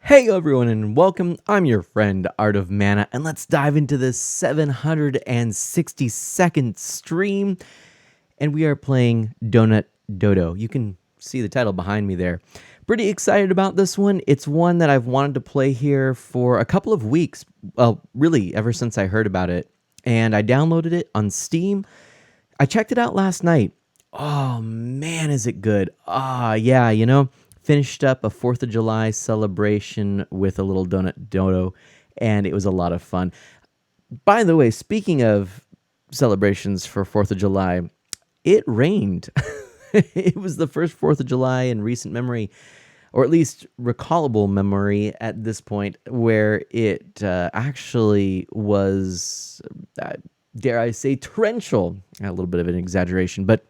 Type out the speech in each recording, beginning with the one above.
Hey everyone and welcome. I'm your friend Art of Mana and let's dive into this 762nd stream and we are playing Donut Dodo. You can see the title behind me there. Pretty excited about this one. It's one that I've wanted to play here for a couple of weeks. Well, really ever since I heard about it, and I downloaded it on Steam. I checked it out last night. Oh man, is it good. Yeah, finished up a 4th of July celebration with a little Donut Dodo, and it was a lot of fun. By the way, speaking of celebrations for 4th of July, it rained. It was the first 4th of July in recent memory, or at least recallable memory at this point, where it actually was, dare I say, torrential. A little bit of an exaggeration, but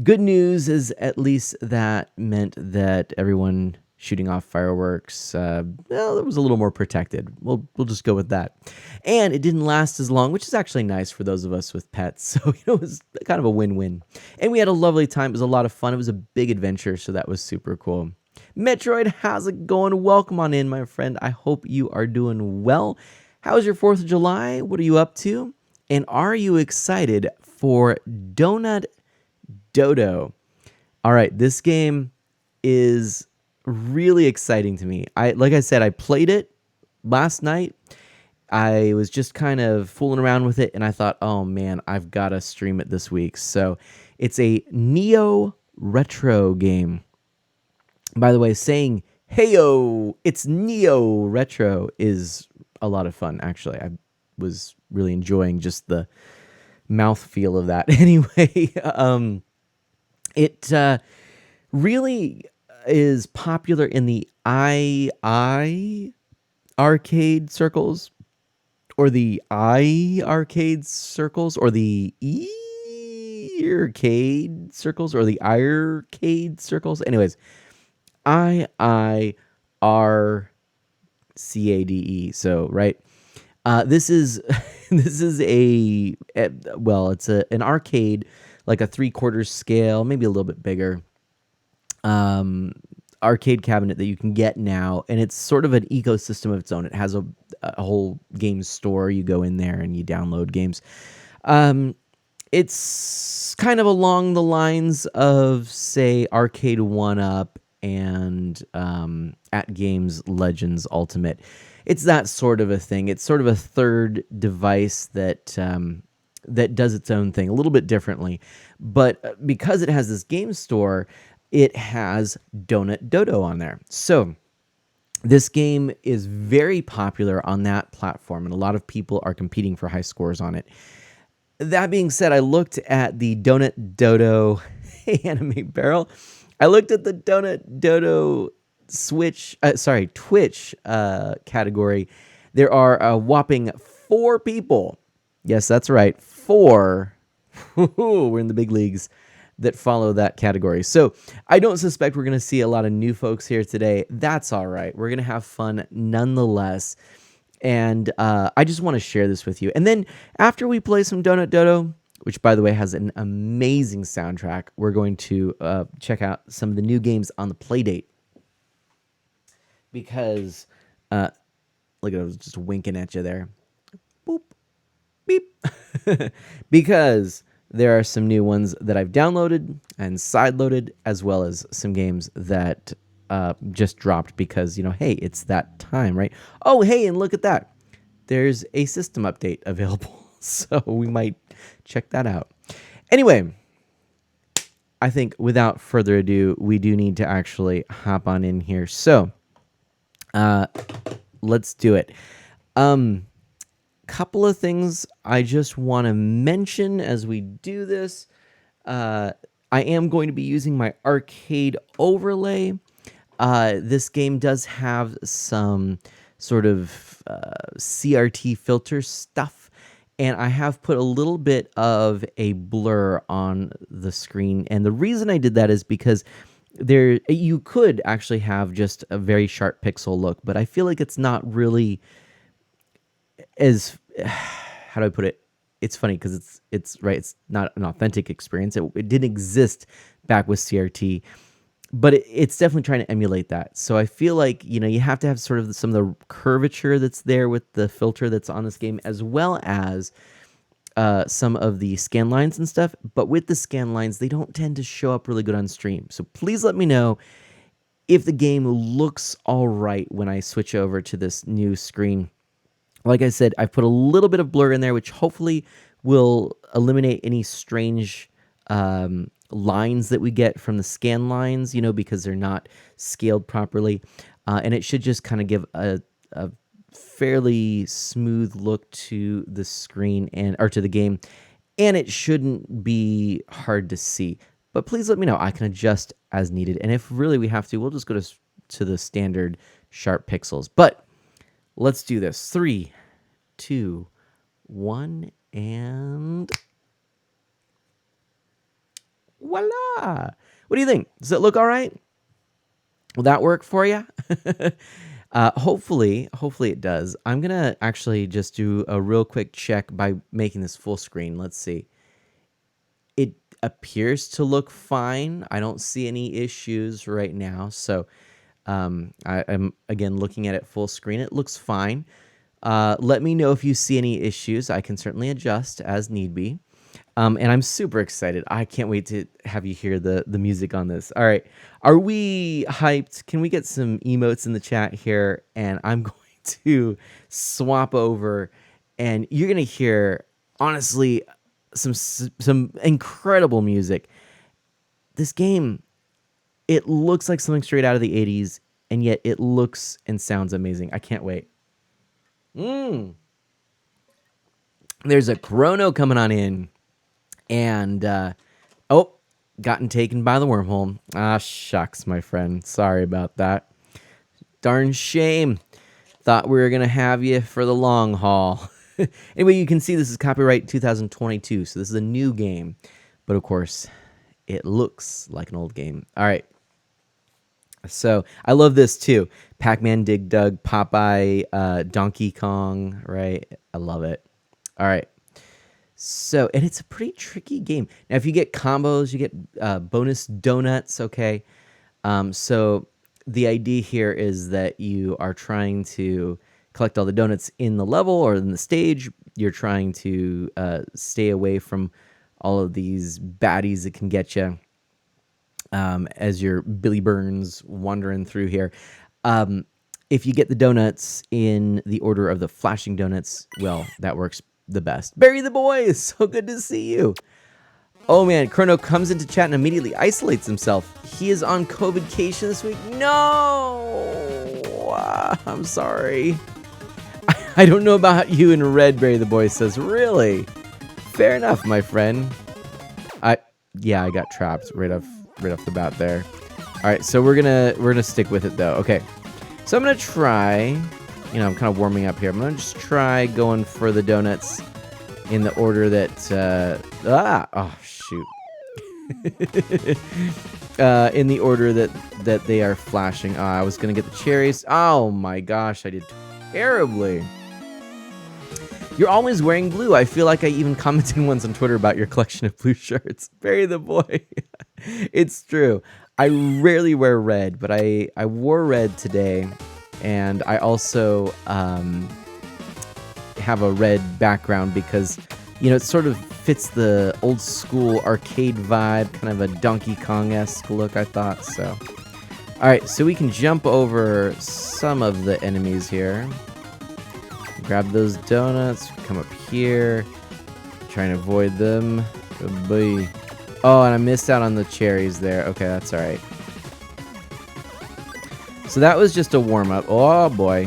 good news is at least that meant that everyone shooting off fireworks, well, it was a little more protected. We'll just go with that. And it didn't last as long, which is actually nice for those of us with pets. So, it was kind of a win-win. And we had a lovely time. It was a lot of fun. It was a big adventure, so that was super cool. Metroid, how's it going? Welcome on in, my friend. I hope you are doing well. How's your 4th of July? What are you up to? And are you excited for Donut Dodo? All right, this game is really exciting to me. Like I said, I played it last night. I was just kind of fooling around with it, and I thought, oh man, I've got to stream it this week. So it's a Neo Retro game. By the way, saying "Heyo, it's Neo Retro" is a lot of fun. Actually, I was really enjoying just the mouthfeel of that. Anyway, it really is popular in the I arcade circles, or the I arcade circles, or the E arcade circles, or the arcade circles. Anyways, IRCADE. So, right. This is this is it's an arcade, like a 3/4 scale, maybe a little bit bigger, arcade cabinet that you can get now, and it's sort of an ecosystem of its own. It has a whole game store. You go in there and you download games. It's kind of along the lines of, say, Arcade 1-Up and At Games Legends Ultimate. It's that sort of a thing. It's sort of a third device that that does its own thing a little bit differently. But because it has this game store, it has Donut Dodo on there. So this game is very popular on that platform, and a lot of people are competing for high scores on it. That being said, I looked at the Donut Dodo anime barrel. I looked at the Donut Dodo Twitch category. There are a whopping 4 people. Yes, that's right, 4. We're in the big leagues that follow that category. So I don't suspect we're going to see a lot of new folks here today. That's all right. We're going to have fun nonetheless. And I just want to share this with you. And then after we play some Donut Dodo, which, by the way, has an amazing soundtrack, we're going to check out some of the new games on the Playdate. Because, look at it, I was just winking at you there. Boop, beep. Because there are some new ones that I've downloaded and sideloaded, as well as some games that just dropped because, hey, it's that time, right? Oh, hey, and look at that. There's a system update available, so we might check that out. Anyway, I think without further ado, we do need to actually hop on in here. So, let's do it. Couple of things I just want to mention as we do this. I am going to be using my arcade overlay. This game does have some sort of CRT filter stuff, and I have put a little bit of a blur on the screen. And the reason I did that is because you could actually have just a very sharp pixel look, but I feel like it's not really as how do I put it? It's funny because it's right. It's not an authentic experience. It didn't exist back with CRT. but it's definitely trying to emulate that. So I feel like, you have to have sort of some of the curvature that's there with the filter that's on this game, as well as some of the scan lines and stuff. But with the scan lines, they don't tend to show up really good on stream. So please let me know if the game looks all right when I switch over to this new screen. Like I said, I've put a little bit of blur in there, which hopefully will eliminate any strange lines that we get from the scan lines, because they're not scaled properly. And it should just kind of give a fairly smooth look to the screen or to the game. And it shouldn't be hard to see. But please let me know. I can adjust as needed. And if really we have to, we'll just go to the standard sharp pixels. But let's do this. 3, 2, 1, and voila. What do you think? Does it look all right? Will that work for you? Hopefully it does. I'm going to actually just do a real quick check by making this full screen. Let's see. It appears to look fine. I don't see any issues right now. So I'm, again, looking at it full screen. It looks fine. Let me know if you see any issues. I can certainly adjust as need be. And I'm super excited. I can't wait to have you hear the music on this. All right. Are we hyped? Can we get some emotes in the chat here? And I'm going to swap over, and you're going to hear, honestly, some incredible music. This game, it looks like something straight out of the 80s, and yet it looks and sounds amazing. I can't wait. There's a chrono coming on in. And, gotten taken by the wormhole. Ah, shucks, my friend. Sorry about that. Darn shame. Thought we were going to have you for the long haul. Anyway, you can see this is copyright 2022, so this is a new game. But, of course, it looks like an old game. All right. So, I love this, too. Pac-Man, Dig Dug, Popeye, Donkey Kong, right? I love it. All right. So, and it's a pretty tricky game. Now, if you get combos, you get bonus donuts, okay? So, the idea here is that you are trying to collect all the donuts in the level or in the stage. You're trying to stay away from all of these baddies that can get you as you're Billy Burns wandering through here. If you get the donuts in the order of the flashing donuts, well, that works the best. Barry the boy, so good to see you. Oh man, Chrono comes into chat and immediately isolates himself. He is on COVID-cation this week. No, I'm sorry. I don't know about you in red. Barry the boy says, really? Fair enough, my friend. I got trapped right off the bat there. All right, so we're gonna stick with it though. Okay, so I'm gonna try. I'm kind of warming up here. I'm going to just try going for the donuts in the order that... shoot. In the order that they are flashing. I was going to get the cherries. Oh my gosh, I did terribly. You're always wearing blue. I feel like I even commented once on Twitter about your collection of blue shirts. Barry the boy. It's true. I rarely wear red, but I wore red today. And I also have a red background because, it sort of fits the old school arcade vibe, kind of a Donkey Kong-esque look, I thought. So, all right, so we can jump over some of the enemies here. Grab those donuts, come up here, try and avoid them. Good boy. Oh, and I missed out on the cherries there. Okay, that's all right. So that was just a warm-up. Oh, boy.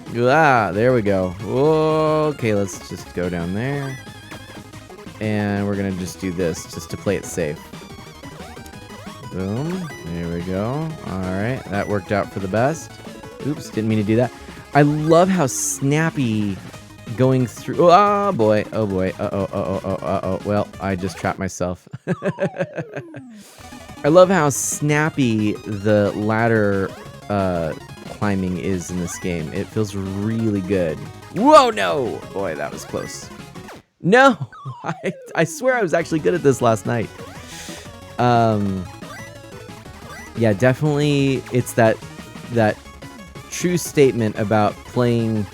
There we go. Okay, let's just go down there. And we're going to just do this just to play it safe. Boom. There we go. All right. That worked out for the best. Oops, didn't mean to do that. I love how snappy going through... Oh, boy. Oh, boy. Uh-oh. Well, I just trapped myself. I love how snappy the ladder... climbing is in this game. It feels really good. Whoa, no! Boy, that was close. No! I swear I was actually good at this last night. Yeah, definitely. It's that true statement about playing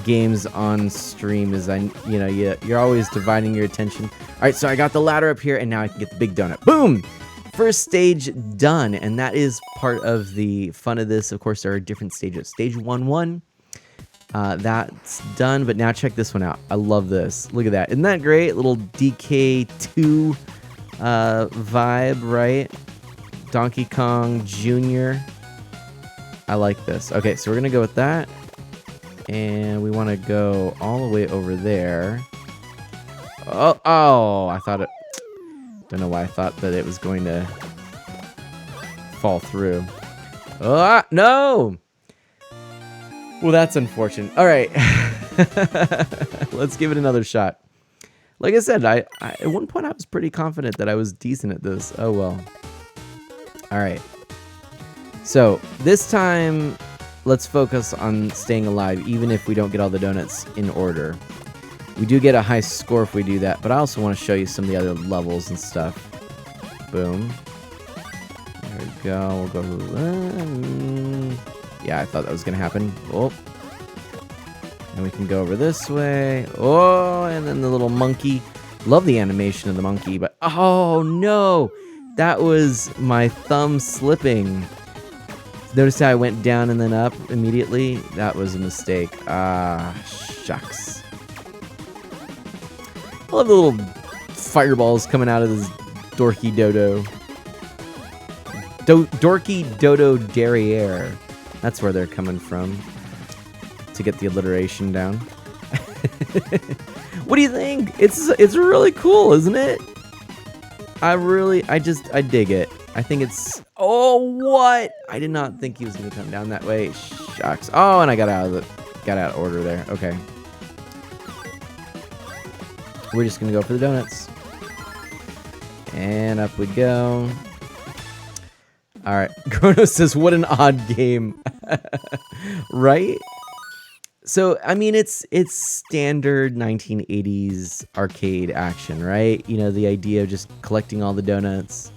games on stream is you're always dividing your attention. All right, so I got the ladder up here, and now I can get the big donut. Boom! First stage done, and that is part of the fun of this. Of course, there are different stages. Stage 1-1, that's done, but now check this one out. I love this. Look at that. Isn't that great? Little DK2 vibe, right? Donkey Kong Jr. I like this. Okay, so we're going to go with that. And we want to go all the way over there. Oh, I thought it... Don't know why I thought that it was going to fall through. Ah, no! Well, that's unfortunate. All right. Let's give it another shot. Like I said, I at one point I was pretty confident that I was decent at this. Oh, well. All right. So this time, let's focus on staying alive, even if we don't get all the donuts in order. We do get a high score if we do that, but I also want to show you some of the other levels and stuff. Boom. There we go. We'll go... yeah, I thought that was going to happen. Oh. And we can go over this way. Oh, and then the little monkey. Love the animation of the monkey, but... Oh, no! That was my thumb slipping. Notice how I went down and then up immediately? That was a mistake. Ah, shucks. I love the little fireballs coming out of this dorky dodo. Dorky dodo derriere. That's where they're coming from. To get the alliteration down. What do you think? It's really cool, isn't it? I dig it. I think it's... Oh, what? I did not think he was going to come down that way. Shucks. Oh, and I got out of order there. Okay. We're just going to go for the donuts. And up we go. All right. Chrono says, what an odd game. Right? So, I mean, it's standard 1980s arcade action, right? You know, the idea of just collecting all the donuts.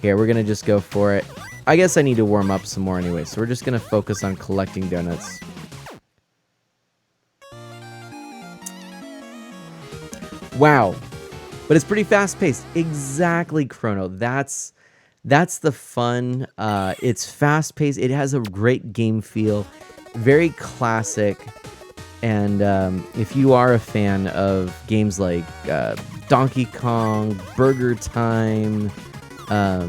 Here, we're going to just go for it. I guess I need to warm up some more anyway, so we're just going to focus on collecting donuts. Wow. But it's pretty fast-paced. Exactly, Chrono. That's the fun. It's fast-paced. It has a great game feel. Very classic. And if you are a fan of games like Donkey Kong, Burger Time... I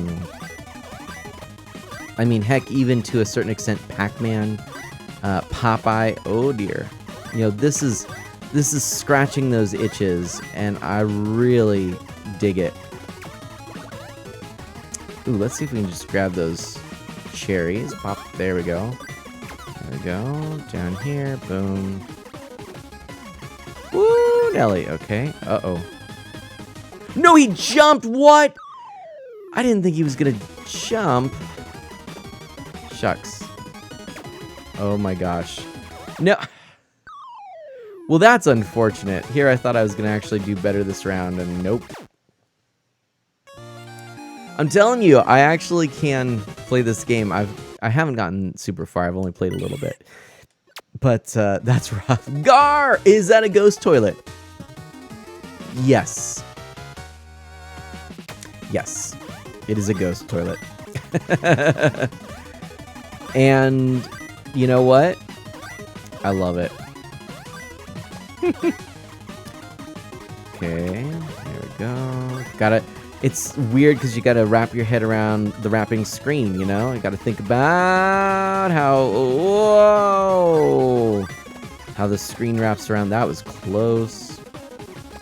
mean, heck, even to a certain extent, Pac-Man, Popeye. Oh dear, you know, this is scratching those itches, and I really dig it. Ooh, let's see if we can just grab those cherries. Pop. There we go. There we go. Down here. Boom. Woo, Nelly. Okay. Uh-oh. No, he jumped. What? I didn't think he was gonna jump. Shucks. Oh my gosh. No. Well, that's unfortunate. Here I thought I was gonna actually do better this round, and nope. I'm telling you, I actually can play this game. I haven't gotten super far. I've only played a little bit. But that's rough. Gar! Is that a ghost toilet? Yes. Yes. It is a ghost toilet. And you know what? I love it. Okay, there we go. It's weird because you gotta wrap your head around the wrapping screen, you know? You gotta think about how the screen wraps around. That was close.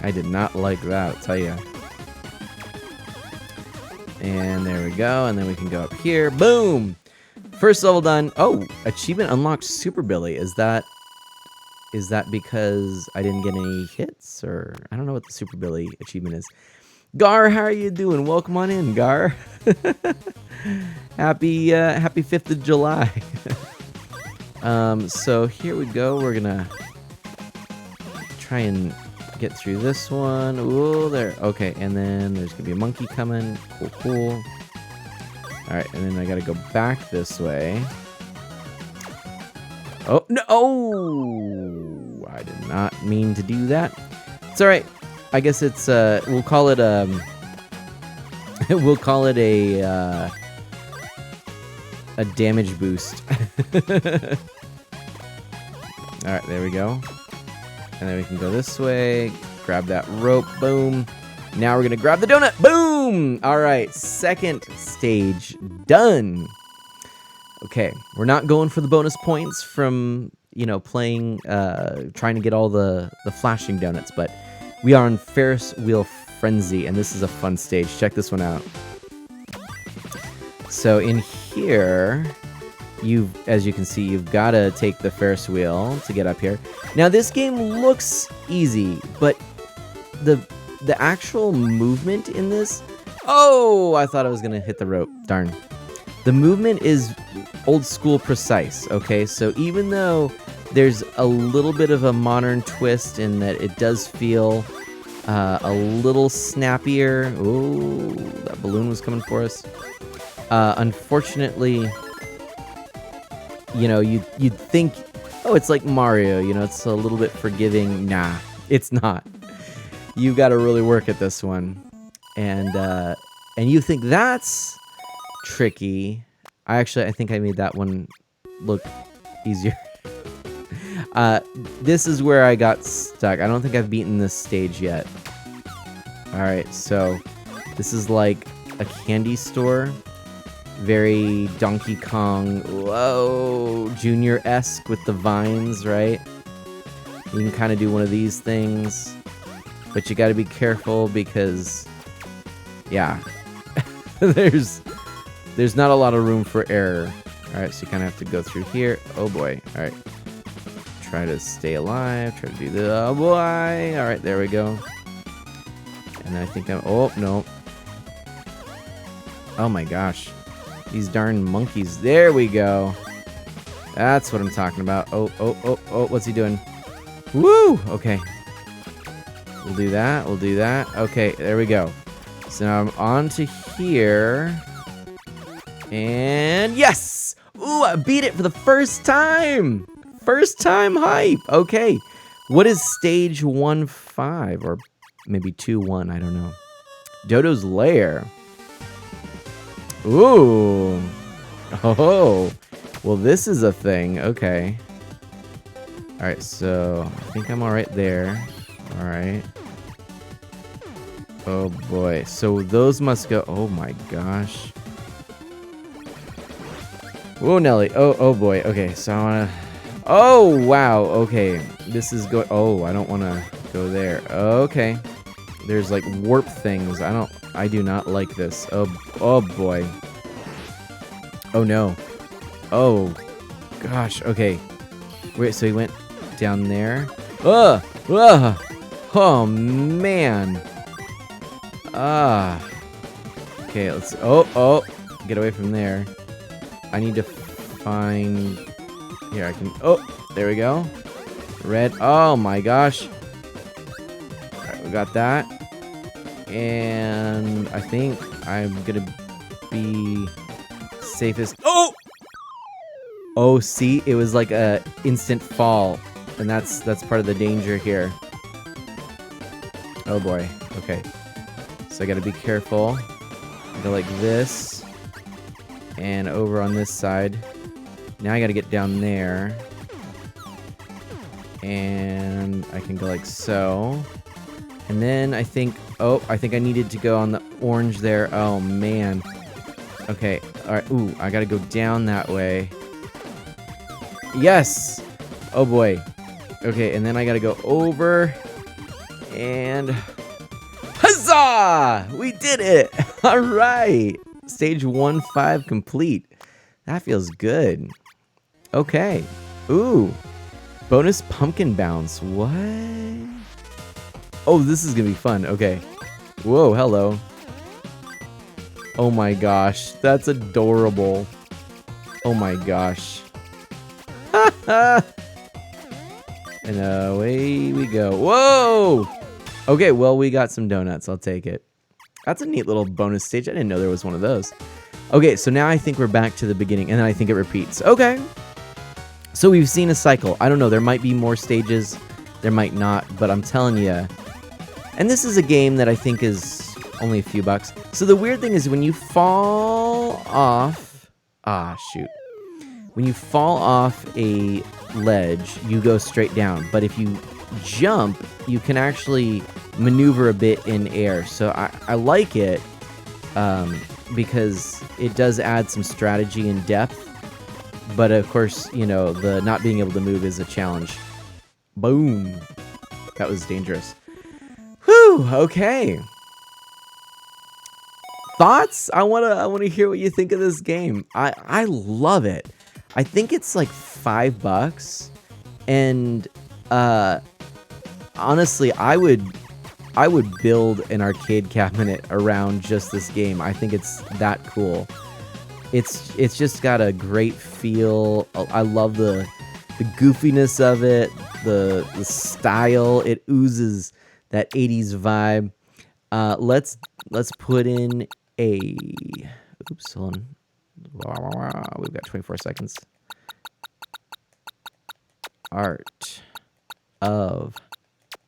I did not like that, I'll tell you. And there we go, and then we can go up here. Boom! First level done. Oh, achievement unlocked Super Billy. Is that because I didn't get any hits? Or I don't know what the Super Billy achievement is. Gar, how are you doing? Welcome on in, Gar. Happy 5th of July. So here we go. We're gonna try and get through this one. Ooh, there. Okay, and then there's gonna be a monkey coming. Cool, cool. All right, and then I got to go back this way. Oh, no. Oh, I did not mean to do that. It's all right. I guess it's, we'll call it, we'll call it a damage boost. All right, there we go. And then we can go this way, grab that rope, boom. Now we're gonna grab the donut, boom! All right, second stage done. Okay, we're not going for the bonus points from, you know, playing, trying to get all the flashing donuts, but we are on Ferris Wheel Frenzy, and this is a fun stage. Check this one out. So in here, as you can see, you've got to take the Ferris wheel to get up here. Now this game looks easy, but the actual movement in this, oh, I thought I was gonna hit the rope, darn. The movement is old school precise, okay? So even though there's a little bit of a modern twist in that it does feel a little snappier. Oh, that balloon was coming for us. Unfortunately, you know, you'd think, oh, it's like Mario, you know, it's a little bit forgiving. Nah, it's not. You got to really work at this one, and you think that's tricky. I think I made that one look easier. This is where I got stuck. I don't think I've beaten this stage yet. All right, so this is like a candy store. Very Donkey Kong, whoa, Junior-esque with the vines, right? You can kind of do one of these things, but you got to be careful because, yeah, there's not a lot of room for error. All right, so you kind of have to go through here. Oh boy, all right. Try to stay alive, try to do the, oh boy. All right, there we go. And I think oh, no. Oh my gosh. These darn monkeys. There we go. That's what I'm talking about. Oh, what's he doing? Woo! Okay. We'll do that. We'll do that. Okay, there we go. So now I'm on to here. And yes! Ooh, I beat it for the first time! First time hype! Okay. What is stage 1-5? Or maybe 2-1, I don't know. Dodo's Lair. Ooh. Oh. Well, this is a thing. Okay. Alright, so I think I'm alright there. Alright. Oh boy. So those must go. Oh my gosh. Whoa, Nelly. Oh boy. Okay, so I wanna. Oh wow. Okay. This is go. Oh, I don't wanna go there. Okay. There's like warp things. I do not like this. Oh boy. Oh no. Oh gosh. Okay. Wait, so he went down there. Oh man. Okay, let's get away from there. I need to find here. I can there we go. Red. Oh my gosh. Alright, we got that. And I think I'm gonna be safest. Oh, see, it was like a instant fall, and that's part of the danger here. Oh boy. Okay. So I gotta be careful. Go like this, and over on this side. Now I gotta get down there, and I can go like so. And then I think I needed to go on the orange there. Oh man. Okay. All right. Ooh, I gotta go down that way. Yes. Oh boy. Okay, and then I gotta go over, and huzzah! We did it! All right. Stage 1-5 complete. That feels good. Okay. Ooh. Bonus pumpkin bounce. What? Oh, this is gonna be fun. Okay. Whoa, hello. Oh my gosh. That's adorable. Oh my gosh. And away we go. Whoa! Okay, well, we got some donuts. I'll take it. That's a neat little bonus stage. I didn't know there was one of those. Okay, so now I think we're back to the beginning, and then I think it repeats. Okay. So we've seen a cycle. I don't know, there might be more stages, there might not, but I'm telling you. And this is a game that I think is only a few bucks. So the weird thing is when you fall off... Ah, shoot. When you fall off a ledge, you go straight down. But if you jump, you can actually maneuver a bit in air. So I like it because it does add some strategy and depth. But of course, you know, the not being able to move is a challenge. Boom. That was dangerous. Whew, okay. Thoughts? I wanna hear what you think of this game. I love it. I think it's like $5, and honestly, I would build an arcade cabinet around just this game. I think it's that cool. It's just got a great feel. I love the goofiness of it, the style. It oozes that 80s vibe. Let's put in a... Oops, hold on. We've got 24 seconds. Art of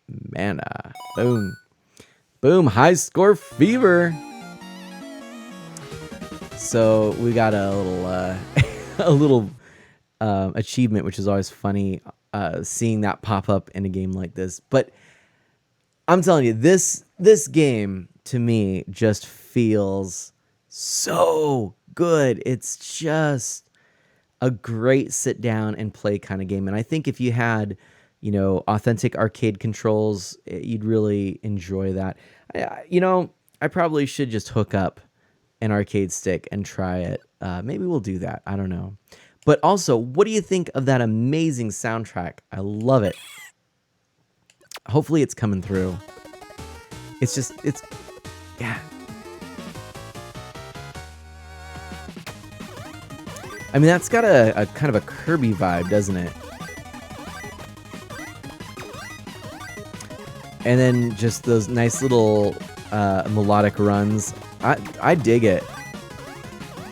Mana. Boom. Boom. High score fever. So we got a little a little achievement, which is always funny, seeing that pop up in a game like this. But I'm telling you, this game to me just feels so good. It's just a great sit down and play kind of game. And I think if you had, you know, authentic arcade controls, you'd really enjoy that. You know, I probably should just hook up an arcade stick and try it. Maybe we'll do that. I don't know. But also, what do you think of that amazing soundtrack? I love it. Hopefully it's coming through. Yeah. I mean, that's got a kind of a Kirby vibe, doesn't it? And then just those nice little melodic runs. I dig it.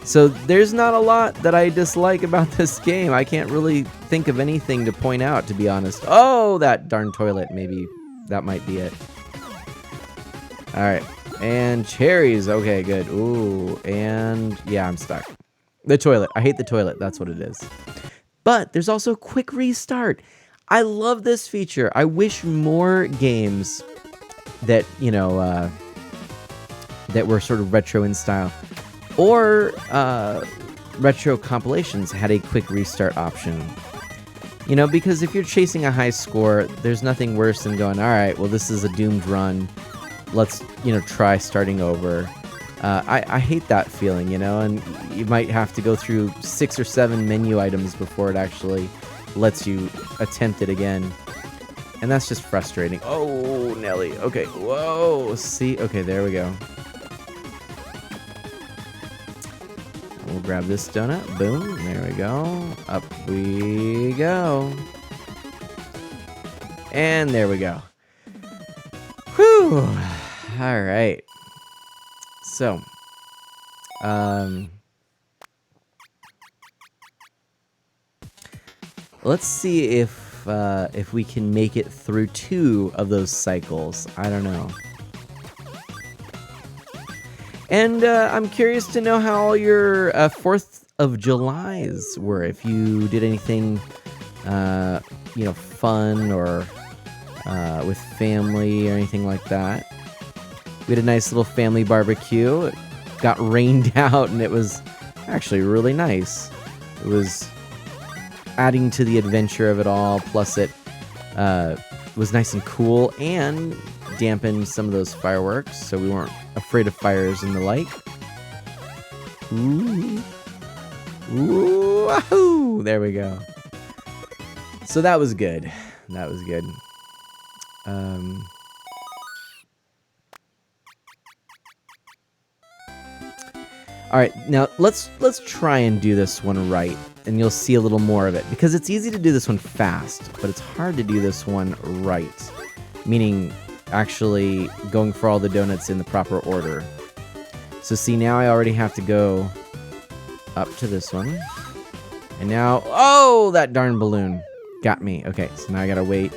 So there's not a lot that I dislike about this game. I can't really think of anything to point out, to be honest. Oh, that darn toilet. Maybe that might be it. All right. And cherries. Okay, good. Ooh, and yeah, I'm stuck. The toilet. I hate the toilet. That's what it is. But there's also quick restart. I love this feature. I wish more games that, you know, that were sort of retro in style or retro compilations had a quick restart option. You know, because if you're chasing a high score, there's nothing worse than going, all right, well, this is a doomed run. Let's, you know, try starting over. I hate that feeling, you know, and you might have to go through 6 or 7 menu items before it actually lets you attempt it again. And that's just frustrating. Oh, Nelly. Okay, whoa. See? Okay, there we go. We'll grab this donut. Boom. There we go. Up we go. And there we go. Whew. All right. So, let's see if we can make it through 2 of those cycles. I don't know. And I'm curious to know how all your 4th of Julys were. If you did anything, you know, fun or with family or anything like that. We had a nice little family barbecue. It got rained out, and it was actually really nice. It was adding to the adventure of it all, plus it was nice and cool and dampened some of those fireworks, so we weren't afraid of fires and the like. Ooh. Ooh, wahoo! There we go. So that was good. That was good. All right, now let's try and do this one right, and you'll see a little more of it, because it's easy to do this one fast, but it's hard to do this one right, meaning actually going for all the donuts in the proper order. So see, now I already have to go up to this one. And now, oh, that darn balloon got me. Okay, so now I gotta wait.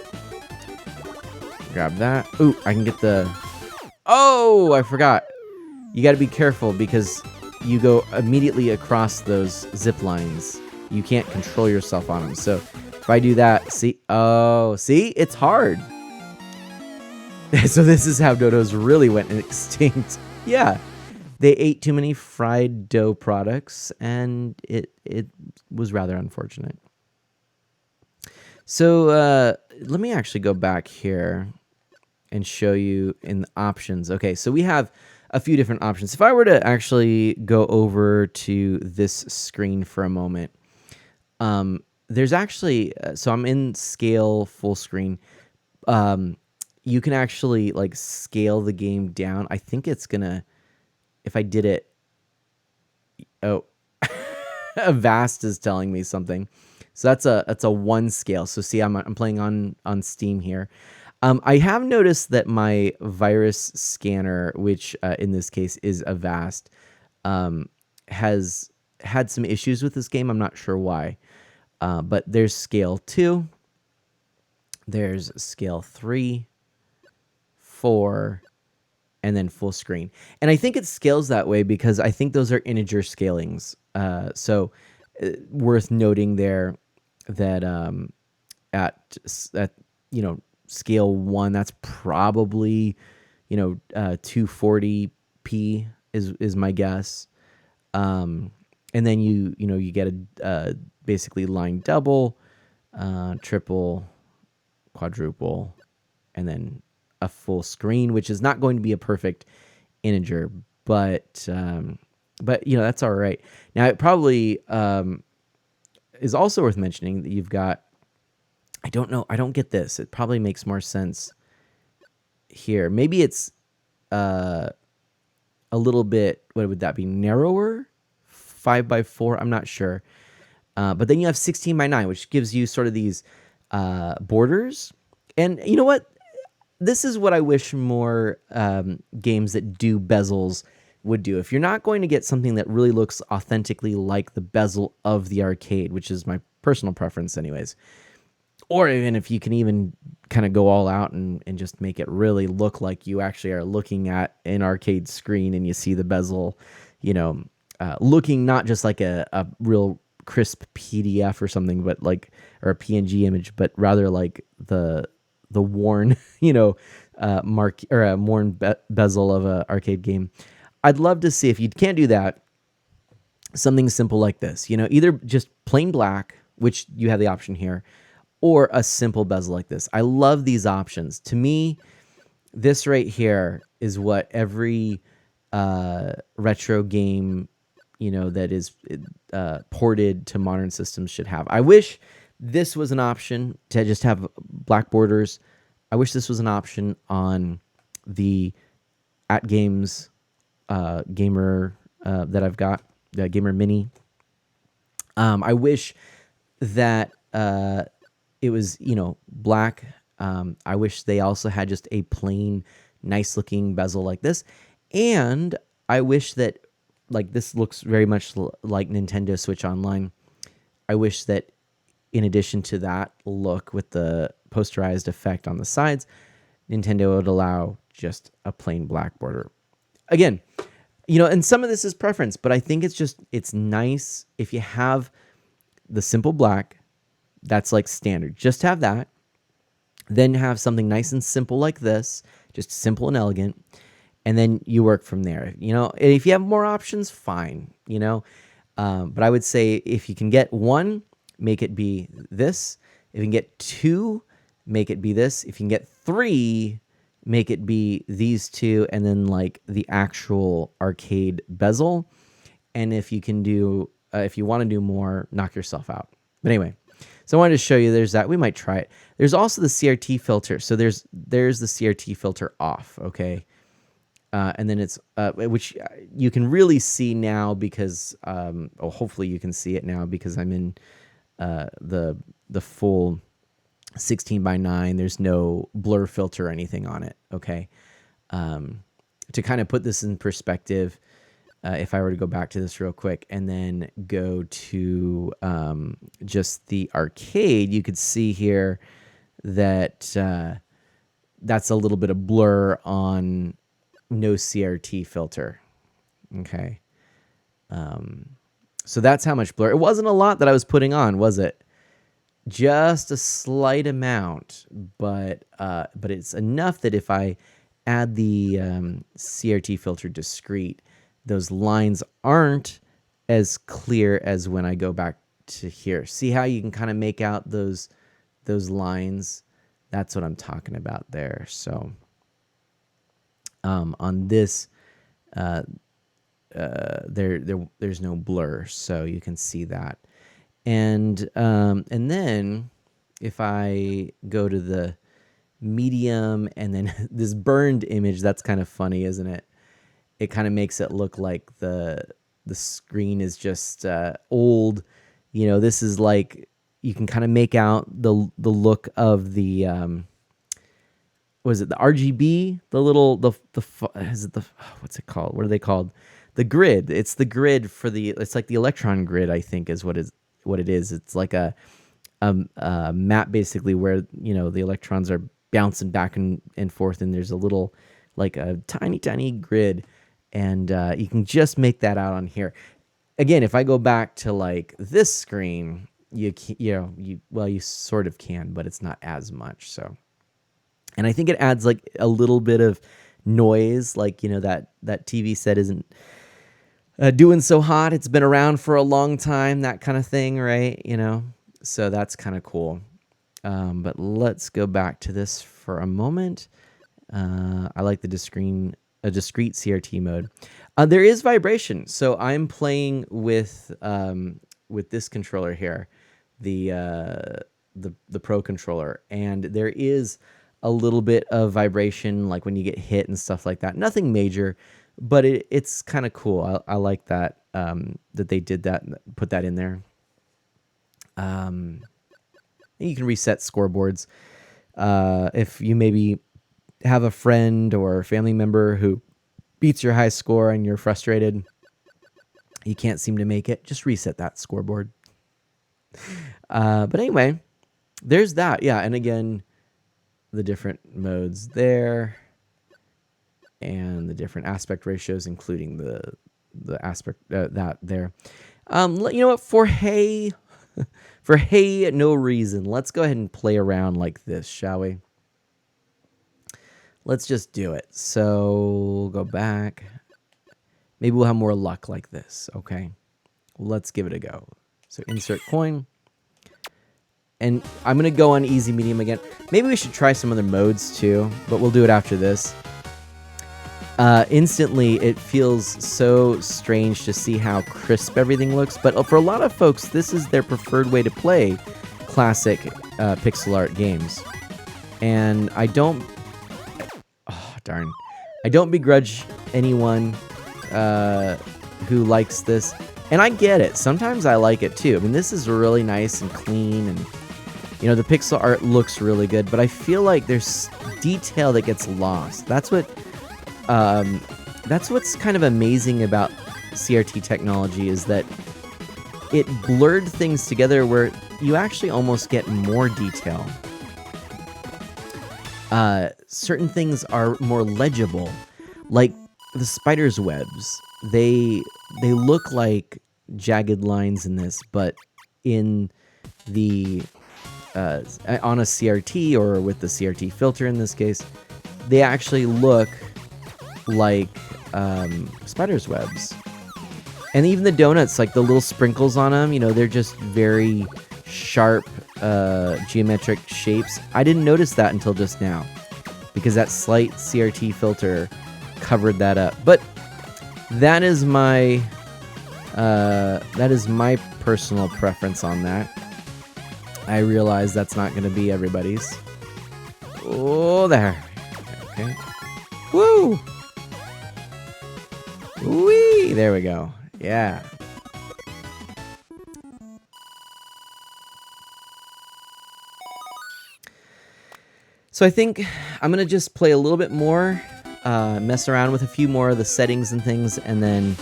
Grab that. Ooh, I can get the... Oh, I forgot. You gotta be careful because you go immediately across those zip lines. You can't control yourself on them. So if I do that, see? Oh, see? It's hard. So this is how dodos really went extinct. Yeah. They ate too many fried dough products, and it was rather unfortunate. So let me actually go back here and show you in the options. Okay, so we have a few different options. If I were to actually go over to this screen for a moment, there's actually, so I'm in scale full screen. You can actually like scale the game down. I think it's gonna, if I did it, oh, Avast is telling me something. So that's a 1 scale. So see, I'm playing on Steam here. I have noticed that my virus scanner, which in this case is Avast, has had some issues with this game. I'm not sure why. But there's scale 2. There's scale 3, 4, and then full screen. And I think it scales that way because I think those are integer scalings. So worth noting there that at scale 1, that's probably 240p is my guess. And then you get a basically line double, triple, quadruple, and then a full screen, which is not going to be a perfect integer, but that's all right. Now it probably is also worth mentioning that you've got, I don't know, I don't get this. It probably makes more sense here. Maybe it's a little bit, what would that be, narrower? 5x4, I'm not sure. But then you have 16x9, which gives you sort of these borders. And you know what? This is what I wish more games that do bezels would do. If you're not going to get something that really looks authentically like the bezel of the arcade, which is my personal preference anyways, or even if you can even kind of go all out and just make it really look like you actually are looking at an arcade screen and you see the bezel, looking not just like a real crisp PDF or something, but like, or a PNG image, but rather like the worn, mark or a worn bezel of a arcade game. I'd love to see, if you can't do that, something simple like this, either just plain black, which you have the option here, or a simple bezel like this. I love these options. To me, this right here is what every retro game, that is ported to modern systems should have. I wish this was an option to just have black borders. I wish this was an option on the At Games gamer that I've got, the Gamer Mini. I wish that it was, black. I wish they also had just a plain, nice looking bezel like this. And I wish that, like, this looks very much like Nintendo Switch Online. I wish that in addition to that look with the posterized effect on the sides, Nintendo would allow just a plain black border. Again, and some of this is preference, but I think it's nice if you have the simple black. That's like standard. Just have that. Then have something nice and simple like this, just simple and elegant. And then you work from there. And if you have more options, fine. But I would say if you can get 1, make it be this. If you can get 2, make it be this. If you can get 3, make it be these 2, and then like the actual arcade bezel. And if you can do, if you want to do more, knock yourself out. But anyway, so I wanted to show you, there's that. We might try it. There's also the CRT filter. So there's the CRT filter off, okay? And then it's, which you can really see now because, hopefully you can see it now because I'm in the full 16:9. There's no blur filter or anything on it, okay? To kind of put this in perspective, if I were to go back to this real quick and then go to just the arcade, you could see here that that's a little bit of blur on no CRT filter. Okay. So that's how much blur. It wasn't a lot that I was putting on, was it? Just a slight amount, but it's enough that if I add the CRT filter discrete, those lines aren't as clear as when I go back to here. See how you can kind of make out those lines? That's what I'm talking about there. So on this, there's no blur, so you can see that. And then if I go to the medium and then this burned image, that's kind of funny, isn't it? It kind of makes it look like the screen is just old. You know, this is like, you can kind of make out the look of the was it the RGB? The little is it the, what's it called? What are they called? The grid. It's the grid for it's like the electron grid, I think, is what it is. It's like a map basically where, you know, the electrons are bouncing back and forth, and there's a little, like a tiny grid, and you can just make that out on here. Again, if I go back to like this screen, you sort of can, but it's not as much. So, and I think it adds like a little bit of noise, like, you know, that TV set isn't doing so hot. It's been around for a long time, that kind of thing, right? You know, so that's kind of cool. But let's go back to this for a moment. I like the discrete CRT mode. There is vibration, so I'm playing with this controller here, the Pro controller, and there is a little bit of vibration, like when you get hit and stuff like that. Nothing major, but it's kind of cool. I like that that they did that, put that in there. You can reset scoreboards if you maybe have a friend or family member who beats your high score and you're frustrated, you can't seem to make it, just reset that scoreboard. But anyway, there's that. Yeah, and again, the different modes there and the different aspect ratios, including the aspect that there. You know what? For no reason, let's go ahead and play around like this, shall we? Let's just do it. So go back. Maybe we'll have more luck like this. Okay, let's give it a go. So insert coin. And I'm going to go on easy, medium again. Maybe we should try some other modes too, but we'll do it after this. Instantly, it feels so strange to see how crisp everything looks. But for a lot of folks, this is their preferred way to play classic pixel art games. And I don't... Oh, darn. I don't begrudge anyone who likes this. And I get it. Sometimes I like it too. I mean, this is really nice and clean, and you know, the pixel art looks really good, but I feel like there's detail that gets lost. That's what's kind of amazing about CRT technology, is that it blurred things together where you actually almost get more detail. Certain things are more legible, like the spider's webs. They look like jagged lines in this, but in the on a CRT, or with the CRT filter in this case, they actually look like spider's webs. And even the donuts, like the little sprinkles on them, you know, they're just very sharp geometric shapes. I didn't notice that until just now, because that slight CRT filter covered that up. But that is my personal preference on that. I realize that's not going to be everybody's. Oh, there. Okay. Woo! Whee! There we go. Yeah. So I think I'm going to just play a little bit more, mess around with a few more of the settings and things, and then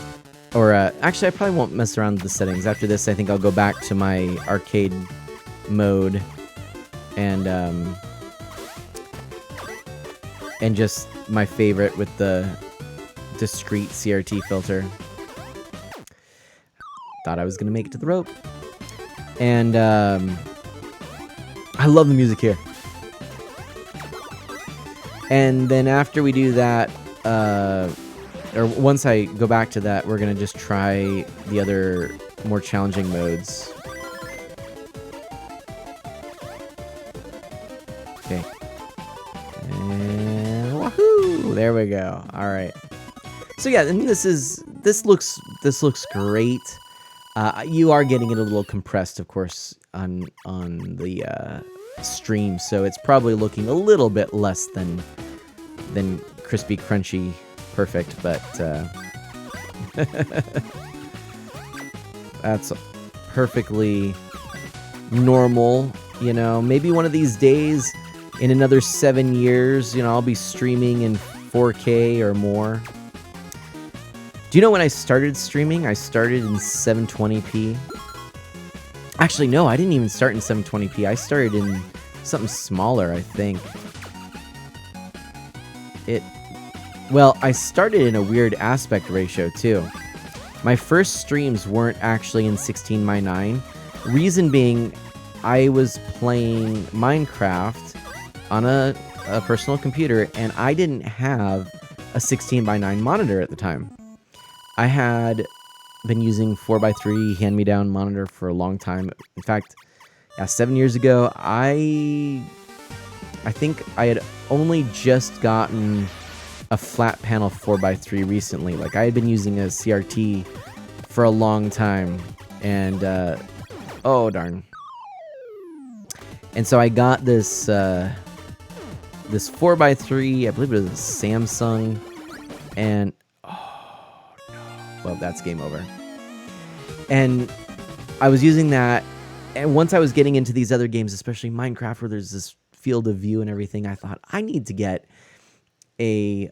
Or actually, I probably won't mess around with the settings. After this, I think I'll go back to my arcade mode and just my favorite with the discrete CRT filter. Thought I was gonna make it to the rope, and I love the music here. And then after we do that, or once I go back to that, we're gonna just try the other more challenging modes. Okay. And woohoo! There we go. All right. So yeah, and this looks great. You are getting it a little compressed, of course, on the stream, so it's probably looking a little bit less than crispy, crunchy, perfect, but that's perfectly normal. You know, maybe one of these days, in another 7 years, you know, I'll be streaming in 4K or more. Do you know when I started streaming? I started in 720p. Actually, no, I didn't even start in 720p. I started in something smaller, I think. Well, I started in a weird aspect ratio, too. My first streams weren't actually in 16:9. Reason being, I was playing Minecraft on a personal computer, and I didn't have a 16:9 monitor at the time. I had been using 4:3 hand-me-down monitor for a long time. In fact, yeah, 7 years ago, I think I had only just gotten a flat panel 4:3 recently. Like, I had been using a CRT for a long time, and oh darn. And so I got this this 4:3, I believe it was a Samsung, and well, that's game over. And I was using that, and once I was getting into these other games, especially Minecraft, where there's this field of view and everything, I thought I need to get a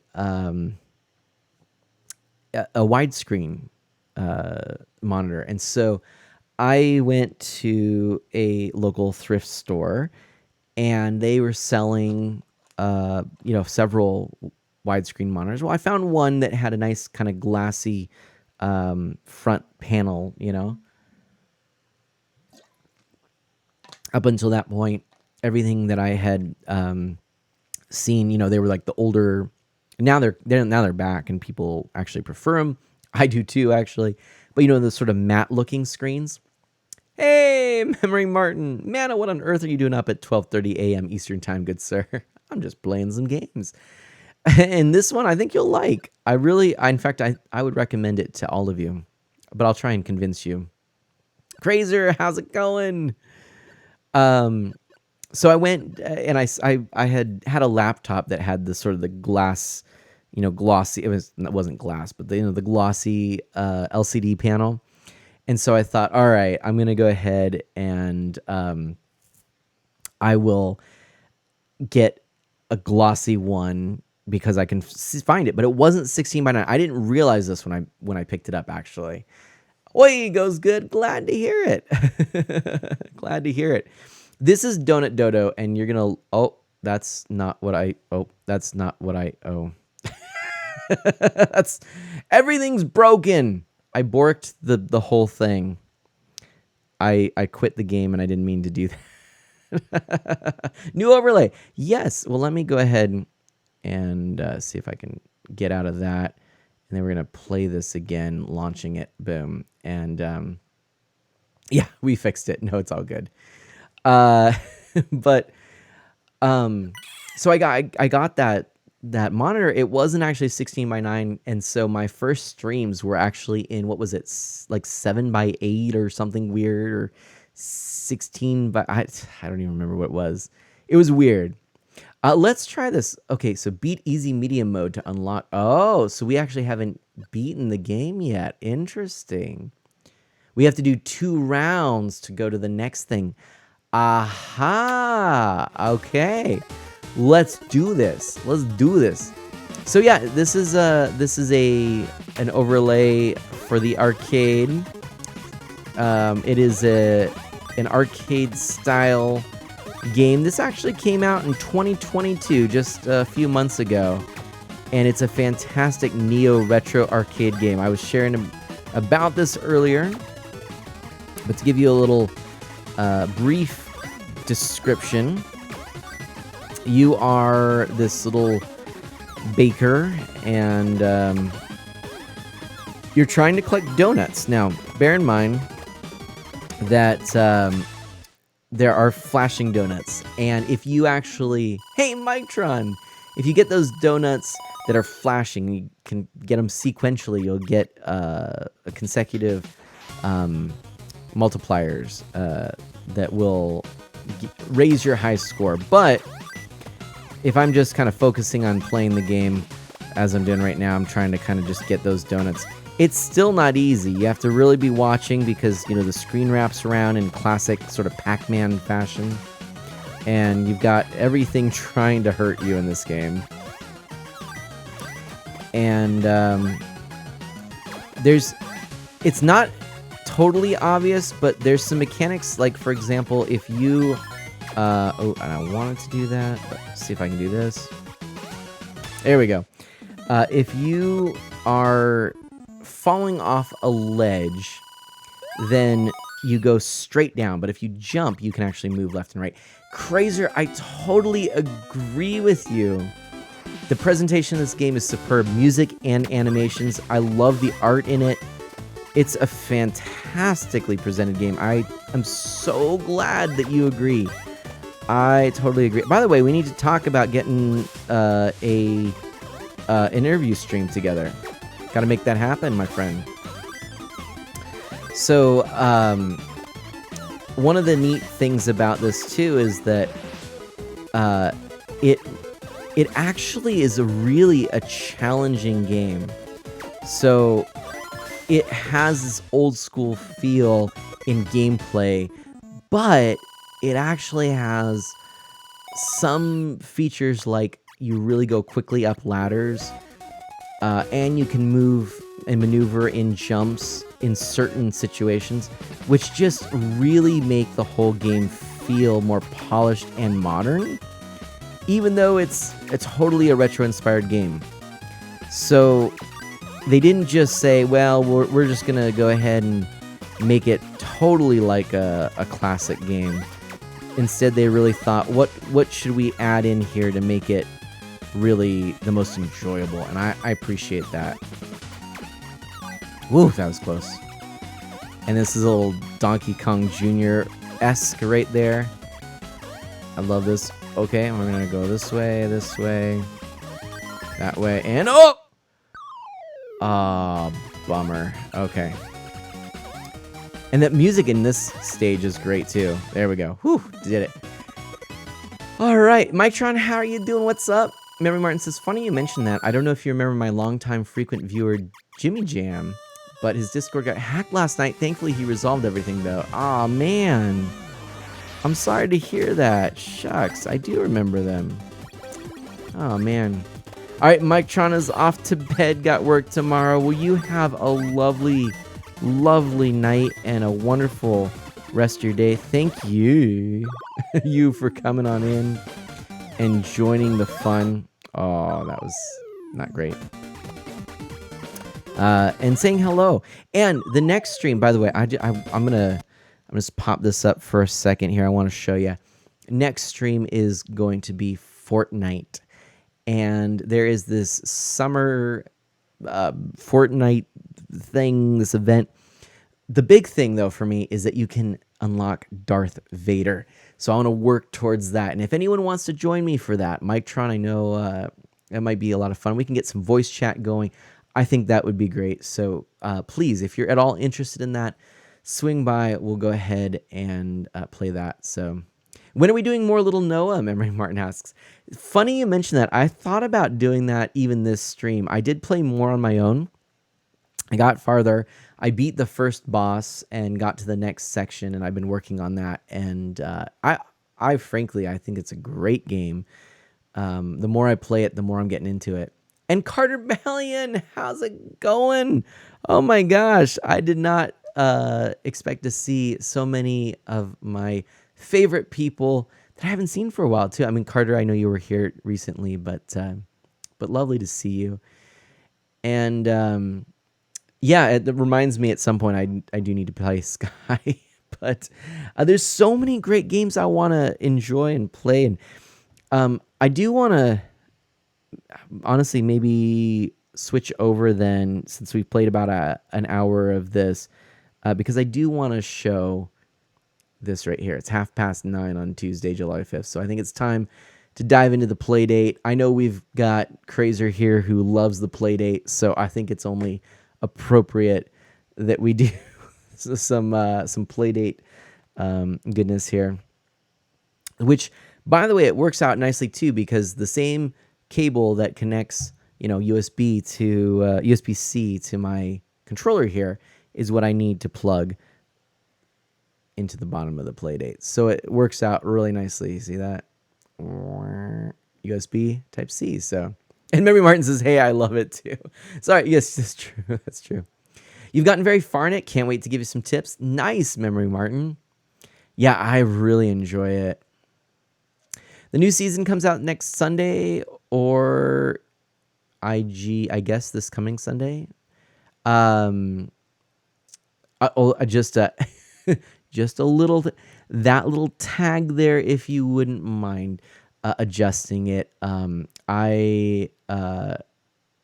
widescreen monitor. And so I went to a local thrift store, and they were selling several widescreen monitors. Well, I found one that had a nice kind of glassy front panel, you know. Up until that point, everything that I had seen, you know, they were like the older. Now they're back, and people actually prefer them. I do too, actually. But you know, the sort of matte looking screens. Hey, Memory Martin, man, what on earth are you doing up at 12:30 a.m. Eastern Time, good sir? I'm just playing some games. And this one I think you'll like. In fact, I would recommend it to all of you, but I'll try and convince you. Crazer, how's it going? So I went and I had a laptop that had the sort of the glass, you know, glossy. It wasn't glass, but the glossy LCD panel. And so I thought, all right, I'm gonna go ahead and I will get a glossy one, because I can find it, but it wasn't 16:9. I didn't realize this when I picked it up, actually. Oi, goes good. Glad to hear it. Glad to hear it. This is Donut Dodo, and you're gonna. Oh, that's not what I. Oh, that's not what I. Oh, that's everything's broken. I borked the whole thing. I quit the game, and I didn't mean to do that. New overlay. Yes. Well, let me go ahead and see if I can get out of that. And then we're going to play this again, launching it. Boom. And yeah, we fixed it. No, it's all good. But so I got that monitor. It wasn't actually 16:9. And so my first streams were actually in, what was it? Like 7:8 or something weird, or 16 by, I don't even remember what it was. It was weird. Let's try this. Okay, so beat easy medium mode to unlock. Oh, so we actually haven't beaten the game yet. Interesting. We have to do 2 rounds to go to the next thing. Aha. Okay. Let's do this. Let's do this. So yeah, this is an overlay for the arcade. It is an arcade style game. This actually came out in 2022, just a few months ago, and it's a fantastic neo retro arcade game. I was sharing about this earlier, but to give you a little brief description, you are this little baker, and you're trying to collect donuts. Now, bear in mind that there are flashing donuts, and if you actually, hey, Mictron, if you get those donuts that are flashing, you can get them sequentially, you'll get a consecutive multipliers that will raise your high score. But if I'm just kind of focusing on playing the game as I'm doing right now, I'm trying to kind of just get those donuts. It's still not easy. You have to really be watching because, you know, the screen wraps around in classic sort of Pac-Man fashion. And you've got everything trying to hurt you in this game. And it's not totally obvious, but there's some mechanics. Like, for example, if you... and I wanted to do that, but let's see if I can do this. There we go. If you are falling off a ledge, then you go straight down. But if you jump, you can actually move left and right. Crazer, I totally agree with you. The presentation of this game is superb. Music and animations. I love the art in it. It's a fantastically presented game. I am so glad that you agree. I totally agree. By the way, we need to talk about getting an interview stream together. Got to make that happen, my friend. So, one of the neat things about this too is that it actually is really a challenging game. So it has this old school feel in gameplay, but it actually has some features like you really go quickly up ladders, and you can move and maneuver in jumps in certain situations, which just really make the whole game feel more polished and modern, even though it's totally a retro-inspired game. So they didn't just say, well, we're just going to go ahead and make it totally like a classic game. Instead, they really thought, what should we add in here to make it really the most enjoyable? And I appreciate that. Woo, that was close. And this is a little Donkey Kong Jr.-esque right there. I love this. Okay, we're going to go this way, that way, and oh! Ah, bummer. Okay. And that music in this stage is great too. There we go. Whew, did it. All right, Mictron, how are you doing? What's up? Memory Martin says, funny you mentioned that. I don't know if you remember my longtime frequent viewer, Jimmy Jam, but his Discord got hacked last night. Thankfully, he resolved everything though. Aw, man. I'm sorry to hear that. Shucks, I do remember them. Oh, man. All right, Mictron is off to bed, got work tomorrow. Will you have a lovely, lovely night and a wonderful rest of your day? Thank you, you for coming on in and joining the fun. Oh, that was not great. And saying hello. And the next stream, by the way, I'm gonna just pop this up for a second here. I want to show you. Next stream is going to be Fortnite. And there is this summer Fortnite thing, this event. The big thing, though, for me is that you can unlock Darth Vader. So I want to work towards that. And if anyone wants to join me for that, Mictron, I know that might be a lot of fun. We can get some voice chat going. I think that would be great. So please, if you're at all interested in that, swing by. We'll go ahead and play that. So when are we doing more Little Noah? Memory Martin asks. Funny you mention that. I thought about doing that even this stream. I did play more on my own. I got farther. I beat the first boss and got to the next section, and I've been working on that. And I frankly, I think it's a great game. The more I play it, the more I'm getting into it. And Carter Bellion, how's it going? Oh my gosh, I did not expect to see so many of my favorite people that I haven't seen for a while too. I mean, Carter, I know you were here recently, but lovely to see you. And yeah, it reminds me at some point I do need to play Sky, but there's so many great games I want to enjoy and play, and I do want to honestly maybe switch over then since we've played about an hour of this, because I do want to show this right here. It's 9:30 on Tuesday, July 5th. So I think it's time to dive into the Playdate. I know we've got Crazer here who loves the Playdate, so I think it's only appropriate that we do some Playdate goodness here. Which, by the way, it works out nicely too, because the same cable that connects, USB-C to my controller here is what I need to plug into the bottom of the Playdate. So it works out really nicely. See that? USB Type C. So, and Memory Martin says, "Hey, I love it too." Sorry. Yes, that's true. That's true. You've gotten very far in it. Can't wait to give you some tips. Nice, Memory Martin. Yeah, I really enjoy it. The new season comes out next Sunday, or I guess this coming Sunday. Just just a little that little tag there, if you wouldn't mind adjusting it. I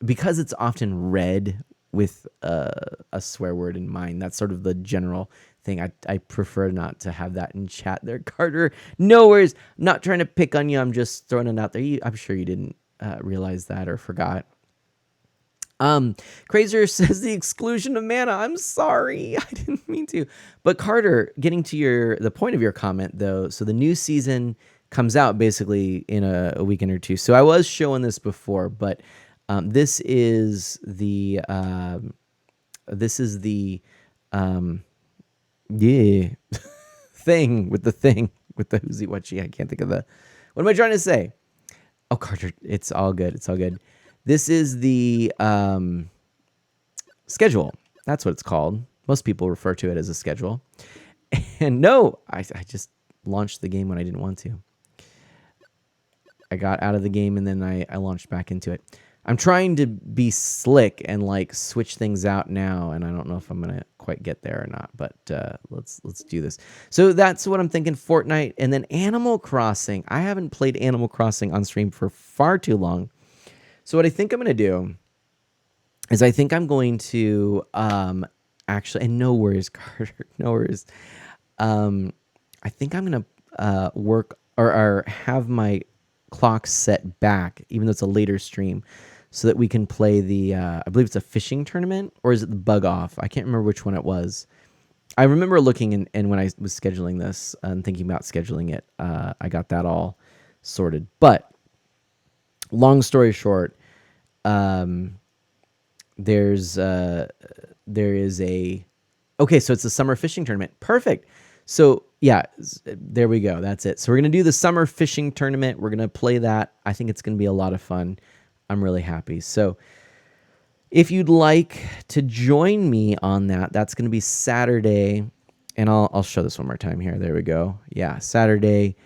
because it's often read with a swear word in mind. That's sort of the general thing. I prefer not to have that in chat there, Carter. No worries. I'm not trying to pick on you. I'm just throwing it out there. I'm sure you didn't realize that or forgot. Crazer says the exclusion of mana. I'm sorry. I didn't mean to. But Carter, getting to the point of your comment though. So the new season comes out basically in a weekend or two. So I was showing this before, but this is the yeah thing with the who's whatchy. I can't think of what am I trying to say? Oh, Carter, it's all good. It's all good. This is the schedule. That's what it's called. Most people refer to it as a schedule. And no, I just launched the game when I didn't want to. I got out of the game and then I launched back into it. I'm trying to be slick and like switch things out now, and I don't know if I'm gonna quite get there or not. But let's do this. So that's what I'm thinking. Fortnite, and then Animal Crossing. I haven't played Animal Crossing on stream for far too long. So what I think I'm going to do is I think I'm going to actually, and no worries, Carter, no worries. I think I'm going to work or have my clock set back, even though it's a later stream, so that we can play the, I believe it's a fishing tournament, or is it the bug off? I can't remember which one it was. I remember looking and when I was scheduling this and thinking about scheduling it, I got that all sorted. But long story short, there is a, okay, so it's a summer fishing tournament. Perfect. So yeah, there we go. That's it. So we're going to do the summer fishing tournament. We're going to play that. I think it's going to be a lot of fun. I'm really happy. So if you'd like to join me on that, that's going to be Saturday. And I'll show this one more time here. There we go. Yeah. Saturday,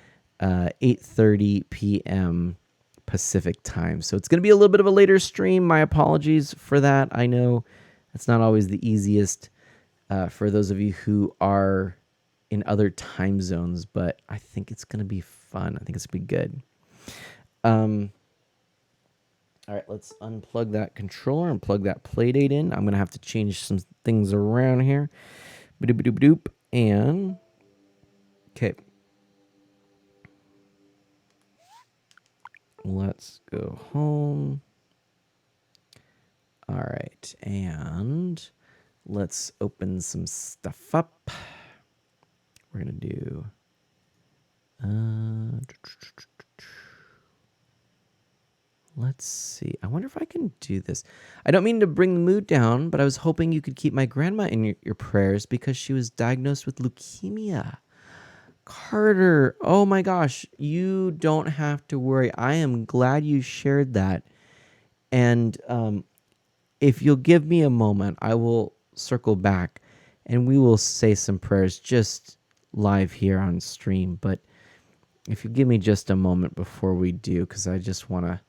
8:30 p.m. Pacific time. So it's going to be a little bit of a later stream. My apologies for that. I know it's not always the easiest for those of you who are in other time zones, but I think it's going to be fun. I think it's going to be good. All right, let's unplug that controller and plug that Playdate in. I'm going to have to change some things around here. Ba-doop-a-doop-a-doop. And, okay. Let's go home. All right, and let's open some stuff up. We're going to do... let's see. I wonder if I can do this. I don't mean to bring the mood down, but I was hoping you could keep my grandma in your prayers because she was diagnosed with leukemia. Carter, oh my gosh, you don't have to worry. I am glad you shared that. And if you'll give me a moment, I will circle back and we will say some prayers just live here on stream. But if you give me just a moment before we do, because I just want to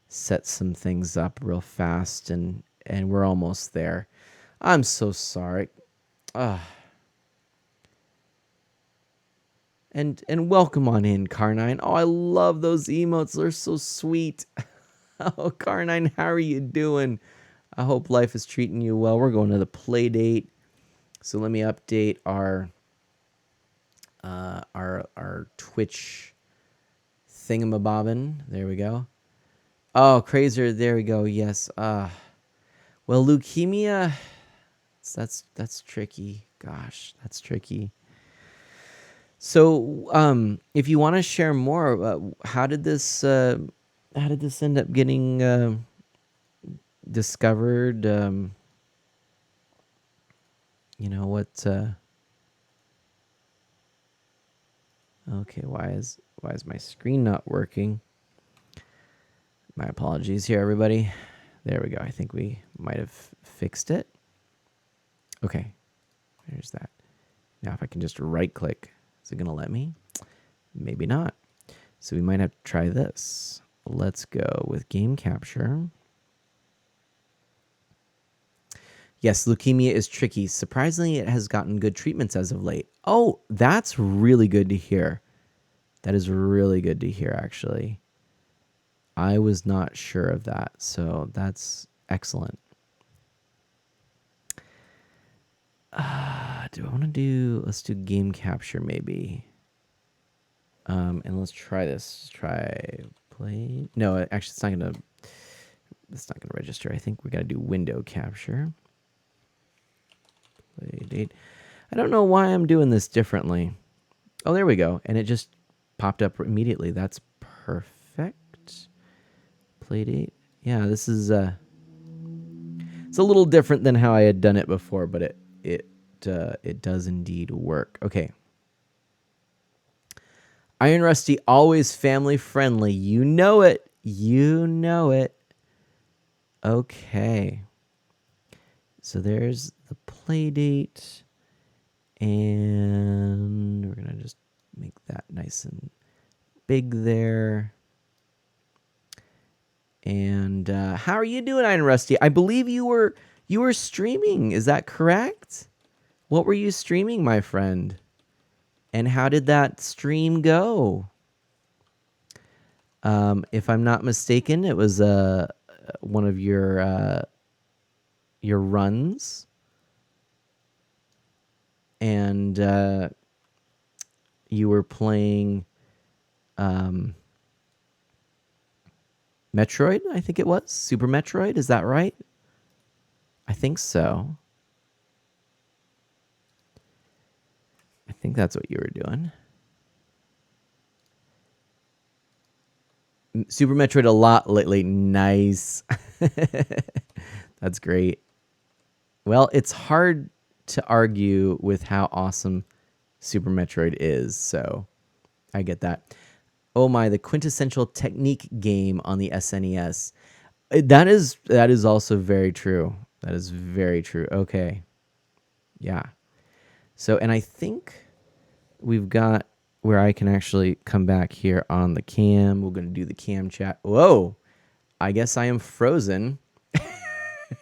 set some things up real fast, and we're almost there. I'm so sorry. And welcome on in, Car9. Oh, I love those emotes. They're so sweet. Oh, Car9, how are you doing? I hope life is treating you well. We're going to the Playdate. So let me update our Twitch thingamabobbin. There we go. Oh, Crazer, there we go. Yes. Well, leukemia, that's tricky. Gosh, that's tricky. So, if you want to share more, how did this end up getting discovered? You know what? Okay, why is my screen not working? My apologies here, everybody. There we go. I think we might have fixed it. Okay, there's that. Now, if I can just right click, is it going to let me? Maybe not. So we might have to try this. Let's go with game capture. Yes, leukemia is tricky. Surprisingly, it has gotten good treatments as of late. Oh, that's really good to hear. That is really good to hear, actually. I was not sure of that, so that's excellent. Do I want to do, let's do game capture maybe. And let's try this. Try play. No, actually it's not gonna register. I think we gotta do window capture. Playdate. I don't know why I'm doing this differently. Oh, there we go. And it just popped up immediately. That's perfect. Playdate. Yeah, this is it's a little different than how I had done it before, but it does indeed work. Okay. Iron Rusty, always family friendly. You know it. You know it. Okay. So there's the Playdate. And we're going to just make that nice and big there. And how are you doing, Iron Rusty? I believe you were streaming. Is that correct? What were you streaming, my friend? And how did that stream go? If I'm not mistaken, it was one of your runs. And you were playing Metroid, I think it was. Super Metroid, is that right? I think so. I think that's what you were doing. Super Metroid a lot lately. Nice. That's great. Well, it's hard to argue with how awesome Super Metroid is, so I get that. Oh my, the quintessential technique game on the SNES. That is also very true. That is very true. Okay. Yeah. So, and I think we've got where I can actually come back here on the cam. We're going to do the cam chat. Whoa. I guess I am frozen.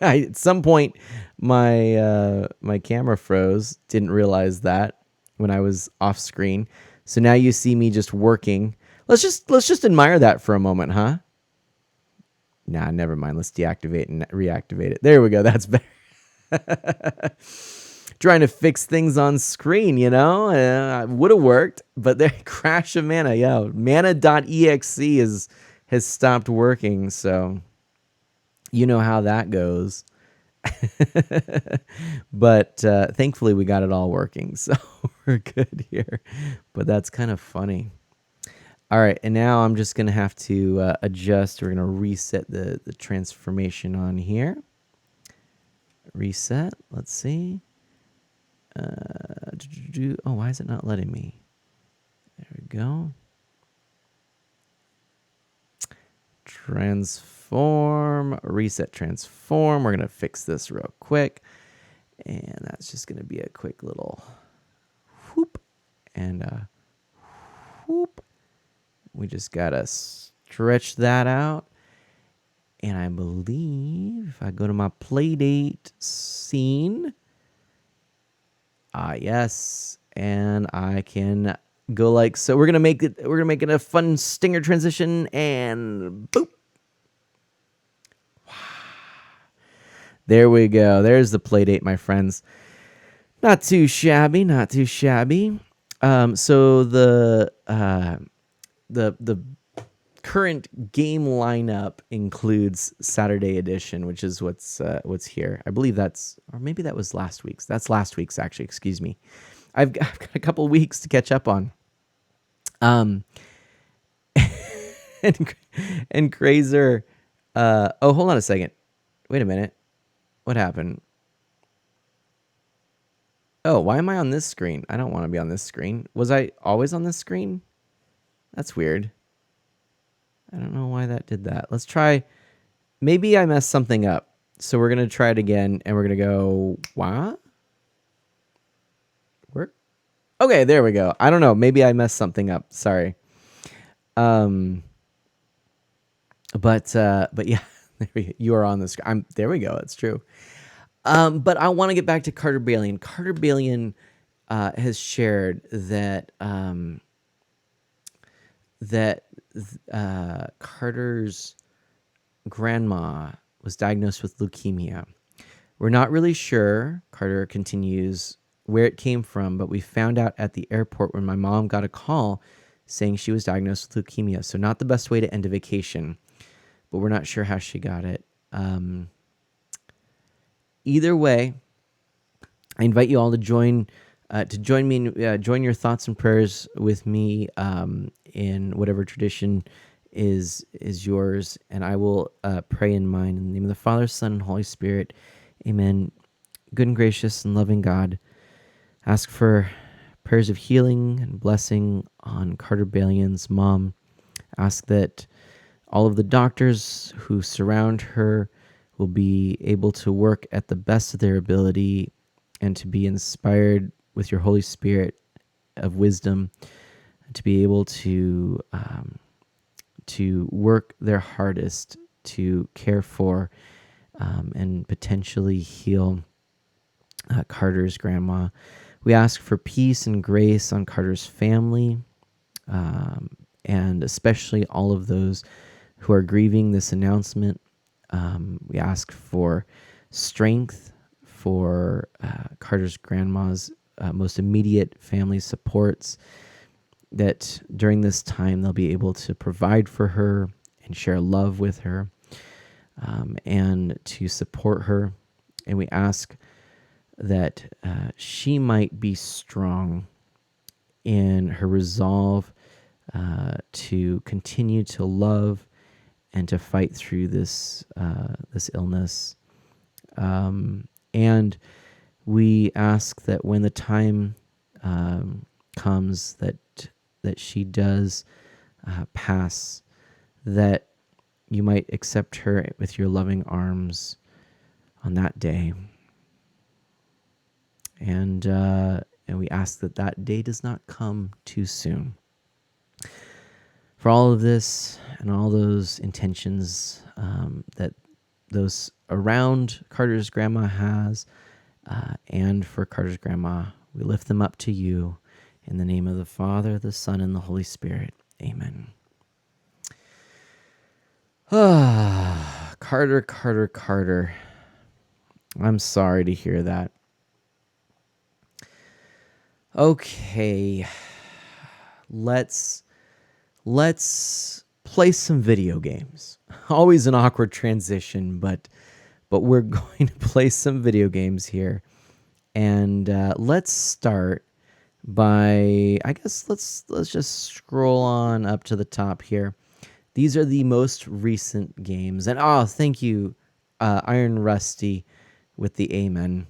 At some point, my camera froze. Didn't realize that when I was off screen. So now you see me just working. Let's just admire that for a moment, huh? Nah, never mind. Let's deactivate and reactivate it. There we go. That's better. Trying to fix things on screen, you know, would have worked, but there, crash of mana. Yeah, mana.exe has stopped working, so you know how that goes. But thankfully we got it all working, so we're good here. But that's kind of funny. All right, and now I'm just gonna have to adjust. We're gonna reset the transformation on here. Reset. Let's see. Oh, why is it not letting me? There we go. Transform. transform, reset transform. We're going to fix this real quick. And that's just going to be a quick little whoop and whoop. We just got to stretch that out. And I believe if I go to my Playdate scene, yes, and I can go like so. We're gonna make it a fun stinger transition, and boop. There we go. There's the Playdate, my friends. Not too shabby. Not too shabby. So the current game lineup includes Saturday edition, which is what's here. I believe or maybe that was last week's. That's last week's actually. Excuse me. I've got a couple weeks to catch up on. And Crazer. Oh, hold on a second. Wait a minute. What happened? Oh, why am I on this screen? I don't want to be on this screen. Was I always on this screen? That's weird. I don't know why that did that. Let's try. Maybe I messed something up. So we're going to try it again, and we're going to go, what? Work? Okay, there we go. I don't know. Maybe I messed something up. Sorry. But yeah, you are on the screen. There we go. It's true. But I want to get back to Carter Balian. Carter Balian has shared that Carter's grandma was diagnosed with leukemia. We're not really sure, Carter continues, where it came from, but we found out at the airport when my mom got a call saying she was diagnosed with leukemia. So not the best way to end a vacation, but we're not sure how she got it. Either way, I invite you all to join me, join your thoughts and prayers with me in whatever tradition is yours, and I will pray in mine. In the name of the Father, Son, and Holy Spirit, amen. Good and gracious and loving God, ask for prayers of healing and blessing on Carter Balian's mom. Ask that all of the doctors who surround her will be able to work at the best of their ability and to be inspired with your Holy Spirit of wisdom, to be able to work their hardest to care for and potentially heal Carter's grandma. We ask for peace and grace on Carter's family, and especially all of those who are grieving this announcement. We ask for strength for Carter's grandma's most immediate family supports, that during this time they'll be able to provide for her and share love with her, and to support her. And we ask that she might be strong in her resolve to continue to love and to fight through this illness. And we ask that when the time comes that she does pass, that you might accept her with your loving arms on that day. And we ask that day does not come too soon. For all of this and all those intentions that those around Carter's grandma has, and for Carter's grandma, we lift them up to you in the name of the Father, the Son, and the Holy Spirit. Amen. Carter. I'm sorry to hear that. Okay, let's play some video games. Always an awkward transition, but we're going to play some video games here. And let's start by, I guess let's just scroll on up to the top here. These are the most recent games. And thank you, Iron Rusty, with the amen.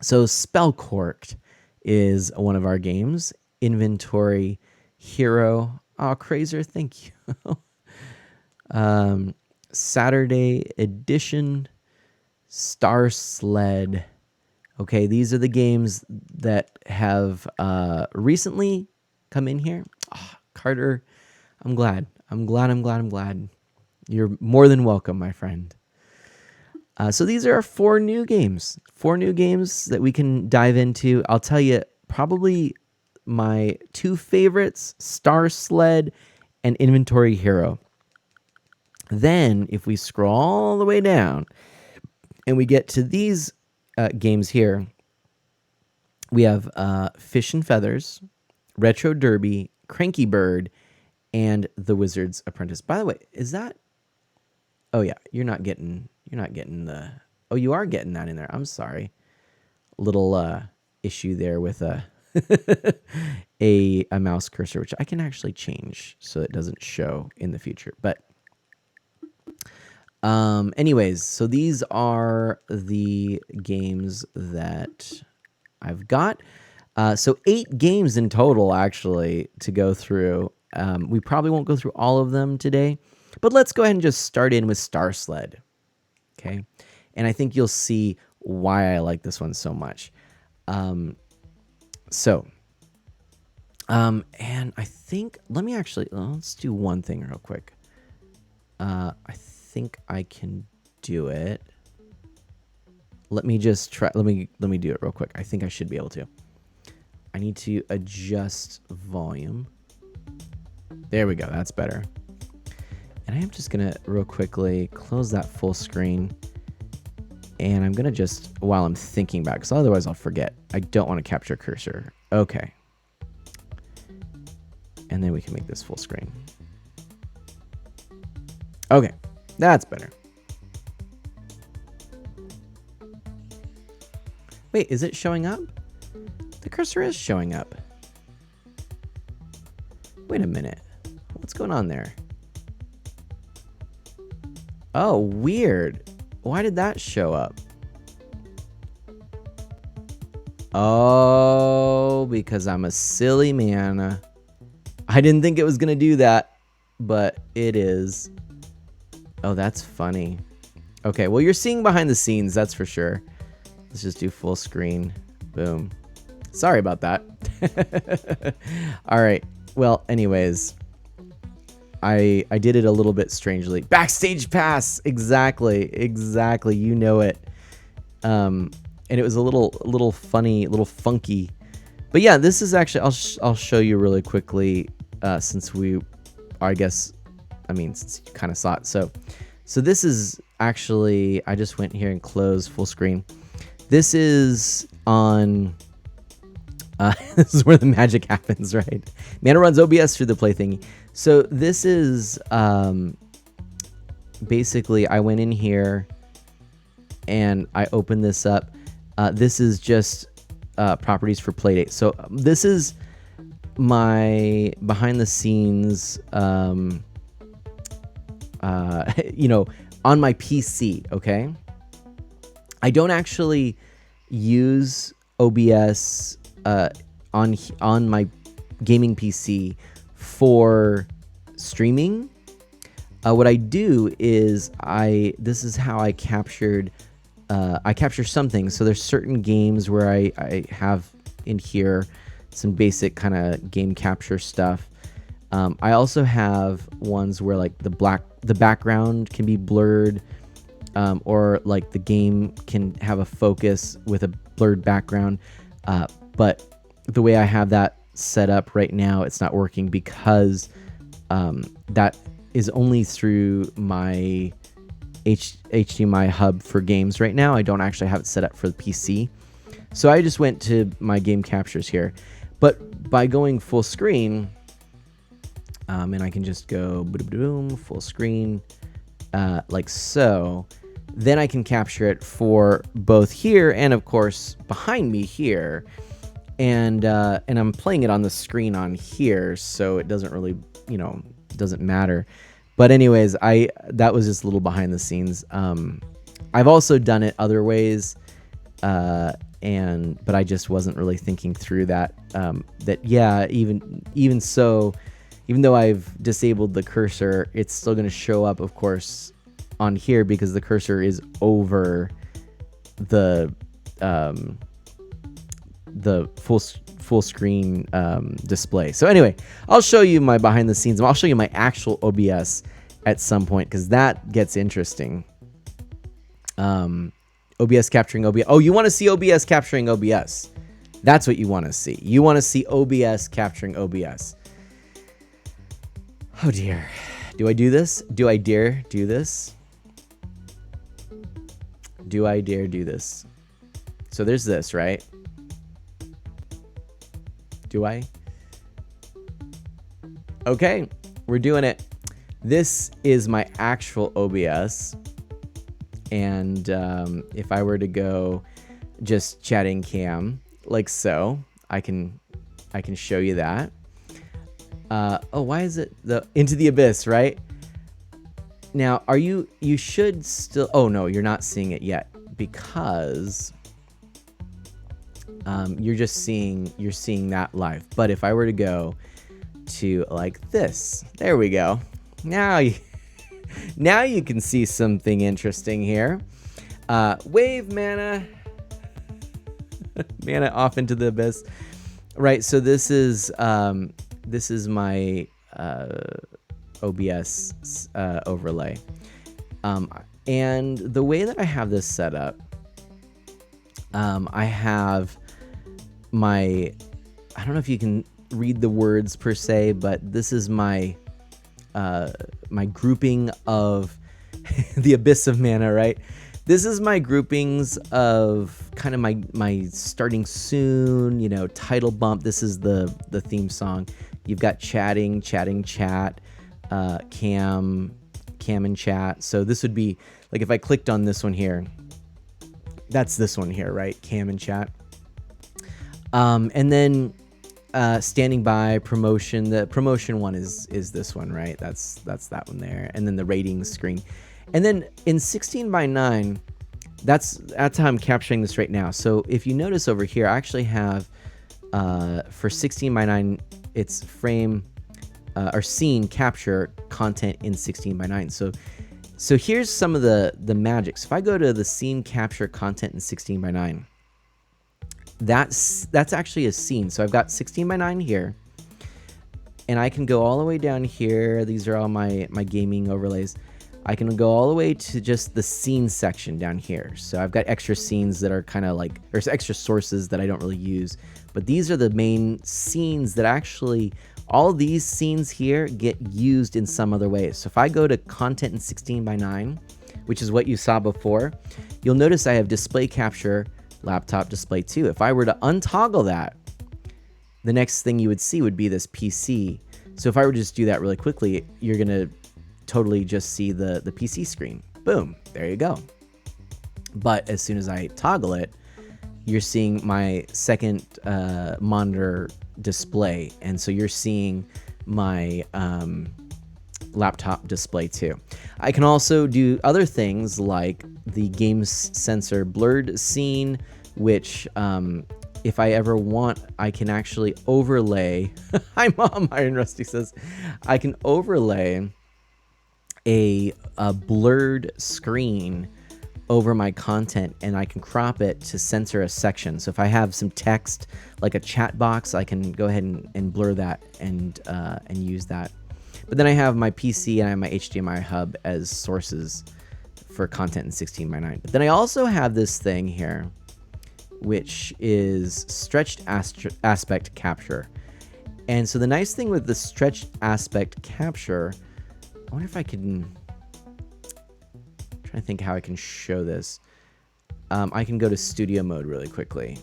So Spellcorked is one of our games. Inventory Hero. Crazer, thank you. Saturday edition, Star Sled. Okay, these are the games that have recently come in here. Oh, Carter, I'm glad. I'm glad. You're more than welcome, my friend. So these are 4 new games. 4 new games that we can dive into. I'll tell you, probably my 2 favorites, Star Sled and Inventory Hero. Then, if we scroll all the way down and we get to these games here, we have Fish and Feathers, Retro Derby, Cranky Bird, and The Wizard's Apprentice. By the way, is that... Oh yeah, you're not getting the... Oh, you are getting that in there. I'm sorry. Little issue there with a a mouse cursor, which I can actually change so it doesn't show in the future. But anyways, so these are the games that I've got. So 8 games in total, actually, to go through. We probably won't go through all of them today, but let's go ahead and just start in with Star Sled. Okay. And I think you'll see why I like this one so much. And I think, let's do one thing real quick. I think I can do it. Let me just try, let me do it real quick. I think I should be able to. I need to adjust volume. There we go, that's better. And I am just gonna real quickly close that full screen. And I'm gonna just, while I'm thinking back, because otherwise I'll forget. I don't want to capture cursor. Okay. And then we can make this full screen. Okay, that's better. Wait, is it showing up? The cursor is showing up. Wait a minute. What's going on there? Oh, weird. Why did that show up? Oh, because I'm a silly man. I didn't think it was going to do that, but it is. Oh, that's funny. Okay, well, you're seeing behind the scenes, that's for sure. Let's just do full screen. Boom. Sorry about that. All right. Well, anyways, I did it a little bit strangely. Backstage pass. Exactly. You know it. And it was a little funny, a little funky. But yeah, this is actually, I'll show you really quickly, since since you kind of saw it. So this is actually, I just went here and closed full screen. This is on, this is where the magic happens, right? Mana runs OBS through the play thingy. So this is, basically, I went in here and I opened this up. This is just properties for Playdate. So this is my behind the scenes, on my PC, okay? I don't actually use OBS on my gaming PC for streaming. What I do is this is how I capture some things. So there's certain games where I have in here some basic kind of game capture stuff. I also have ones where like the background can be blurred, or like the game can have a focus with a blurred background. But the way I have that set up right now, it's not working because that is only through my HDMI hub for games right now. I don't actually have it set up for the PC. So I just went to my game captures here. But by going full screen, and I can just go boom, full screen, like so, then I can capture it for both here and of course behind me here. And I'm playing it on the screen on here, so it doesn't really, doesn't matter. But anyways, that was just a little behind the scenes. I've also done it other ways, but I just wasn't really thinking through that. Even so, even though I've disabled the cursor, it's still going to show up, of course, on here because the cursor is over the full screen display. So anyway, I'll show you my behind the scenes. I'll show you my actual OBS at some point because that gets interesting. OBS capturing OBS. Oh, you want to see OBS capturing OBS? That's what you want to see. You want to see OBS capturing OBS. Oh dear. Do I do this? Do I dare do this? Do I dare do this? So there's this, right? Do I? Okay, we're doing it. This is my actual OBS. And if I were to go just chatting cam like so, I can show you that. Oh, why is it the into the abyss, right? Now, you should still, oh no, you're not seeing it yet because you're seeing that live. But if I were to go to like this, there we go. Now you can see something interesting here. Wave mana. Mana off into the abyss. Right, so this is my OBS overlay. And the way that I have this set up, I have my, I don't know if you can read the words per se, but this is my my grouping of the abyss of mana, right? This is my groupings of kind of my starting soon, you know, title bump. This is the theme song. You've got chatting, chat, cam and chat. So this would be like if I clicked on this one here, that's this one here, right? Cam and chat. And then standing by, promotion. The promotion one is this one, right? That's that one there. And then the ratings screen. And then in 16:9, that's how I'm capturing this right now. So if you notice over here, I actually have for 16:9, it's frame or scene capture content in 16:9. So here's some of the magic. So if I go to the scene capture content in 16:9, that's actually a scene. So I've got 16:9 here, and I can go all the way down here. These are all my gaming overlays. I can go all the way to just the scene section down here. So I've got extra scenes that are kind of like, there's extra sources that I don't really use, but these are the main scenes that actually, all these scenes here get used in some other ways. So if I go to content in 16:9, which is what you saw before, you'll notice I have display capture, laptop display 2. If I were to untoggle that, the next thing you would see would be this PC. So if I were to just do that really quickly, you're going to totally just see the PC screen. Boom, there you go. But as soon as I toggle it, you're seeing my second monitor display. And so you're seeing my laptop display too. I can also do other things like the game sensor blurred scene, which if I ever want, I can actually overlay. Hi Mom, Iron Rusty says, I can overlay a blurred screen over my content, and I can crop it to censor a section. So if I have some text like a chat box, I can go ahead and blur that and use that. But then I have my PC and I have my HDMI hub as sources for content in 16:9. But then I also have this thing here, which is stretched aspect capture. And so the nice thing with the stretched aspect capture, I wonder if I can, I'm trying to think how I can show this. I can go to studio mode really quickly.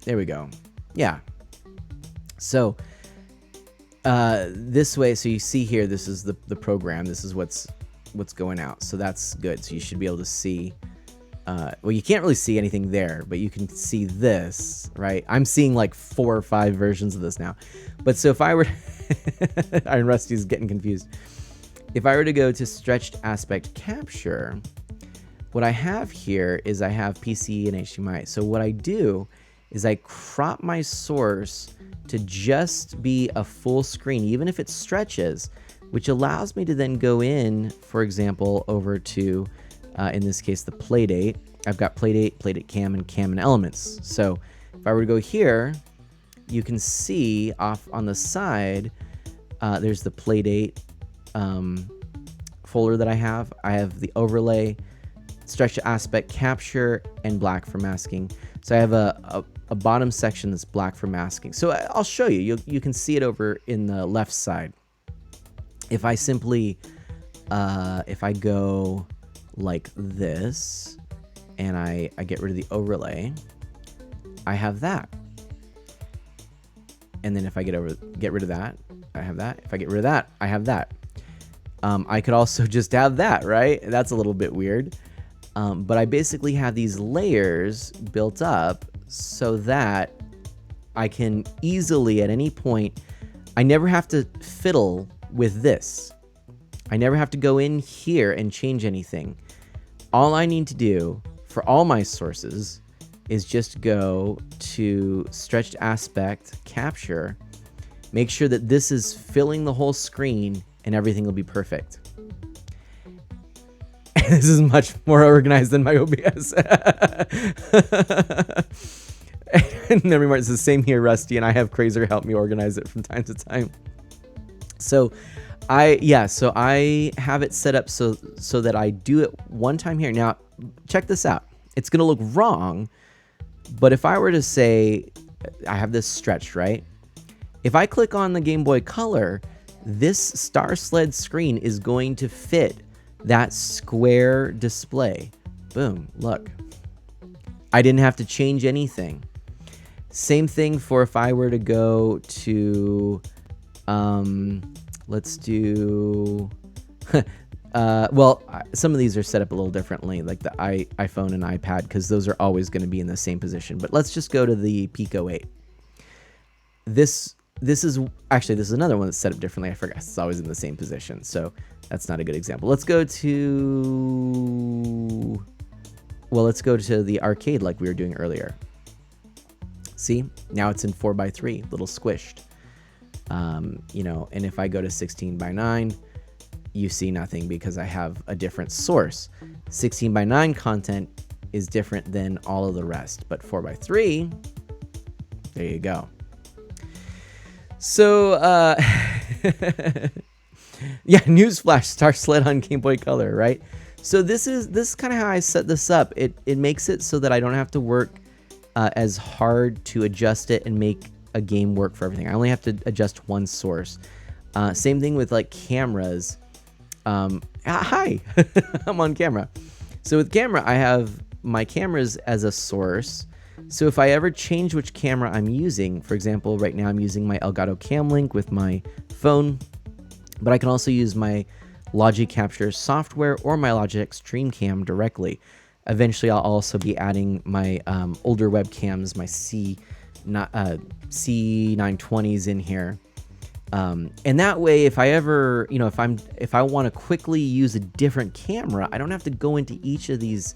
There we go. Yeah. So this way, so you see here, this is the program. This is what's going out. So that's good. So you should be able to see, well, you can't really see anything there, but you can see this, right? I'm seeing like 4 or 5 versions of this now. But so if I were, Iron Rusty's getting confused. If I were to go to stretched aspect capture, what I have here is I have PC and HDMI. So what I do is I crop my source to just be a full screen, even if it stretches. which allows me to then go in, for example, over to, in this case, the Playdate. I've got Playdate, Playdate Cam, and Cam and Elements. So if I were to go here, you can see off on the side, there's the Playdate folder that I have. I have the overlay, stretch aspect, capture, and black for masking. So I have a bottom section that's black for masking. So I'll show you. You can see it over in the left side. If I simply, if I go like this, and I get rid of the overlay, I have that. And then if I get rid of that, I have that. If I get rid of that, I have that. I could also just have that, right? That's a little bit weird. But I basically have these layers built up so that I can easily at any point, I never have to fiddle with this. I never have to go in here and change anything. All I need to do for all my sources is just go to stretched aspect, capture, make sure that this is filling the whole screen, and everything will be perfect. This is much more organized than my OBS. And everyone, it's the same here, Rusty, and I have Crazer help me organize it from time to time. So I have it set up so that I do it one time here. Now, check this out. It's going to look wrong, but if I were to say, I have this stretched, right? If I click on the Game Boy Color, this Star Sled screen is going to fit that square display. Boom, look. I didn't have to change anything. Same thing for if I were to go to, let's do, well, some of these are set up a little differently, like the iPhone and iPad, because those are always going to be in the same position. But let's just go to the Pico 8. This is another one that's set up differently. I forgot it's always in the same position, so that's not a good example. Let's go to the arcade like we were doing earlier. See, now it's in 4:3, little squished. You know, and if I go to 16:9, you see nothing because I have a different source. 16:9 content is different than all of the rest, but 4:3, there you go. So, yeah, newsflash, Star Sled on Game Boy Color, right? So this is kind of how I set this up. It makes it so that I don't have to work as hard to adjust it and make a game work for everything. I only have to adjust one source. Same thing with like cameras. Hi, I'm on camera. So with camera, I have my cameras as a source. So if I ever change which camera I'm using, for example, right now I'm using my Elgato Cam Link with my phone, but I can also use my Logic Capture software or my Logic Extreme Cam directly. Eventually, I'll also be adding my older webcams, my C920s in here. And that way, if I ever, you know, if I want to quickly use a different camera, I don't have to go into each of these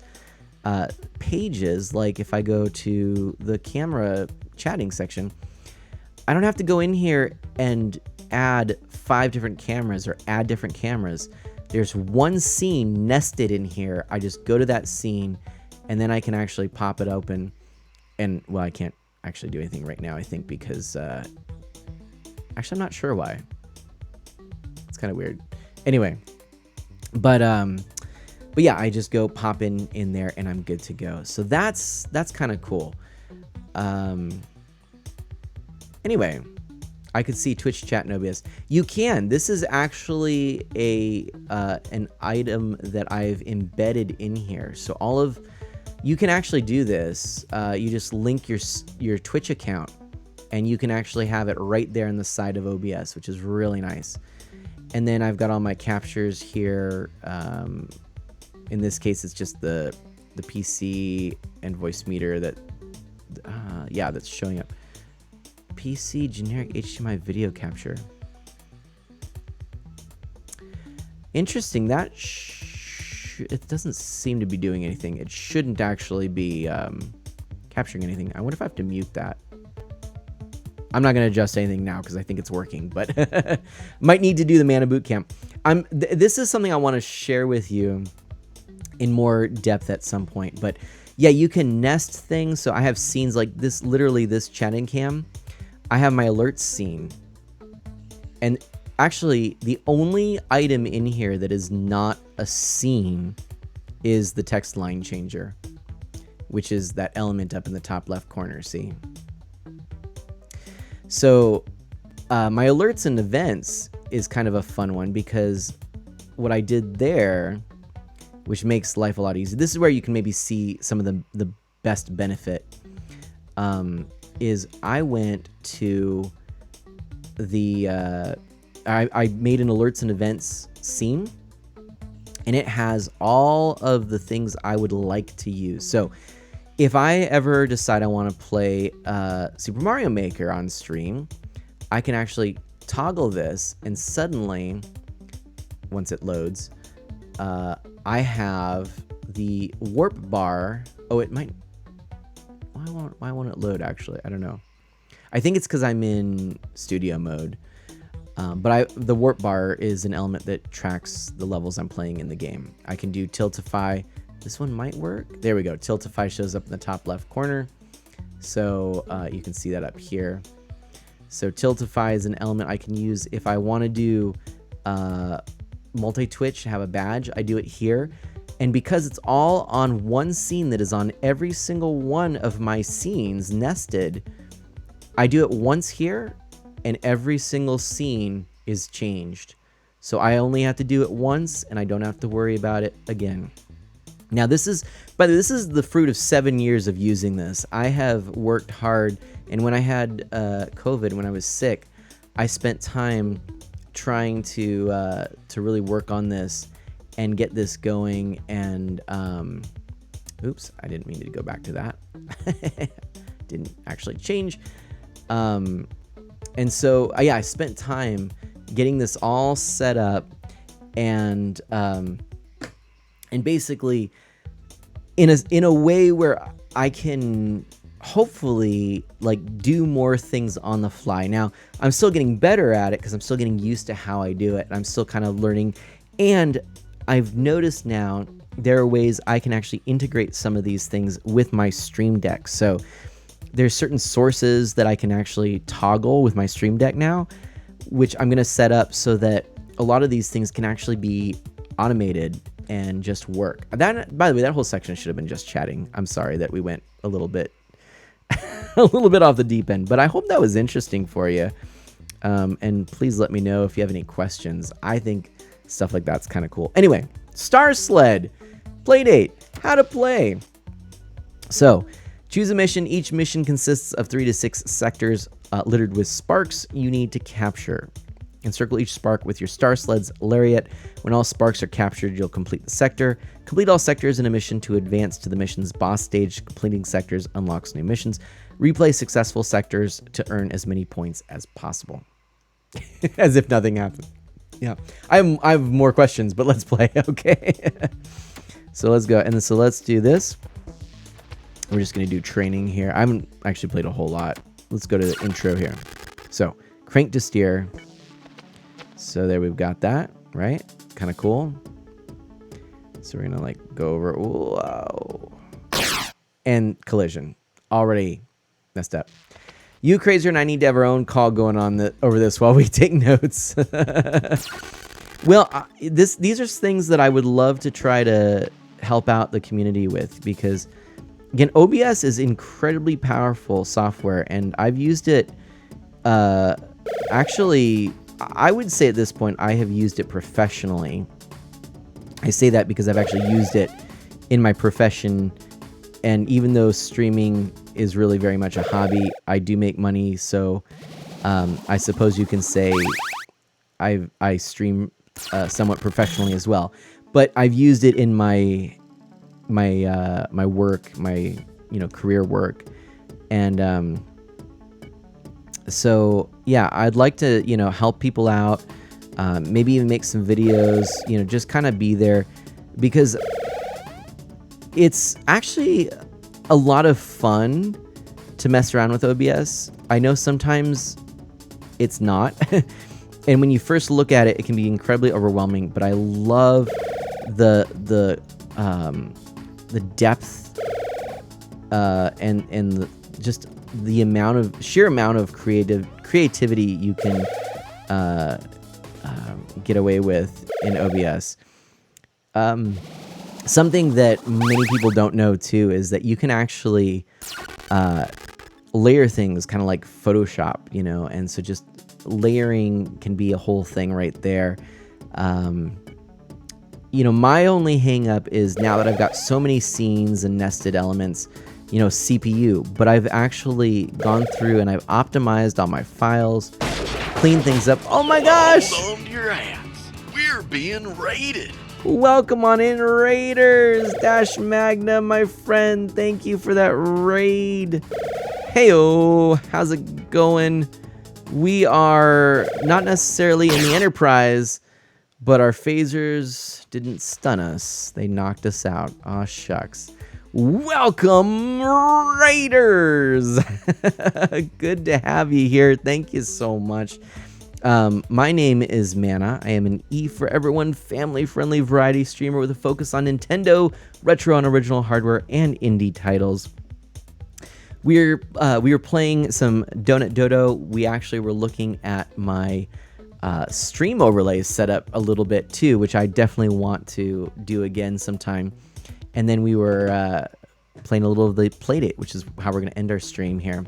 pages. Like if I go to the camera chatting section, I don't have to go in here and add 5 different cameras or add different cameras. There's one scene nested in here. I just go to that scene and then I can actually pop it open. And well, I can't actually do anything right now, I think, because actually I'm not sure why. It's kind of weird. Anyway, but yeah, I just go pop in there and I'm good to go. So that's kind of cool. Anyway, I could see Twitch chat and OBS. You can. This is actually an item that I've embedded in here. So you can actually do this. You just link your Twitch account, and you can actually have it right there in the side of OBS, which is really nice. And then I've got all my captures here. In this case, it's just the PC and voice meter that, yeah, that's showing up. PC generic HDMI video capture. Interesting. That it doesn't seem to be doing anything. It shouldn't actually be capturing anything. I wonder if I have to mute that. I'm not going to adjust anything now because I think it's working, but might need to do the mana boot camp. This is something I want to share with you in more depth at some point, but yeah, you can nest things. So I have scenes like this, literally this chatting cam. I have my alerts scene, and actually the only item in here that is not a scene is the text line changer, which is that element up in the top left corner. See? So my alerts and events is kind of a fun one, because what I did there, which makes life a lot easier. This is where you can maybe see some of the best benefit, is I went to the, I made an alerts and events scene, and it has all of the things I would like to use. So if I ever decide I want to play Super Mario Maker on stream, I can actually toggle this, and suddenly, once it loads, I have the warp bar. Oh, it might. Why won't it load? Actually, I don't know. I think it's because I'm in studio mode. But the warp bar is an element that tracks the levels I'm playing in the game. I can do Tiltify. This one might work. There we go. Tiltify shows up in the top left corner. So you can see that up here. So Tiltify is an element I can use if I want to do multi-twitch, have a badge. I do it here. And because it's all on one scene that is on every single one of my scenes nested, I do it once here, and every single scene is changed. So I only have to do it once, and I don't have to worry about it again. Now this is the fruit of 7 years of using this. I have worked hard, and when I had COVID, when I was sick, I spent time trying to really work on this and get this going. And oops, I didn't mean to go back to that. Didn't actually change. And so yeah, I spent time getting this all set up, and basically in a way where I can hopefully like do more things on the fly. Now I'm still getting better at it because I'm still getting used to how I do it, and I'm still kind of learning. And I've noticed now there are ways I can actually integrate some of these things with my Stream Deck. So there's certain sources that I can actually toggle with my Stream Deck now, which I'm going to set up so that a lot of these things can actually be automated and just work. That, by the way, that whole section should have been just chatting. I'm sorry that we went a little bit off the deep end, but I hope that was interesting for you. And please let me know if you have any questions. I think stuff like that's kind of cool. Anyway, Star Sled, Playdate, how to play. So choose a mission. Each mission consists of 3 to 6 sectors littered with sparks you need to capture. Encircle each spark with your Star Sled's lariat. When all sparks are captured, you'll complete the sector. Complete all sectors in a mission to advance to the mission's boss stage. Completing sectors unlocks new missions. Replay successful sectors to earn as many points as possible. As if nothing happened. Yeah, I have more questions, but let's play. Okay. So let's go. And so let's do this. We're just going to do training here. I haven't actually played a whole lot. Let's go to the intro here. So crank to steer. So there we've got that, right? Kind of cool. So we're going to like go over. Whoa. And collision. Already messed up. You, Crazier, and I need to have our own call going on over this while we take notes. Well, these are things that I would love to try to help out the community with, because again, OBS is incredibly powerful software, and I've used it. Actually, I would say at this point I have used it professionally. I say that because I've actually used it in my profession, and even though streaming is really very much a hobby, I do make money. So I suppose you can say I stream somewhat professionally as well. But I've used it in my work, my career work, and so yeah, I'd like to help people out, maybe even make some videos, just kind of be there, because it's actually a lot of fun to mess around with OBS. I know sometimes it's not. And when you first look at it, it can be incredibly overwhelming, but I love the depth and just the sheer amount of creativity you can get away with in OBS. Something that many people don't know too is that you can actually layer things kind of like Photoshop, you know, and so just layering can be a whole thing right there. You know, my only hang up is now that I've got so many scenes and nested elements, you know, CPU, but I've actually gone through and I've optimized all my files, cleaned things up. Oh my gosh! Hold on to your hats. We're being raided. Welcome on in, Raiders! Dash Magna, my friend, thank you for that raid. Heyo, how's it going? We are not necessarily in the Enterprise, but our phasers didn't stun us. They knocked us out. Aw, shucks. Welcome, Raiders! Good to have you here. Thank you so much. My name is Mana. I am an E for everyone, family-friendly variety streamer with a focus on Nintendo, retro and original hardware, and indie titles. We were playing some Donut Dodo. We actually were looking at my stream overlays set up a little bit too, which I definitely want to do again sometime. And then we were playing a little of the Playdate, which is how we're going to end our stream here.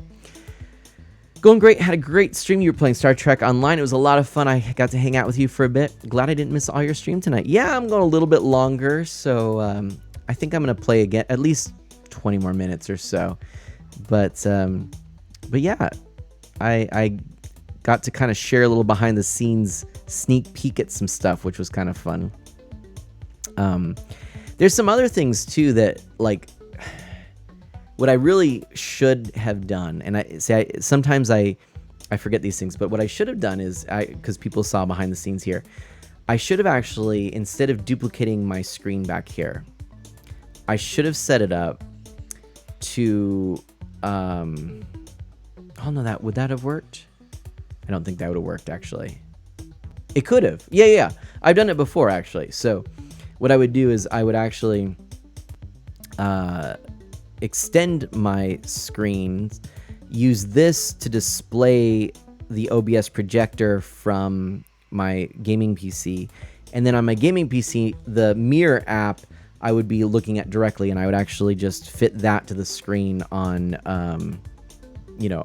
Going great. Had a great stream. You were playing Star Trek Online. It was a lot of fun. I got to hang out with you for a bit. Glad I didn't miss all your stream tonight. Yeah, I'm going a little bit longer, so I think I'm going to play again, at least 20 more minutes or so. But yeah, I got to kind of share a little behind the scenes sneak peek at some stuff, which was kind of fun. There's some other things too that, like, what I really should have done, and sometimes I forget these things, but what I should have done is, because people saw behind the scenes here, I should have actually, instead of duplicating my screen back here, I should have set it up to, oh no, would that have worked? I don't think that would have worked, actually. It could have. Yeah. I've done it before, actually. So what I would do is I would actually extend my screen, use this to display the OBS projector from my gaming PC, and then on my gaming PC, the mirror app I would be looking at directly, and I would actually just fit that to the screen on, here,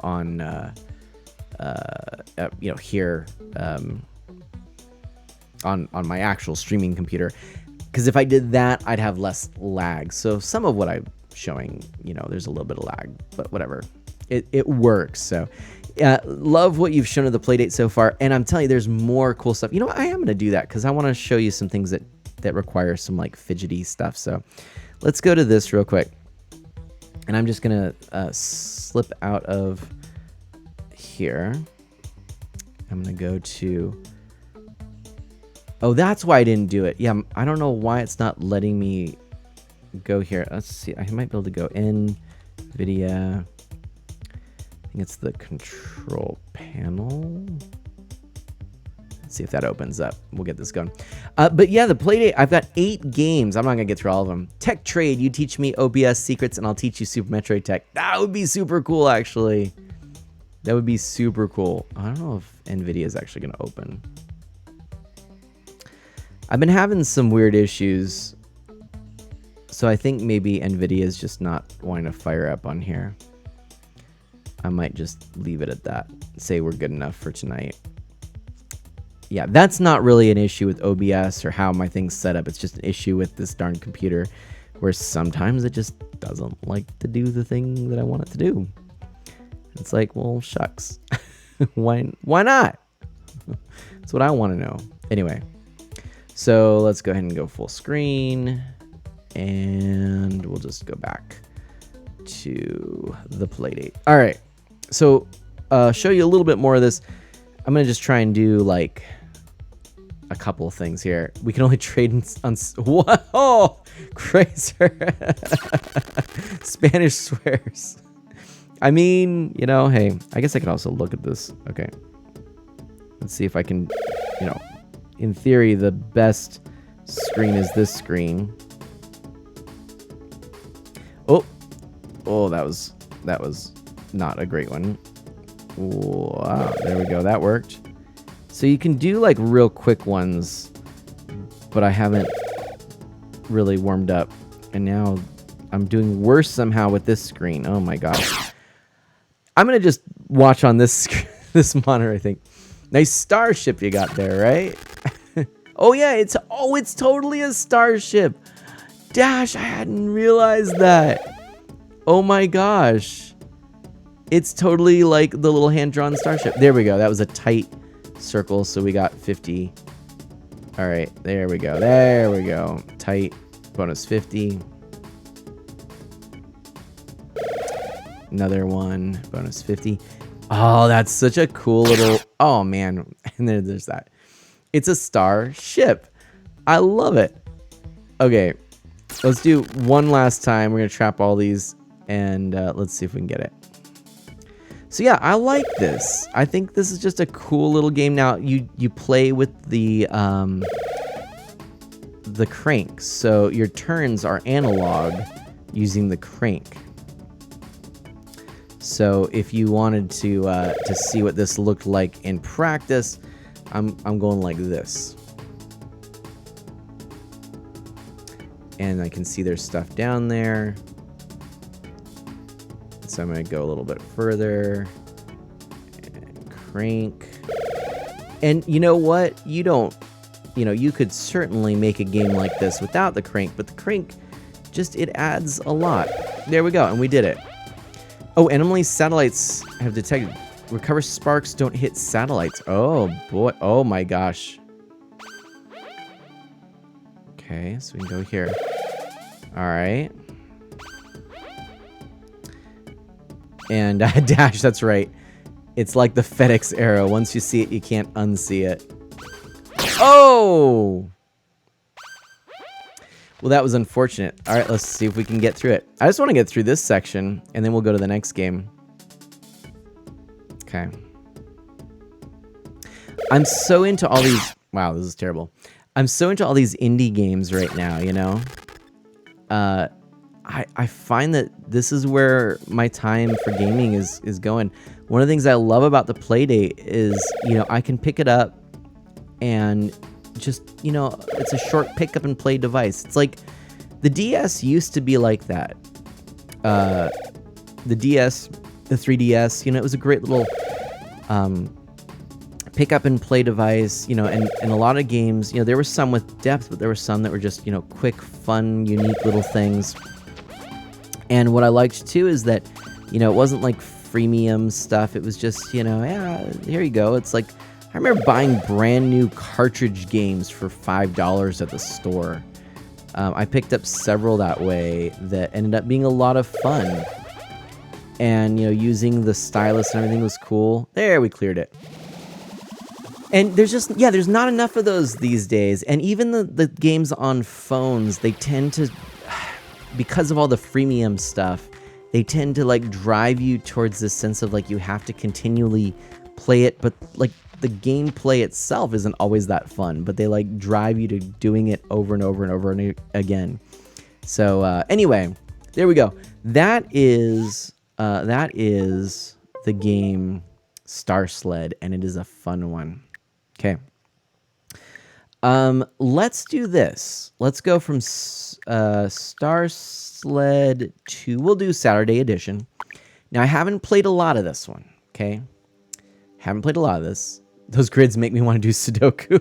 on my actual streaming computer. Because if I did that, I'd have less lag. So some of what I'm showing, there's a little bit of lag, but whatever. It works. So love what you've shown of the Playdate so far. And I'm telling you, there's more cool stuff. You know what? I am going to do that because I want to show you some things that require some like fidgety stuff. So let's go to this real quick. And I'm just going to slip out of here. I'm going to go to... Oh, that's why I didn't do it. Yeah, I don't know why it's not letting me go here. Let's see. I might be able to go in NVIDIA. I think it's the control panel. Let's see if that opens up. We'll get this going. But yeah, the Playdate, I've got 8 games. I'm not going to get through all of them. Tech Trade, you teach me OBS secrets and I'll teach you Super Metroid Tech. That would be super cool, actually. That would be super cool. I don't know if NVIDIA is actually going to open. I've been having some weird issues, so I think maybe NVIDIA is just not wanting to fire up on here. I might just leave it at that. Say we're good enough for tonight. Yeah, that's not really an issue with OBS or how my thing's set up. It's just an issue with this darn computer where sometimes it just doesn't like to do the thing that I want it to do. It's like, well, shucks. Why not? That's what I want to know. Anyway. So let's go ahead and go full screen, and we'll just go back to the Playdate. All right, so show you a little bit more of this. I'm gonna just try and do like a couple of things here. We can only trade on what? Oh, crazy! Spanish swears. I mean, you know, hey, I guess I could also look at this. Okay. Let's see if I can, you know, in theory, the best screen is this screen. Oh, that was not a great one. Wow, there we go. That worked. So you can do like real quick ones, but I haven't really warmed up. And now I'm doing worse somehow with this screen. Oh my gosh. I'm going to just watch on this this monitor, I think. Nice starship you got there, right? Oh yeah, it's totally a starship. Dash, I hadn't realized that. Oh my gosh. It's totally like the little hand-drawn starship. There we go. That was a tight circle, so we got 50. All right, there we go. There we go. Tight, bonus 50. Another one, bonus 50. Oh, that's such a cool little... Oh, man. And then there's that. It's a starship. I love it. Okay, let's do one last time. We're going to trap all these, and let's see if we can get it. So yeah, I like this. I think this is just a cool little game. Now you play with the crank, so your turns are analog using the crank. So if you wanted to see what this looked like in practice, I'm going like this, and I can see there's stuff down there. So I'm going to go a little bit further and crank. And you know what? You could certainly make a game like this without the crank, but the crank it adds a lot. There we go. And we did it. Oh, anomaly satellites have detected. Recover sparks don't hit satellites. Oh boy. Oh my gosh. Okay. So we can go here. All right. And dash, that's right. It's like the FedEx arrow. Once you see it, you can't unsee it. Oh! Well, that was unfortunate. All right, let's see if we can get through it. I just want to get through this section, and then we'll go to the next game. Okay. I'm so into all these... Wow, this is terrible. I'm so into all these indie games right now, you know? I find that this is where my time for gaming is going. One of the things I love about the Playdate is, I can pick it up and just, it's a short pick up and play device. It's like the DS used to be like that. The DS, the 3DS, it was a great little pick up and play device, and a lot of games, there were some with depth, but there were some that were just, quick, fun, unique little things. And what I liked too is that, it wasn't like freemium stuff. It was just, yeah, here you go. It's like, I remember buying brand new cartridge games for $5 at the store. I picked up several that way that ended up being a lot of fun. And, using the stylus and everything was cool. There, we cleared it. And there's just, there's not enough of those these days. And even the games on phones, they tend to... because of all the freemium stuff, they tend to like drive you towards this sense of like you have to continually play it, but like the gameplay itself isn't always that fun, but they like drive you to doing it over and over and over and again. So anyway, there we go. That is the game Star Sled, and it is a fun one. Okay. Let's do this. Let's go from Star Sled to, we'll do Saturday Edition. Now, I haven't played a lot of this one, okay? Haven't played a lot of this. Those grids make me want to do Sudoku.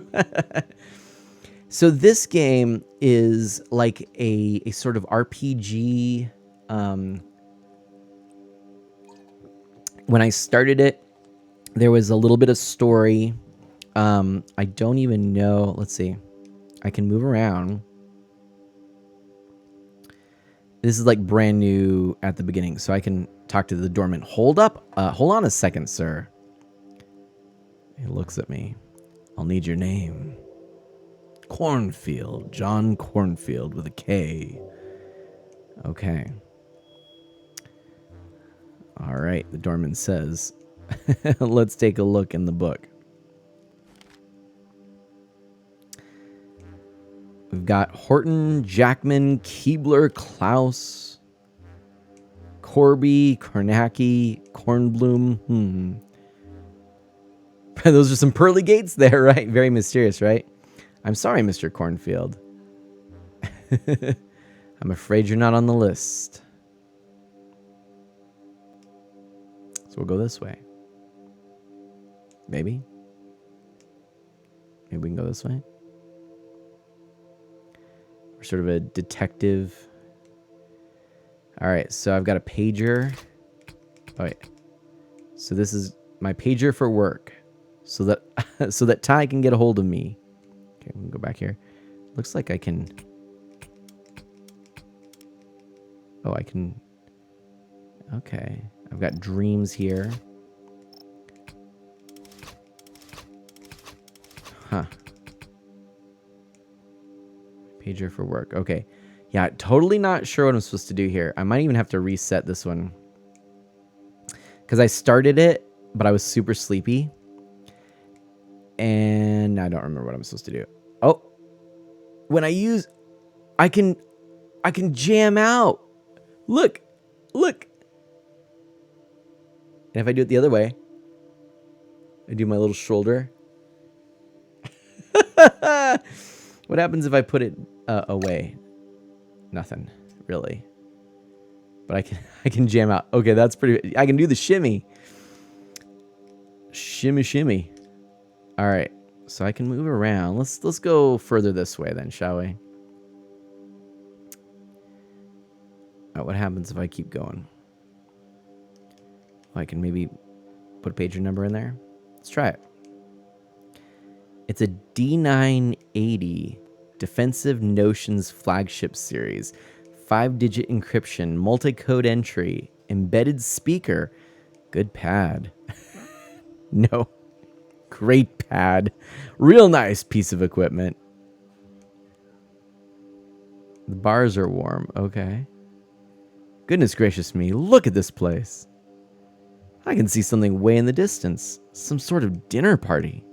So this game is like a sort of RPG. When I started it, there was a little bit of story. I don't even know. Let's see. I can move around. This is like brand new at the beginning, so I can talk to the doorman. Hold on a second, sir. He looks at me. I'll need your name. Cornfield. John Cornfield with a K. Okay. All right, the doorman says. Let's take a look in the book. We've got Horton, Jackman, Keebler, Klaus, Corby, Kornacki, Kornblum. Those are some pearly gates there, right? Very mysterious, right? I'm sorry, Mr. Cornfield. I'm afraid you're not on the list. So we'll go this way. Maybe. Maybe we can go this way. We're sort of a detective. All right, so I've got a pager. Oh, wait. So this is my pager for work. So that Ty can get a hold of me. Okay, we can go back here. Looks like I can... Oh, I can... Okay. I've got dreams here. Huh. Pager for work. Okay. Yeah, totally not sure what I'm supposed to do here. I might even have to reset this one. Because I started it, but I was super sleepy. And I don't remember what I'm supposed to do. Oh. When I use... I can jam out. Look. Look. And if I do it the other way, I do my little shoulder. What happens if I put it away? Nothing, really. But I can jam out. Okay, that's pretty... I can do the shimmy. Shimmy, shimmy. All right, so I can move around. Let's go further this way then, shall we? All right, what happens if I keep going? Oh, I can maybe put a pager number in there. Let's try it. It's a D980 Defensive Notions flagship series. 5-digit encryption, multi-code entry, embedded speaker. Good pad. No. Great pad. Real nice piece of equipment. The bars are warm. Okay. Goodness gracious me. Look at this place. I can see something way in the distance. Some sort of dinner party.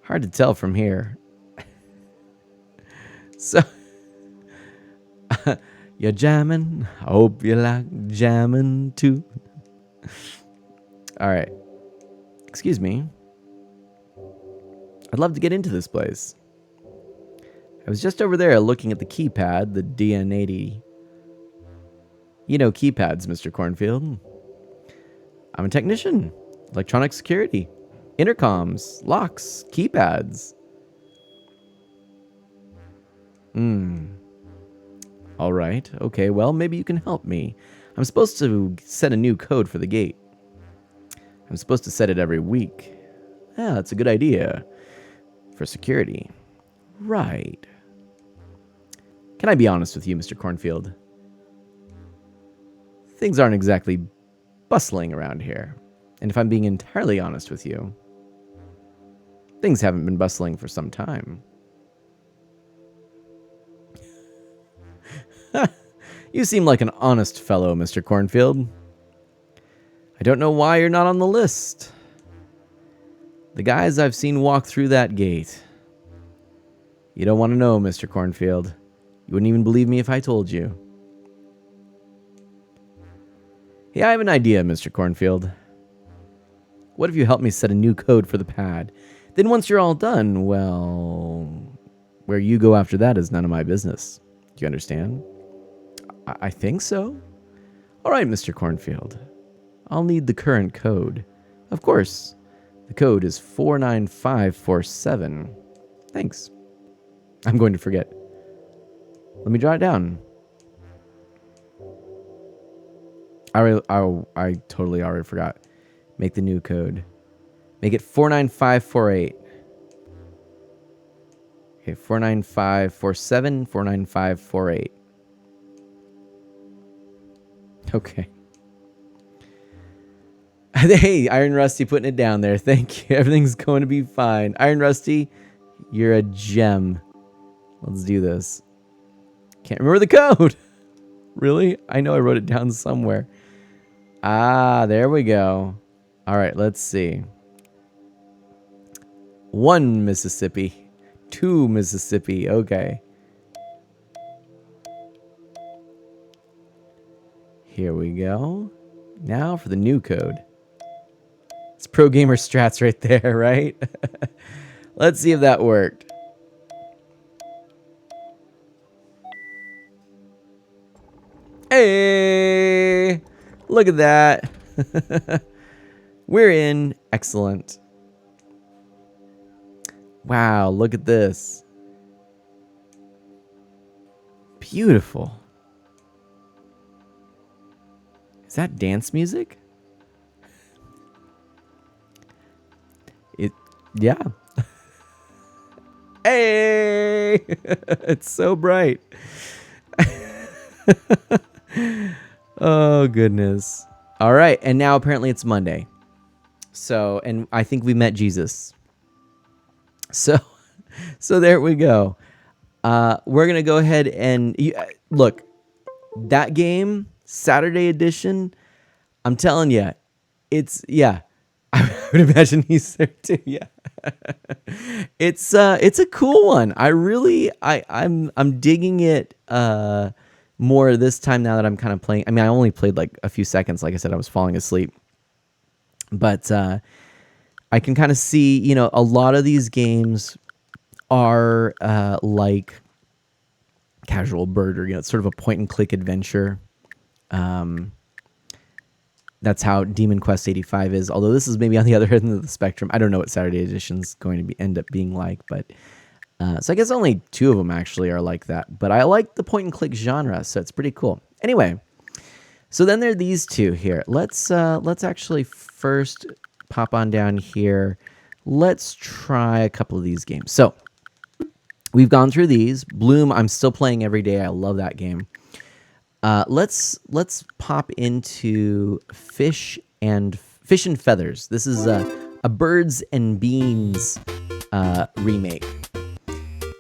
Hard to tell from here. So, you're jamming. I hope you like jamming too. All right. Excuse me. I'd love to get into this place. I was just over there looking at the keypad, the DN80. You know keypads, Mr. Cornfield. I'm a technician. Electronic security. Intercoms. Locks. Keypads. All right. Okay, well, maybe you can help me. I'm supposed to set a new code for the gate. I'm supposed to set it every week. Yeah, that's a good idea. For security. Right. Can I be honest with you, Mr. Cornfield? Things aren't exactly bustling around here. And if I'm being entirely honest with you, things haven't been bustling for some time. You seem like an honest fellow, Mr. Cornfield. I don't know why you're not on the list. The guys I've seen walk through that gate. You don't want to know, Mr. Cornfield. You wouldn't even believe me if I told you. Hey, I have an idea, Mr. Cornfield. What if you help me set a new code for the pad? Then once you're all done, well, where you go after that is none of my business. Do you understand? I think so. All right, Mr. Cornfield. I'll need the current code. Of course. The code is 49547. Thanks. I'm going to forget. Let me jot it down. I totally already forgot. Make the new code. Make it 49548. Okay, 49547, 49548. Okay. Hey, Iron Rusty putting it down there. Thank you. Everything's going to be fine. Iron Rusty, you're a gem. Let's do this. Can't remember the code. Really? I know I wrote it down somewhere. Ah, there we go. All right, let's see. 1 Mississippi. 2 Mississippi. Okay. Here we go. Now for the new code. It's pro gamer strats right there, right? Let's see if that worked. Hey! Look at that. We're in. Excellent. Wow, look at this. Beautiful. Is that dance music? Yeah. Hey! It's so bright. Oh, goodness. All right, and now apparently it's Monday. So, and I think we met Jesus. So there we go. We're going to go ahead and look, that game, Saturday edition, I'm telling you, it's, yeah, I would imagine he's there too. Yeah. It's a cool one. I'm digging it, more this time now that I'm kind of playing. I mean, I only played like a few seconds. Like I said, I was falling asleep, but, I can kind of see, you know, a lot of these games are like Casual Bird, or, you know, it's sort of a point and click adventure. That's how Demon Quest 85 is. Although this is maybe on the other end of the spectrum. I don't know what Saturday Edition's going to end up being like, but so I guess only 2 of them actually are like that. But I like the point and click genre, so it's pretty cool. Anyway, so then there are these 2 here. Let's actually first pop on down here. Let's try a couple of these games. So we've gone through these. Bloom, I'm still playing every day. I love that game. Let's pop into Fish and Feathers. This is a Birds and Beans remake.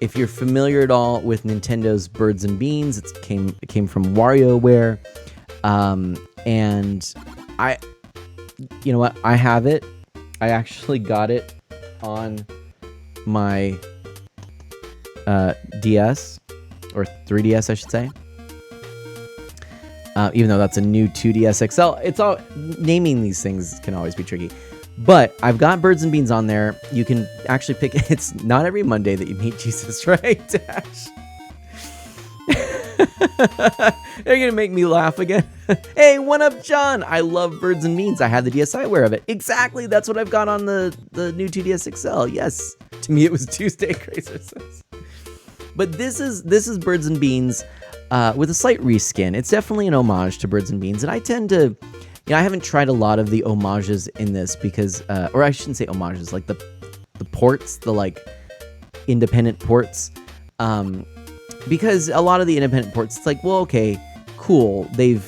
If you're familiar at all with Nintendo's Birds and Beans, it came from WarioWare, and you know what? I have it. I actually got it on my DS, or 3DS, I should say. Even though that's a new 2DS XL, it's all naming these things can always be tricky. But I've got Birds and Beans on there. You can actually pick. It's not every Monday that you meet Jesus, right, Dash? They're gonna make me laugh again. Hey, what up, John? I love Birds and Beans. I have the DSiWare of it. Exactly, that's what I've got on the new 2DS XL. Yes, to me it was Tuesday. Crazer says. But this is Birds and Beans with a slight reskin. It's definitely an homage to Birds and Beans, and I tend to, you know, I haven't tried a lot of the homages in this because, or I shouldn't say homages, like the ports, the like independent ports, because a lot of the independent ports, it's like, well, okay, cool, they've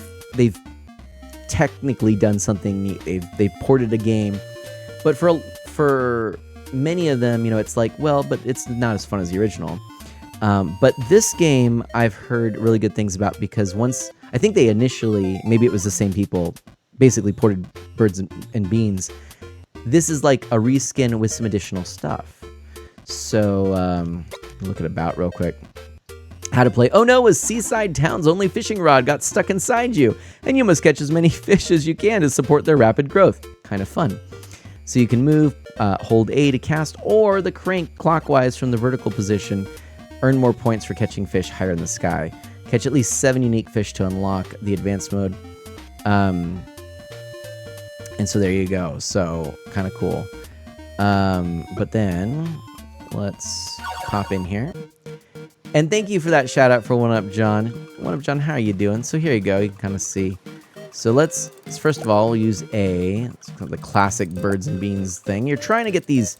technically done something neat. They've ported a game, but for many of them, you know, it's like, well, but it's not as fun as the original. But this game I've heard really good things about because once, I think they initially, maybe it was the same people, basically ported Birds and Beans. This is like a reskin with some additional stuff. So, look at About real quick. How to play. Oh no, a seaside town's only fishing rod got stuck inside you, and you must catch as many fish as you can to support their rapid growth. Kind of fun. So you can move, hold A to cast, or the crank clockwise from the vertical position. Earn more points for catching fish higher in the sky. Catch at least 7 unique fish to unlock the advanced mode. And so there you go. So kind of cool. But then let's pop in here. And thank you for that shout out for One Up John. One Up John, how are you doing? So here you go. You can kind of see. So let's first of all use the classic Birds and Beans thing. You're trying to get these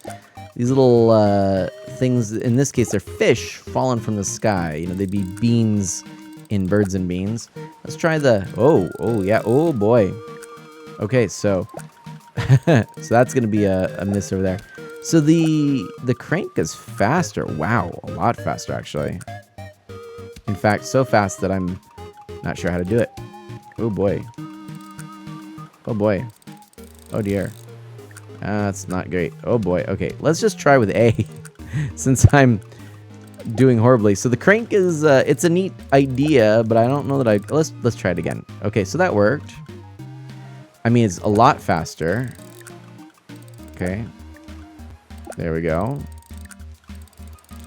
little things. In this case, they're fish falling from the sky. You know, they'd be beans in Birds and Beans. Let's try the. Oh yeah. Oh boy. Okay, so so that's gonna be a miss over there. So the crank is faster. Wow, a lot faster actually. In fact, so fast that I'm not sure how to do it. Oh boy. Oh boy. Oh dear. That's not great. Oh boy. Okay, let's just try with A since I'm doing horribly. So the crank is it's a neat idea, but I don't know that I let's try it again. Okay, so that worked. I mean, it's a lot faster. Okay. There we go.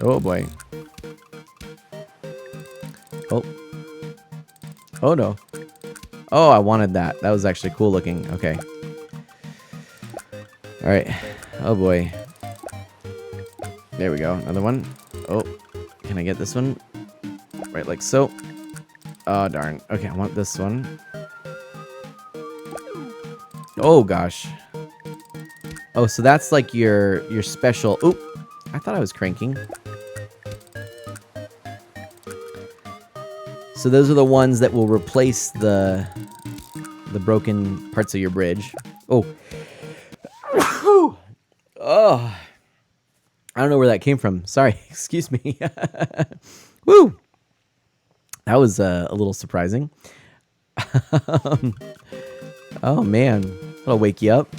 Oh boy. Oh. Oh no. Oh, I wanted that. That was actually cool looking. Okay. All right. Oh boy. There we go. Another one. Oh. Can I get this one? Right, like so. Oh, darn. Okay, I want this one. Oh, gosh. Oh, so that's like your special... Oop. I thought I was cranking. So those are the ones that will replace the broken parts of your bridge. Oh. Oh. I don't know where that came from. Sorry. Excuse me. Woo. That was a little surprising. Oh, man. That'll wake you up.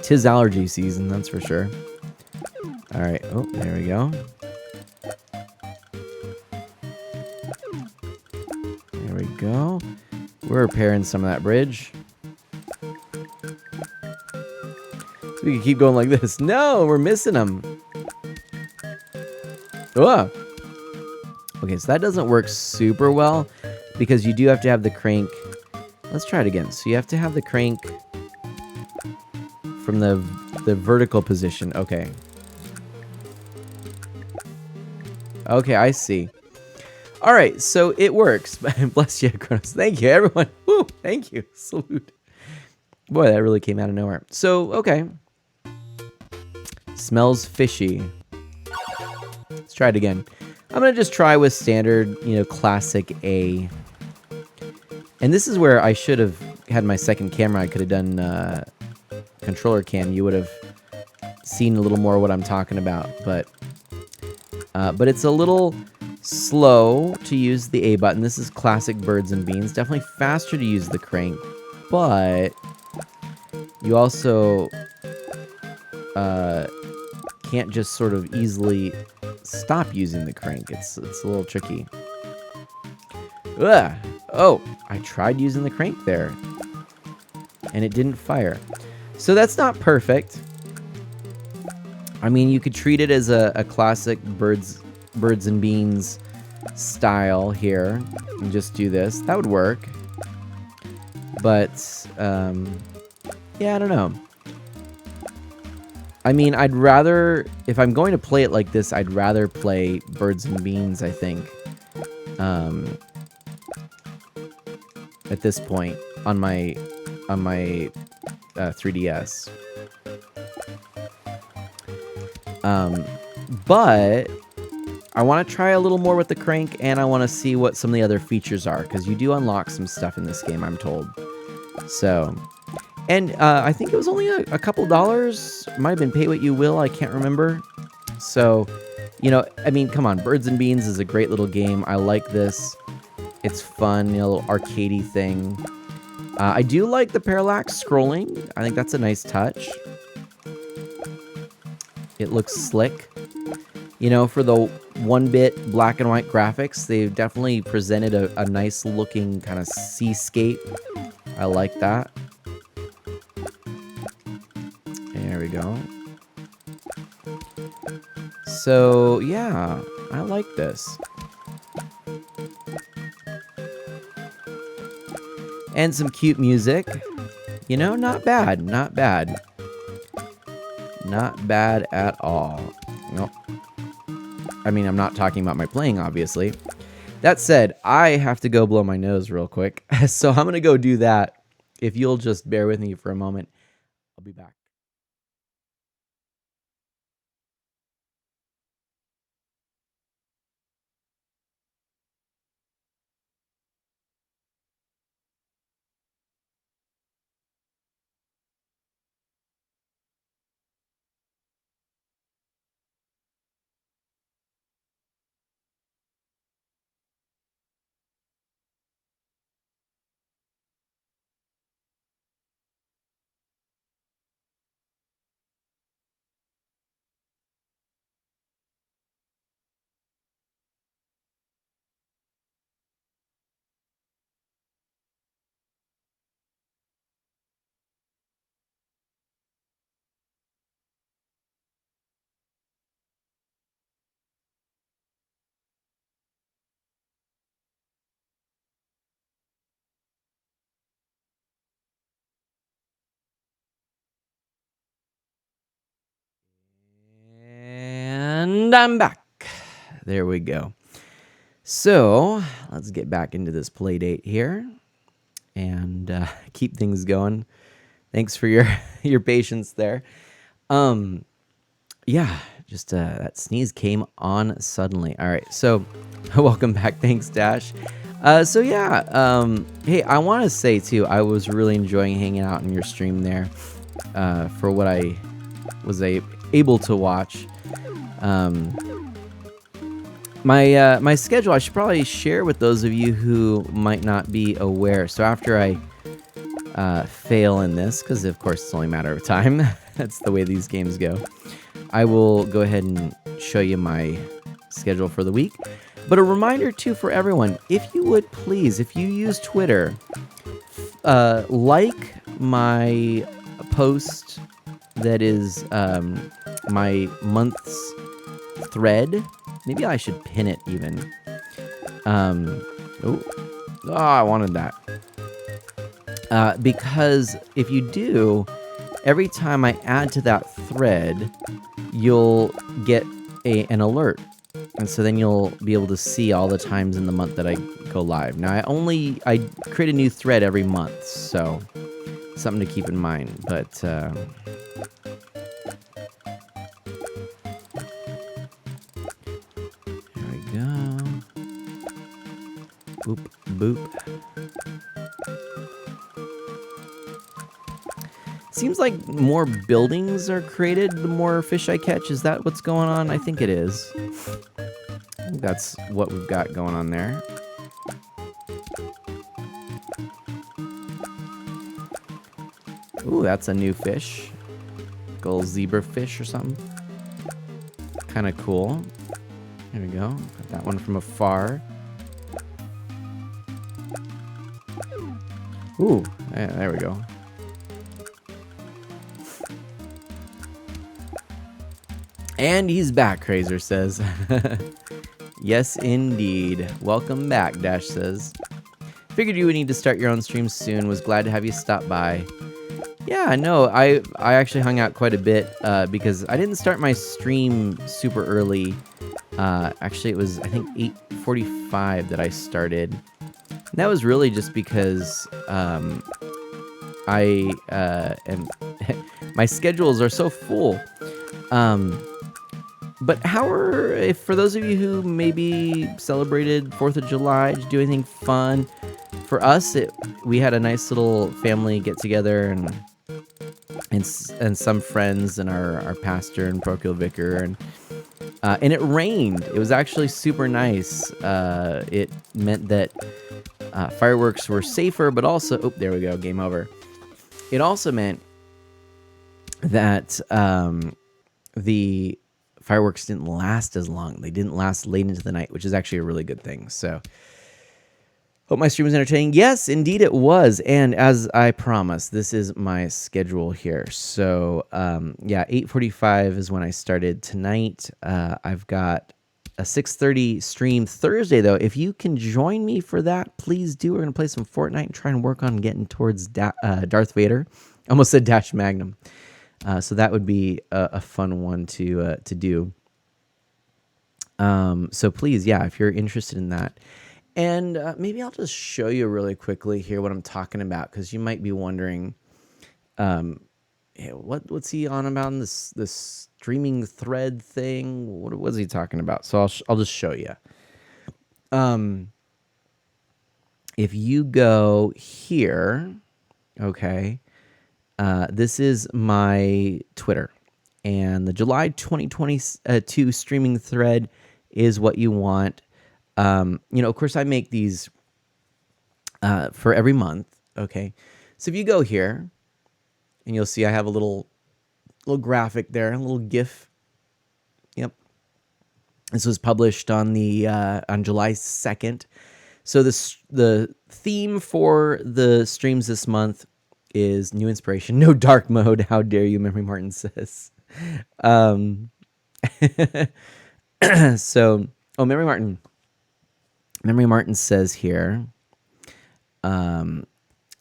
'Tis allergy season, that's for sure. All right. Oh, there we go. There we go. We're repairing some of that bridge. So we can keep going like this. No, we're missing them. Oh. Okay, so that doesn't work super well because you do have to have the crank. Let's try it again. So you have to have the crank from the vertical position. Okay. Okay, I see. All right, so it works. Bless you, Kronos. Thank you, everyone. Woo, thank you. Salute. Boy, that really came out of nowhere. So, okay. Smells fishy. Let's try it again. I'm going to just try with standard, classic A. And this is where I should have had my second camera. I could have done controller cam. You would have seen a little more what I'm talking about. But it's a little slow to use the A button. This is classic birds and beans. Definitely faster to use the crank. But you also can't just sort of easily stop using the crank. It's a little tricky. Ugh. Oh, I tried using the crank there, and it didn't fire. So that's not perfect. I mean, you could treat it as a classic birds and beans style here, and just do this. That would work. But yeah, I don't know. I mean, I'd rather, if I'm going to play it like this, I'd rather play birds and beans, I think. At this point on my 3DS. But I want to try a little more with the crank, and I want to see what some of the other features are, because you do unlock some stuff in this game, I'm told. So, and I think it was only a couple dollars. Might have been pay what you will. I can't remember. So, I mean, come on. Birds and Beans is a great little game. I like this. It's fun, a little arcadey thing. I do like the parallax scrolling. I think that's a nice touch. It looks slick. For the 1-bit black and white graphics, they've definitely presented a nice looking kind of seascape. I like that. There we go. So, yeah, I like this. And some cute music. Not bad, not bad. Not bad at all. Nope. I mean, I'm not talking about my playing, obviously. That said, I have to go blow my nose real quick. So I'm going to go do that. If you'll just bear with me for a moment, I'll be back. And I'm back. There we go. So let's get back into this play date here and keep things going. Thanks for your your patience there. Yeah, just that sneeze came on suddenly. All right, so welcome back. Thanks, Dash. Hey, I want to say too, I was really enjoying hanging out in your stream there for what I was able to watch. My schedule, I should probably share with those of you who might not be aware. So after I fail in this, because of course it's only a matter of time, that's the way these games go, I will go ahead and show you my schedule for the week. But a reminder too for everyone, if you would please, if you use Twitter, like my post that is my month's thread. Maybe I should pin it even. I wanted that. Because if you do, every time I add to that thread, you'll get an alert. And so then you'll be able to see all the times in the month that I go live. Now, I create a new thread every month, so something to keep in mind. But there we go. Boop, boop. Seems like more buildings are created the more fish I catch. Is that what's going on? I think it is. I think that's what we've got going on there. Ooh, that's a new fish. Gold zebra fish or something. Kind of cool. There we go. Got that one from afar. Ooh, yeah, there we go. And he's back, Krazer says. Yes, indeed. Welcome back, Dash says. Figured you would need to start your own stream soon. Was glad to have you stop by. Yeah, no, I actually hung out quite a bit because I didn't start my stream super early. Actually, it was, I think, 8:45 that I started. And that was really just because my schedules are so full. But if for those of you who maybe celebrated 4th of July, did you do anything fun? For us, we had a nice little family get together and some friends and our pastor and parochial vicar and it rained. It was actually super nice. It meant that fireworks were safer, but also there we go, game over. It also meant that the fireworks didn't last as long. They didn't last late into the night, which is actually a really good thing. So, hope my stream was entertaining. Yes, indeed it was. And as I promised, this is my schedule here. So, 8:45 is when I started tonight. I've got a 6:30 stream Thursday, though. If you can join me for that, please do. We're going to play some Fortnite and try and work on getting towards Darth Vader. I almost said Dash Magnum. So that would be a fun one to do. So please, if you're interested in that. And maybe I'll just show you really quickly here what I'm talking about, because you might be wondering, what's he on about in this streaming thread thing? What was he talking about? So I'll just show you. If you go here, okay. This is my Twitter, and the July 2022 streaming thread is what you want. Of course, I make these for every month. Okay, so if you go here, and you'll see I have a little graphic there, a little GIF. Yep, this was published on on July 2nd. So the theme for the streams this month is new inspiration, no dark mode. How dare you, Memory Martin says. Memory Martin says here, and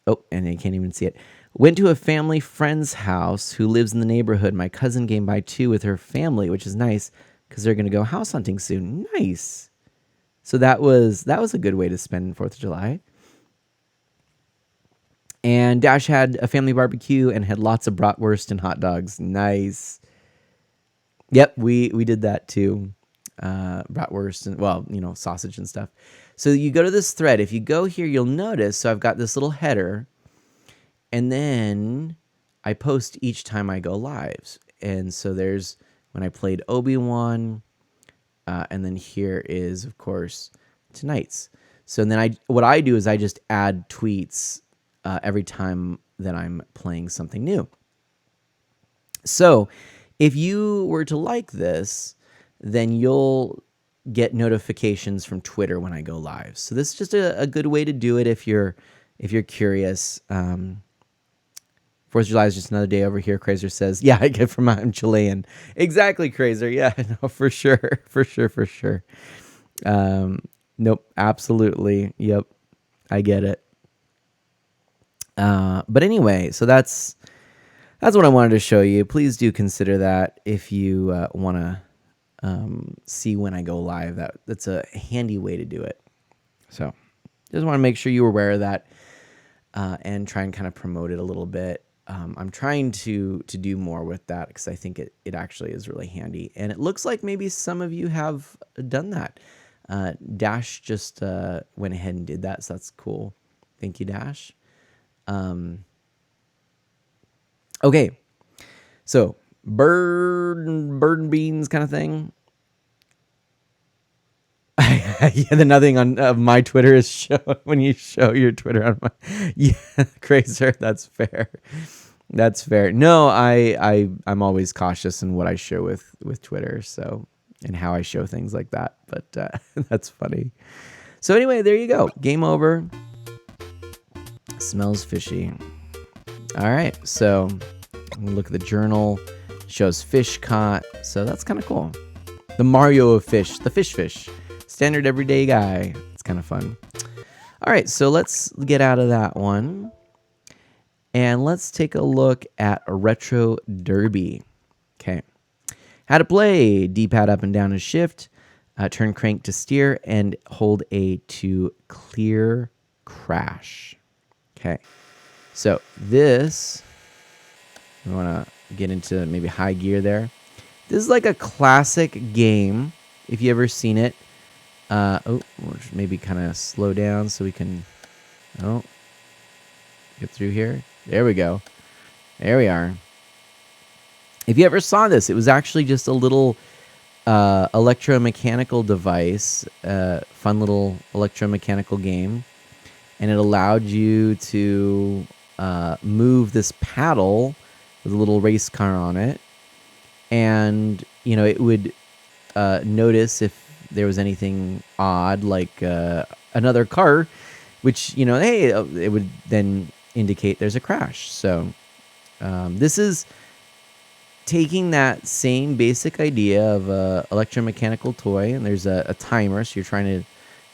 I can't even see it. Went to a family friend's house who lives in the neighborhood. My cousin came by too with her family, which is nice. because they're going to go house hunting soon. Nice. So that was a good way to spend 4th of July. And Dash had a family barbecue and had lots of bratwurst and hot dogs. Nice. Yep, we did that too. Bratwurst and, well, sausage and stuff. So you go to this thread. If you go here, you'll notice, so I've got this little header, and then I post each time I go live. And so there's when I played Obi-Wan, and then here is, of course, tonight's. So then what I do is I just add tweets every time that I'm playing something new. So if you were to like this, then you'll get notifications from Twitter when I go live. So this is just a good way to do it if you're curious. 4th of July is just another day over here. Crazer says, yeah, I get from I'm Chilean. Exactly, Crazer. Yeah, no, for sure. Nope, absolutely. Yep, I get it. But anyway, so that's what I wanted to show you. Please do consider that if you want to see when I go live. That's a handy way to do it. So just want to make sure you were aware of that and try and kind of promote it a little bit. I'm trying to do more with that because I think it actually is really handy. And it looks like maybe some of you have done that. Dash just went ahead and did that, so that's cool. Thank you, Dash. Okay, so bird and beans kind of thing. Yeah, the nothing on my Twitter is shown when you show your Twitter on my. Yeah, Crazer. That's fair. That's fair. No, I'm always cautious in what I show with Twitter, so and how I show things like that. But that's funny. So anyway, there you go. Game over. Smells fishy. All right, so look at the journal. Shows fish caught. So that's kind of cool. The Mario of fish. The fish. Standard everyday guy. It's kind of fun. All right, so let's get out of that one. And let's take a look at a Retro Derby. Okay. How to play. D-pad up and down is shift. Turn crank to steer. And hold A to clear crash. Okay. So this, we want to get into maybe high gear there. This is like a classic game, if you ever seen it. We'll maybe kind of slow down so we can get through here. There we go. There we are. If you ever saw this, it was actually just a little electromechanical device, fun little electromechanical game, and it allowed you to move this paddle with a little race car on it, and it would notice if there was anything odd, like another car, which hey, it would then indicate there's a crash. So this is taking that same basic idea of a electromechanical toy, and there's a timer, so you're trying to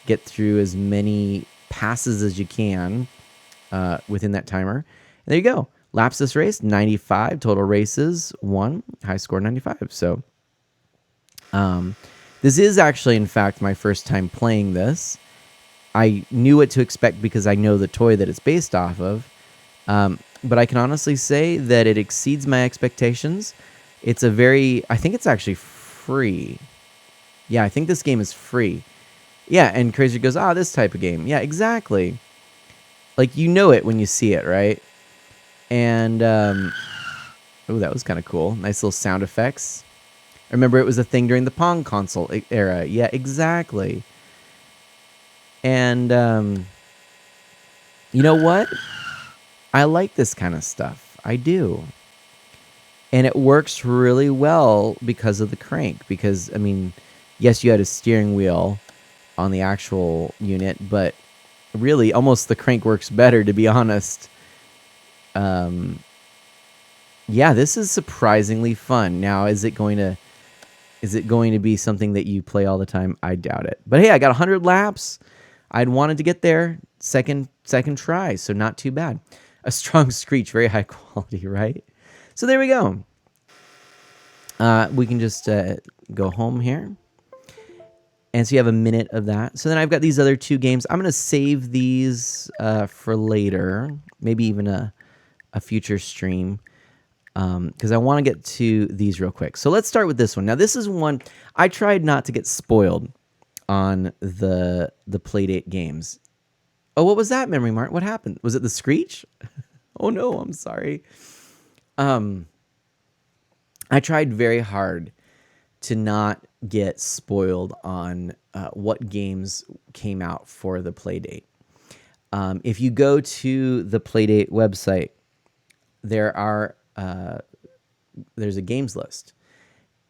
get through as many passes as you can within that timer. And there you go. Laps this race, 95. Total races, 1. High score, 95. So this is actually, in fact, my first time playing this. I knew what to expect because I know the toy that it's based off of. But I can honestly say that it exceeds my expectations. I think it's actually free. Yeah, I think this game is free. Yeah, and Crazy goes, this type of game. Yeah, exactly. Like, it when you see it, right? And, that was kind of cool. Nice little sound effects. Remember, it was a thing during the Pong console era. Yeah, exactly. And, you know what? I like this kind of stuff. I do. And it works really well because of the crank. Because, yes, you had a steering wheel on the actual unit, but really, almost the crank works better, to be honest. Yeah, this is surprisingly fun. Now, is it going to be something that you play all the time? I doubt it. But hey, I got 100 laps. I'd wanted to get there second try, so not too bad. A strong screech, very high quality, right? So there we go. We can just go home here. And so you have a minute of that. So then I've got these other 2 games. I'm going to save these for later, maybe even a future stream, because I want to get to these real quick. So let's start with this one. Now, this is one I tried not to get spoiled on the Playdate games. Oh, what was that, Memory Mart? What happened? Was it the screech? Oh, no, I'm sorry. I tried very hard to not get spoiled on what games came out for the Playdate. If you go to the Playdate website, there's a games list,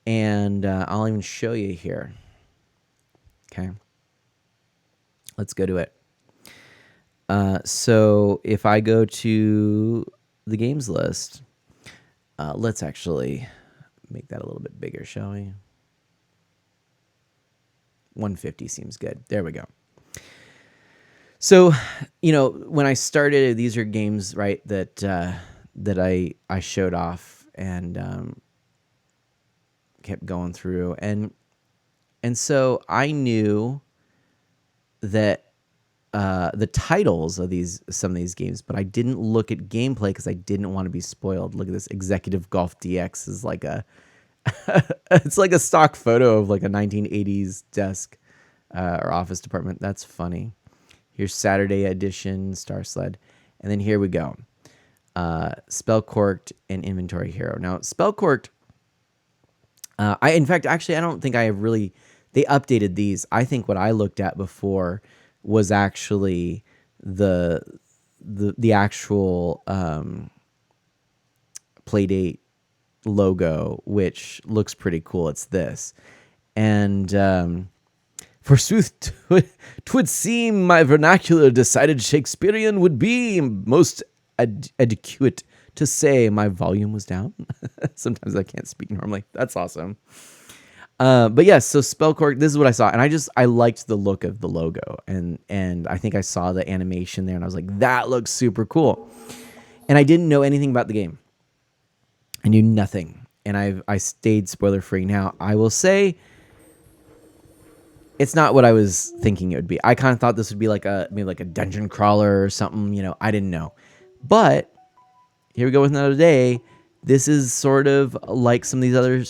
and I'll even show you here. Okay, let's go to it. So if I go to the games list, let's actually make that a little bit bigger, shall we? 150 seems good. There we go. So, when I started, these are games, right, that I showed off and kept going through, and so I knew that the titles of some of these games, but I didn't look at gameplay because I didn't want to be spoiled. Look at this. Executive Golf DX is like it's like a stock photo of like a 1980s desk or office department. That's funny. Here's Saturday Edition, Star Sled. And then here we go. Spellcorked and Inventory Hero. Now, Spellcorked, I don't think I have really, they updated these. I think what I looked at before was actually the actual Playdate logo, which looks pretty cool. It's this. And forsooth, 'twould seem my vernacular decided Shakespearean would be most adequate to say my volume was down. Sometimes I can't speak normally. That's awesome. But yes, so Spellcork, this is what I saw. And I liked the look of the logo. And I think I saw the animation there and I was like, that looks super cool. And I didn't know anything about the game. I knew nothing. And I stayed spoiler free. Now, I will say it's not what I was thinking it would be. I kind of thought this would be maybe like a dungeon crawler or something, I didn't know. But here we go with another day. This is sort of like some of these other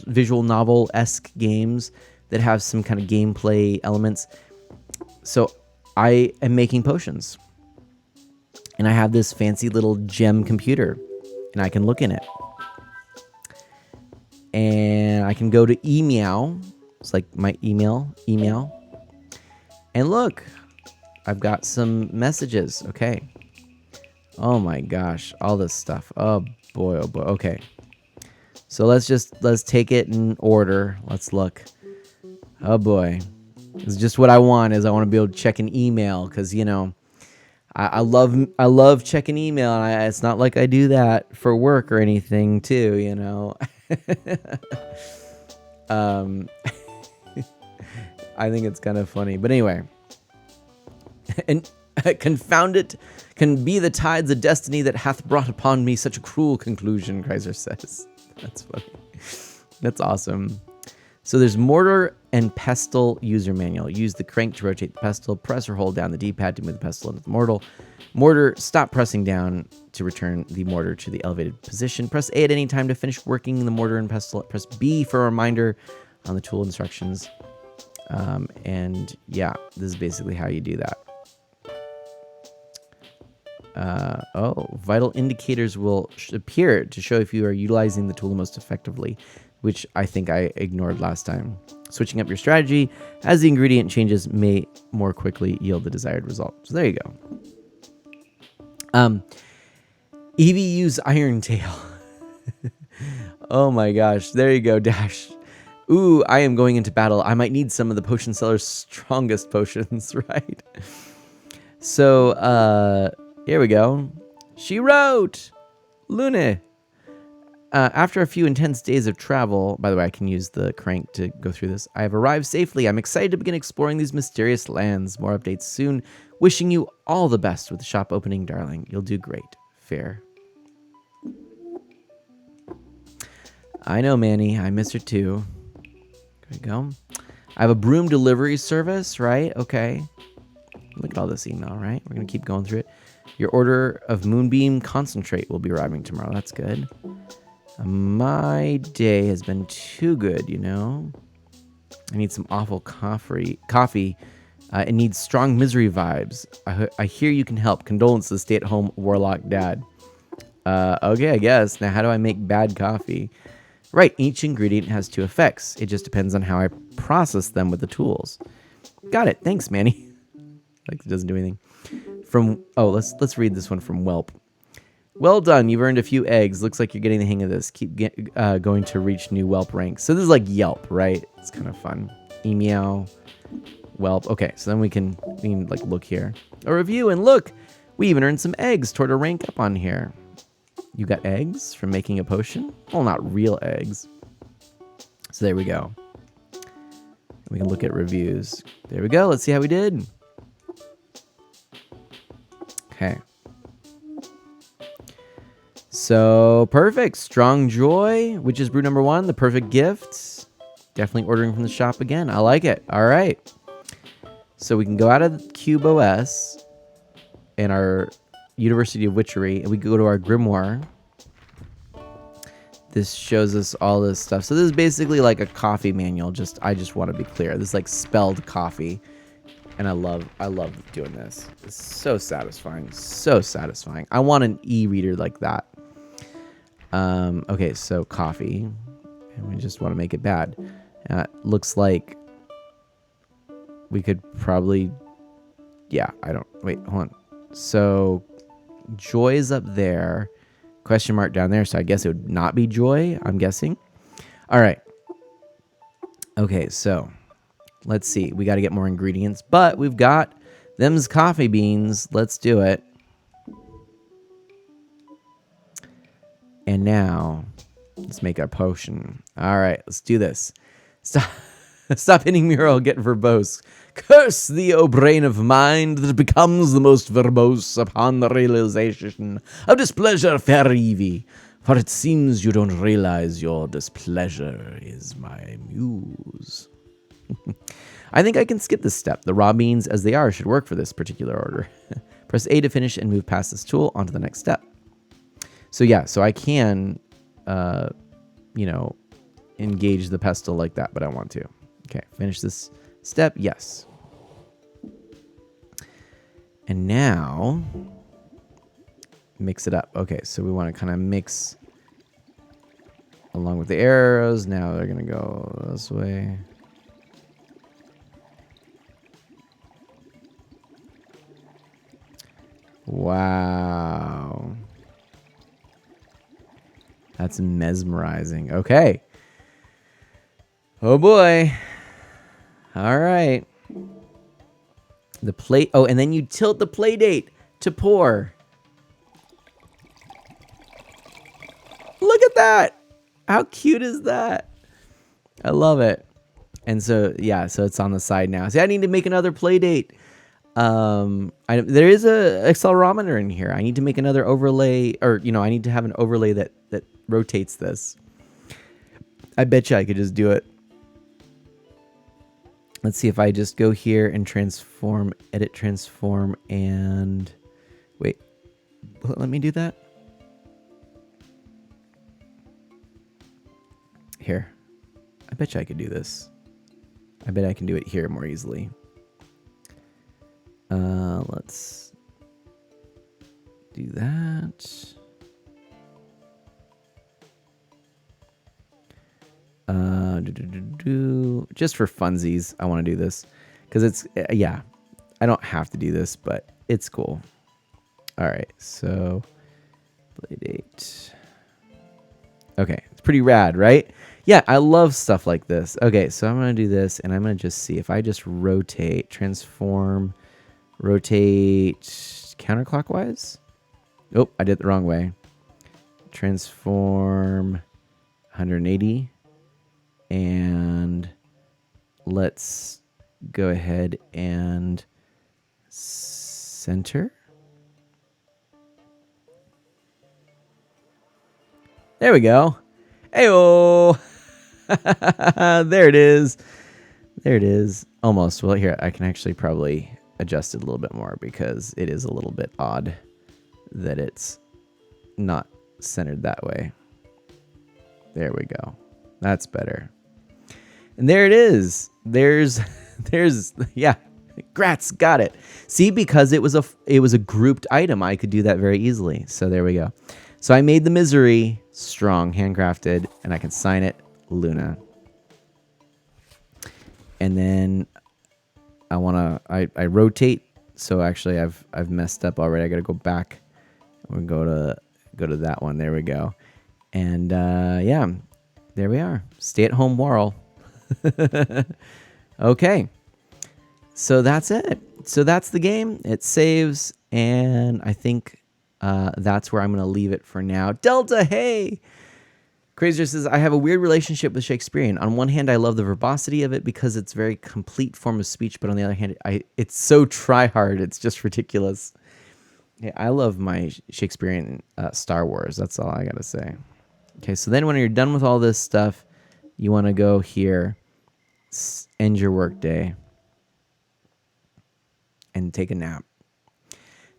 visual novel-esque games that have some kind of gameplay elements. So I am making potions. And I have this fancy little gem computer. And I can look in it. And I can go to email. It's like my email. And look, I've got some messages. Okay. Oh my gosh, all this stuff. Oh boy, oh boy. Okay. So let's take it in order. Let's look. Oh boy. It's just what I want is I want to be able to check an email because, I love checking email, and it's not like I do that for work or anything too, I think it's kind of funny. But anyway. And confound it, can be the tides of destiny that hath brought upon me such a cruel conclusion, Kreiser says. That's funny. That's awesome. So there's mortar and pestle user manual. Use the crank to rotate the pestle. Press or hold down the D-pad to move the pestle into the mortar. Stop pressing down to return the mortar to the elevated position. Press A at any time to finish working the mortar and pestle. Press B for a reminder on the tool instructions. And yeah, this is basically how you do that. Vital indicators will appear to show if you are utilizing the tool most effectively, which I think I ignored last time. Switching up your strategy as the ingredient changes may more quickly yield the desired result. So there you go. EVU's Iron Tail. Oh my gosh. There you go, Dash. Ooh, I am going into battle. I might need some of the potion seller's strongest potions, right? So, here we go. She wrote, Lune. After a few intense days of travel, by the way, I can use the crank to go through this. I have arrived safely. I'm excited to begin exploring these mysterious lands. More updates soon. Wishing you all the best with the shop opening, darling. You'll do great. Fair. I know, Manny. I miss her too. There we go. I have a broom delivery service, right? Okay. Look at all this email, right? We're going to keep going through it. Your order of Moonbeam concentrate will be arriving tomorrow. That's good. My day has been too good, you know. I need some awful coffee. It needs strong misery vibes. I hear you can help. Condolences, stay-at-home warlock dad. Okay, I guess. Now, how do I make bad coffee? Right, each ingredient has two effects. It just depends on how I process them with the tools. Got it. Thanks, Manny. Like, it doesn't do anything. Let's read this one from Whelp. Well done. You've earned a few eggs. Looks like you're getting the hang of this. Keep going to reach new Whelp ranks. So this is like Yelp, right? It's kind of fun. Meow. Whelp. Okay, so then we can like look here. A review, and look, we even earned some eggs toward a rank up on here. You got eggs from making a potion? Well, not real eggs. So there we go. We can look at reviews. There we go. Let's see how we did. Okay. So, perfect. Strong Joy, which is brew number 1, the perfect gift. Definitely ordering from the shop again. I like it. All right. So we can go out of Cube OS and our University of Witchery, and we go to our Grimoire. This shows us all this stuff. So this is basically like a coffee manual. I just want to be clear. This is like spelled coffee. And I love doing this. It's so satisfying. So satisfying. I want an e-reader like that. Okay, so coffee. And we just want to make it bad. Looks like we could probably... Yeah, wait, hold on. So Joy is up there. Question mark down there. So I guess it would not be Joy, I'm guessing. All right. Okay, so... Let's see. We got to get more ingredients, but we've got them's coffee beans. Let's do it. And now, let's make our potion. All right, let's do this. Stop hitting me or I'll get verbose. Curse thee, O brain of mind, that becomes the most verbose upon the realization of displeasure, fair Evie. For it seems you don't realize your displeasure is my muse. I think I can skip this step. The raw beans as they are should work for this particular order. Press A to finish and move past this tool onto the next step. So yeah, so I can, engage the pestle like that, but I want to. Okay, finish this step. Yes. And now, mix it up. Okay, so we want to kind of mix along with the arrows. Now they're going to go this way. Wow. That's mesmerizing. Okay. Oh boy. All right. The plate. Oh, and then you tilt the Playdate to pour. Look at that. How cute is that? I love it. And so, yeah, so it's on the side now. See, I need to make another Playdate. There is a accelerometer in here. I need to make another overlay, or I need to have an overlay that rotates this. I bet you I could just do it. Let's see if I just go here and transform, edit transform, and wait, let me do that. Here, I bet you I could do this. I bet I can do it here more easily. Let's do that. Just for funsies, I want to do this because it's yeah. I don't have to do this, but it's cool. All right, so Playdate. Okay, it's pretty rad, right? Yeah, I love stuff like this. Okay, so I'm gonna do this, and I'm gonna just see if I just rotate, transform. Rotate counterclockwise. Oh, I did it the wrong way. Transform 180. And let's go ahead and center. There we go. Hey-oh! There it is. There it is. Almost. Well, here, I can actually probably adjust it a little bit more because it is a little bit odd that it's not centered that way. There we go. That's better. And there it is. There's, yeah. Grats, got it. See, because it was a grouped item, I could do that very easily. So there we go. So I made the misery strong, handcrafted, and I can sign it Luna. And then I rotate. So actually I've messed up already. I got to go back. We'll go to that one. There we go. And yeah, there we are. Stay at home moral. Okay. So that's it. So that's the game. It saves, and I think that's where I'm going to leave it for now. Delta, hey! Crazier says, I have a weird relationship with Shakespearean. On one hand, I love the verbosity of it because it's a very complete form of speech, but on the other hand, it's so try-hard. It's just ridiculous. Yeah, I love my Shakespearean Star Wars. That's all I got to say. Okay, so then when you're done with all this stuff, you want to go here, end your workday, and take a nap.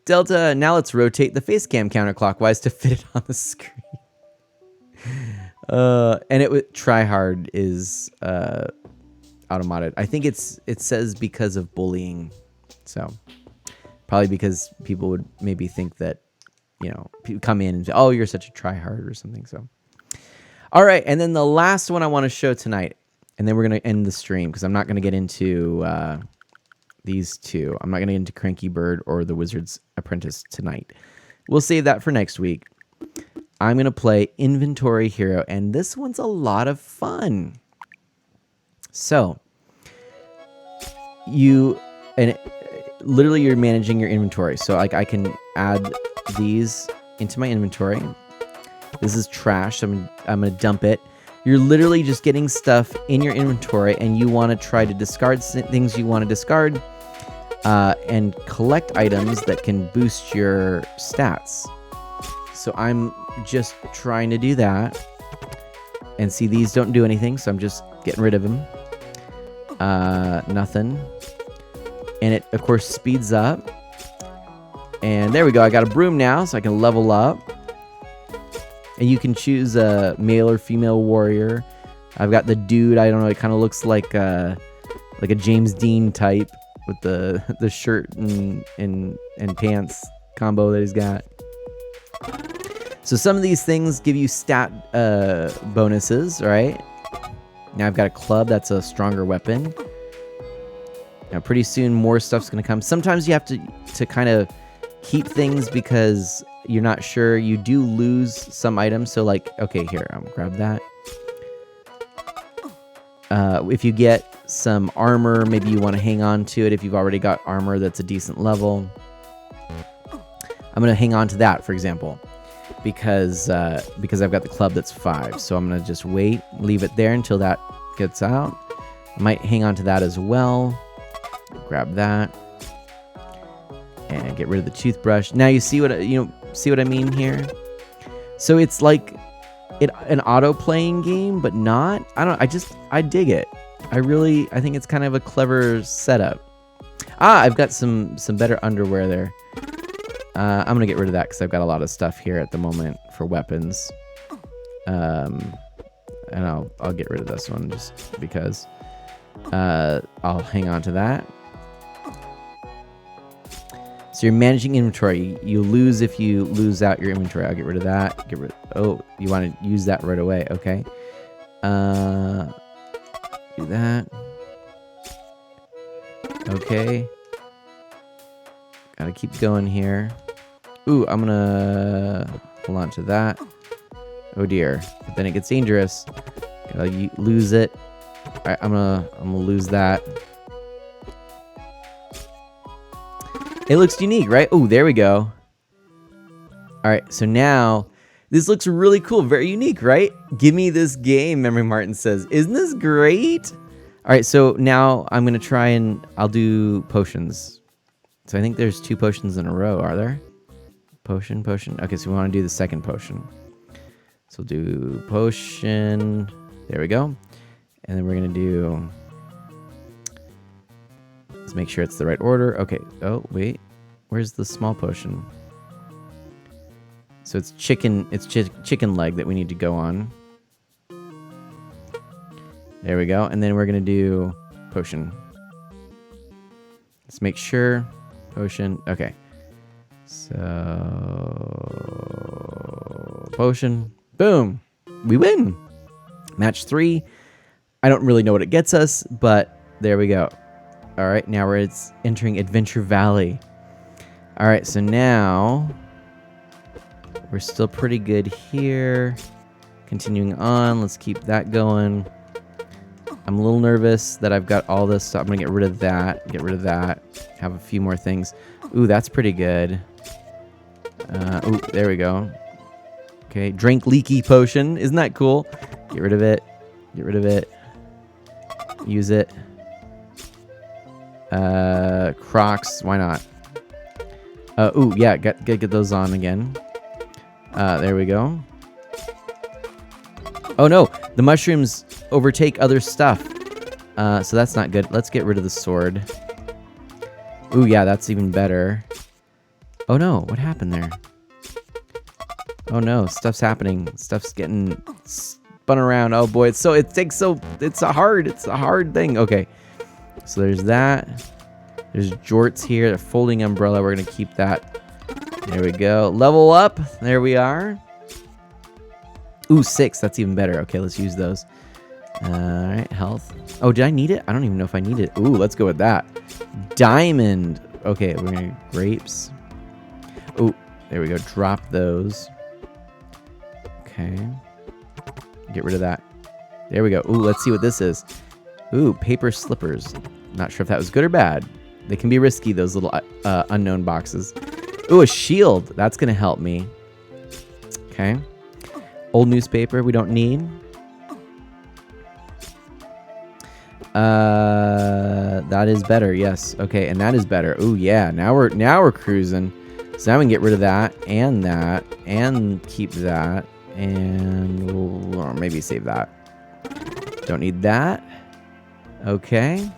Delta, now let's rotate the face cam counterclockwise to fit it on the screen. And it try hard is automated. I think it says because of bullying. So probably because people would maybe think that, people come in and say, oh, you're such a try hard or something. So, all right. And then the last one I want to show tonight, and then we're going to end the stream because I'm not going to get into these two. I'm not going to get into Cranky Bird or The Wizard's Apprentice tonight. We'll save that for next week. I'm going to play Inventory Hero, and this one's a lot of fun. So, literally you're managing your inventory. So like I can add these into my inventory. This is trash. So I'm going to dump it. You're literally just getting stuff in your inventory, and you want to try to discard things you want to discard and collect items that can boost your stats. So I'm just trying to do that. And see, these don't do anything, so I'm just getting rid of them. Nothing. And it, of course, speeds up. And there we go. I got a broom now, so I can level up. And you can choose a male or female warrior. I've got the dude. I don't know. It kind of looks like a James Dean type with the shirt and pants combo that he's got. So some of these things give you stat bonuses, right? Now I've got a club. That's a stronger weapon. Now pretty soon more stuff's going to come. Sometimes you have to kind of keep things because you're not sure. You do lose some items. So like, okay, here, I'll grab that. If you get some armor, maybe you want to hang on to it. If you've already got armor that's a decent level. I'm going to hang on to that, for example, because I've got the club that's 5. So I'm going to just wait, leave it there until that gets out. I might hang on to that as well. Grab that. And get rid of the toothbrush. Now you see what I mean here? So it's like an auto-playing game, but not. I dig it. I think it's kind of a clever setup. I've got some better underwear there. I'm going to get rid of that because I've got a lot of stuff here at the moment for weapons. And I'll get rid of this one just because. I'll hang on to that. So you're managing inventory. You lose if you lose out your inventory. I'll get rid of that. Oh, you want to use that right away. Okay. Do that. Okay. Gotta keep going here. Ooh, I'm gonna hold on to that. Oh dear. But then it gets dangerous. Gotta lose it. Alright, I'm gonna lose that. It looks unique, right? Oh, there we go. Alright, so now this looks really cool. Very unique, right? Give me this game, Memory Martin says. Isn't this great? Alright, so now I'm gonna try and I'll do potions. So I think there's 2 potions in a row, are there? Potion. Okay, so we want to do the second potion. So we'll do potion. There we go. And then we're going to do... Let's make sure it's the right order. Okay. Oh, wait. Where's the small potion? So it's chicken. It's chicken leg that we need to go on. There we go. And then we're going to do potion. Let's make sure. Potion. Okay. So... Potion. Boom. We win. Match 3. I don't really know what it gets us, but there we go. All right. Now we're entering Adventure Valley. All right. So now... We're still pretty good here. Continuing on. Let's keep that going. I'm a little nervous that I've got all this stuff. I'm going to get rid of that. Get rid of that. Have a few more things. Ooh, that's pretty good. Ooh, there we go. Okay, drink leaky potion. Isn't that cool? Get rid of it. Get rid of it. Use it. Crocs. Why not? Ooh, yeah. Get those on again. There we go. Oh no, the mushrooms overtake other stuff. So that's not good. Let's get rid of the sword. Ooh, yeah, that's even better. Oh no, what happened there? Oh no, stuff's happening. Stuff's getting spun around. Oh boy, it's a hard thing. Okay, so there's that. There's jorts here, the folding umbrella. We're gonna keep that. There we go. Level up. There we are. Ooh, 6. That's even better. Okay, let's use those. All right, health. Oh, did I need it? I don't even know if I need it. Ooh, let's go with that. Diamond. Okay, we're going to grapes. Ooh, there we go. Drop those. Okay. Get rid of that. There we go. Ooh, let's see what this is. Ooh, paper slippers. Not sure if that was good or bad. They can be risky, those little unknown boxes. Ooh, a shield. That's going to help me. Okay. Old newspaper we don't need. That is better. Yes. Okay, and that is better. Ooh, yeah. Now we're cruising. So now we can get rid of that and keep that and or maybe save that. Don't need that. Okay.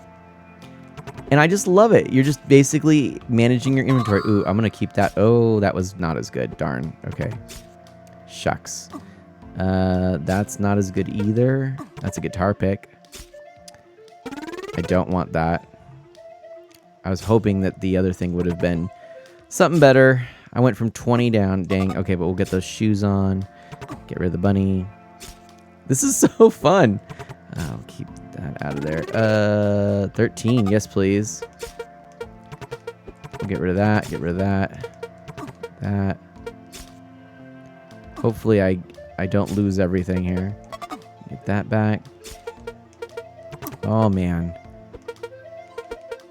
And I just love it. You're just basically managing your inventory. Ooh, I'm gonna keep that. Oh, that was not as good. Darn. Okay. Shucks. That's not as good either. That's a guitar pick. I don't want that. I was hoping that the other thing would have been something better. I went from 20 down. Dang. Okay, but we'll get those shoes on. Get rid of the bunny. This is so fun. I'll keep that out of there. 13. Yes, please. We'll get rid of that. Get rid of that. That. Hopefully I don't lose everything here. Get that back. Oh, man.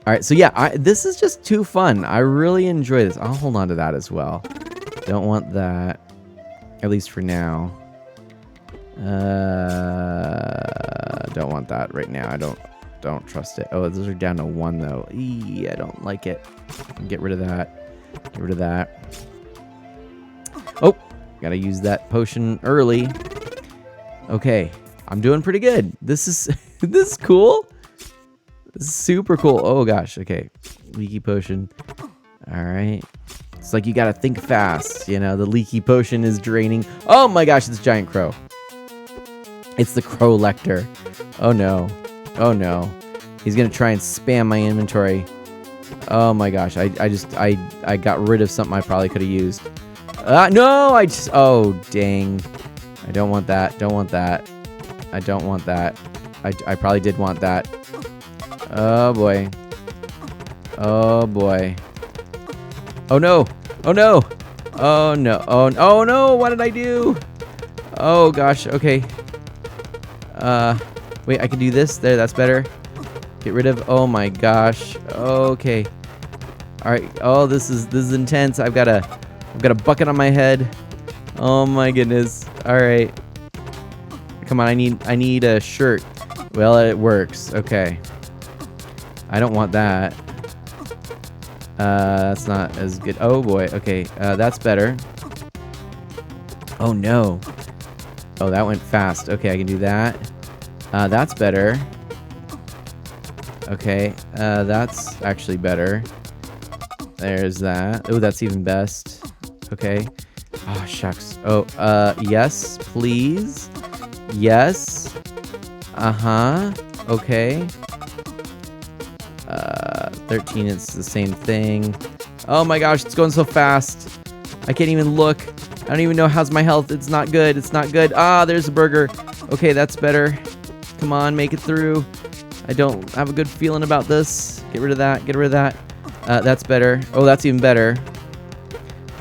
All right, so yeah, this is just too fun. I really enjoy this. I'll hold on to that as well. Don't want that, at least for now. Don't want that right now. I don't trust it. Oh, those are down to 1 though. Eee, I don't like it. Get rid of that. Get rid of that. Oh, gotta use that potion early. Okay, I'm doing pretty good. This is this is cool. This is super cool. Oh gosh. Okay, leaky potion. All right. It's like you gotta think fast. You know, the leaky potion is draining. Oh my gosh, it's giant crow. It's the crow lector. Oh no. Oh no. He's gonna try and spam my inventory. Oh my gosh. I got rid of something I probably could have used. No, oh dang. I don't want that. Don't want that. I don't want that. I probably did want that. Oh boy. Oh boy. Oh no. Oh no. Oh no. Oh no. What did I do? Oh gosh. Okay. Wait, I can do this. There, that's better. Get rid of. Oh my gosh. Okay. All right. Oh, this is intense. I've got a bucket on my head. Oh my goodness. All right. Come on. I need a shirt. Well, it works. Okay. I don't want that. That's not as good. Oh boy. Okay. That's better. Oh no. Oh, that went fast. Okay, I can do that. That's better. Okay, that's actually better. There's that. Oh, that's even best. Okay. Oh, shucks. Oh, yes, please. Yes. Uh-huh. Okay. 13, it's the same thing. Oh my gosh, it's going so fast. I can't even look. I don't even know how's my health. It's not good. It's not good. Ah, there's a burger. Okay, that's better. Come on, make it through. I don't have a good feeling about this. Get rid of that. Get rid of that. That's better. Oh, that's even better.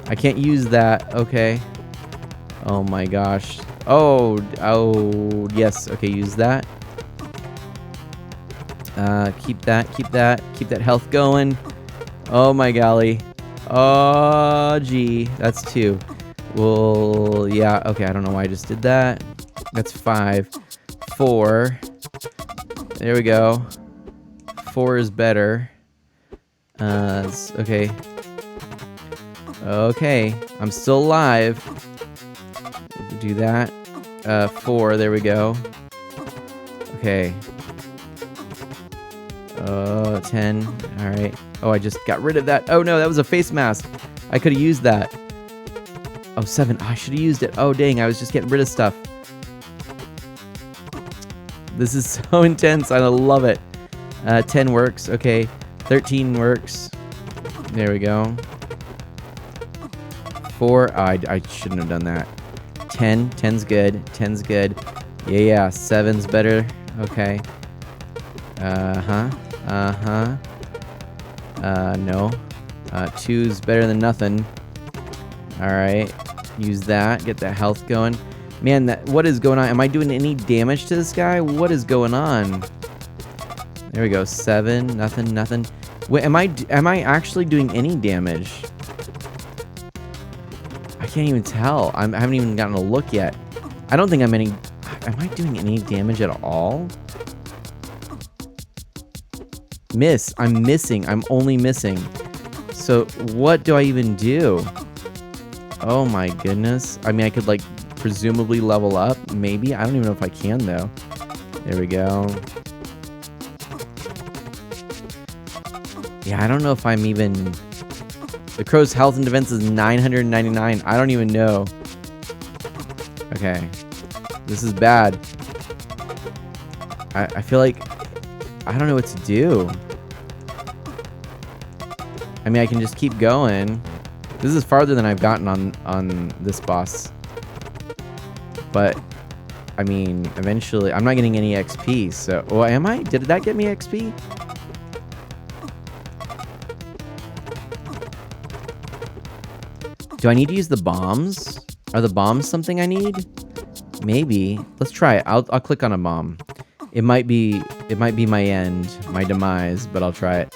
I can't use that. Okay. Oh my gosh. Oh, yes. Okay, use that. Keep that health going. Oh my golly. Oh, gee. That's 2. Well, yeah. Okay, I don't know why I just did that. That's 5. 4. There we go. 4 is better. Okay. Okay. I'm still alive. Do that. 4. There we go. Okay. 10. Alright. Oh, I just got rid of that. Oh no, that was a face mask. I could have used that. Oh, 7. Oh, I should have used it. Oh, dang. I was just getting rid of stuff. This is so intense. I love it. 10 works. Okay. 13 works. There we go. 4. Oh, I shouldn't have done that. 10. 10's good. 10's good. Yeah. 7's better. Okay. Uh-huh. Uh-huh. No. 2's better than nothing. Alright. Use that. Get that health going. Man, what is going on? Am I doing any damage to this guy? What is going on? There we go. 7. Nothing, nothing. Wait, am I actually doing any damage? I can't even tell. I haven't even gotten a look yet. I don't think am I doing any damage at all? Miss. I'm missing. I'm only missing. So what do I even do? Oh my goodness. I mean, I could like presumably level up. Maybe. I don't even know if I can though. There we go. Yeah, I don't know if I'm even... The crow's health and defense is 999. I don't even know. Okay. This is bad. I feel like... I don't know what to do. I mean, I can just keep going. This is farther than I've gotten on this boss. But, I mean, eventually... I'm not getting any XP, so... Oh, am I? Did that get me XP? Do I need to use the bombs? Are the bombs something I need? Maybe. Let's try it. I'll click on a bomb. It might be my end, my demise, but I'll try it.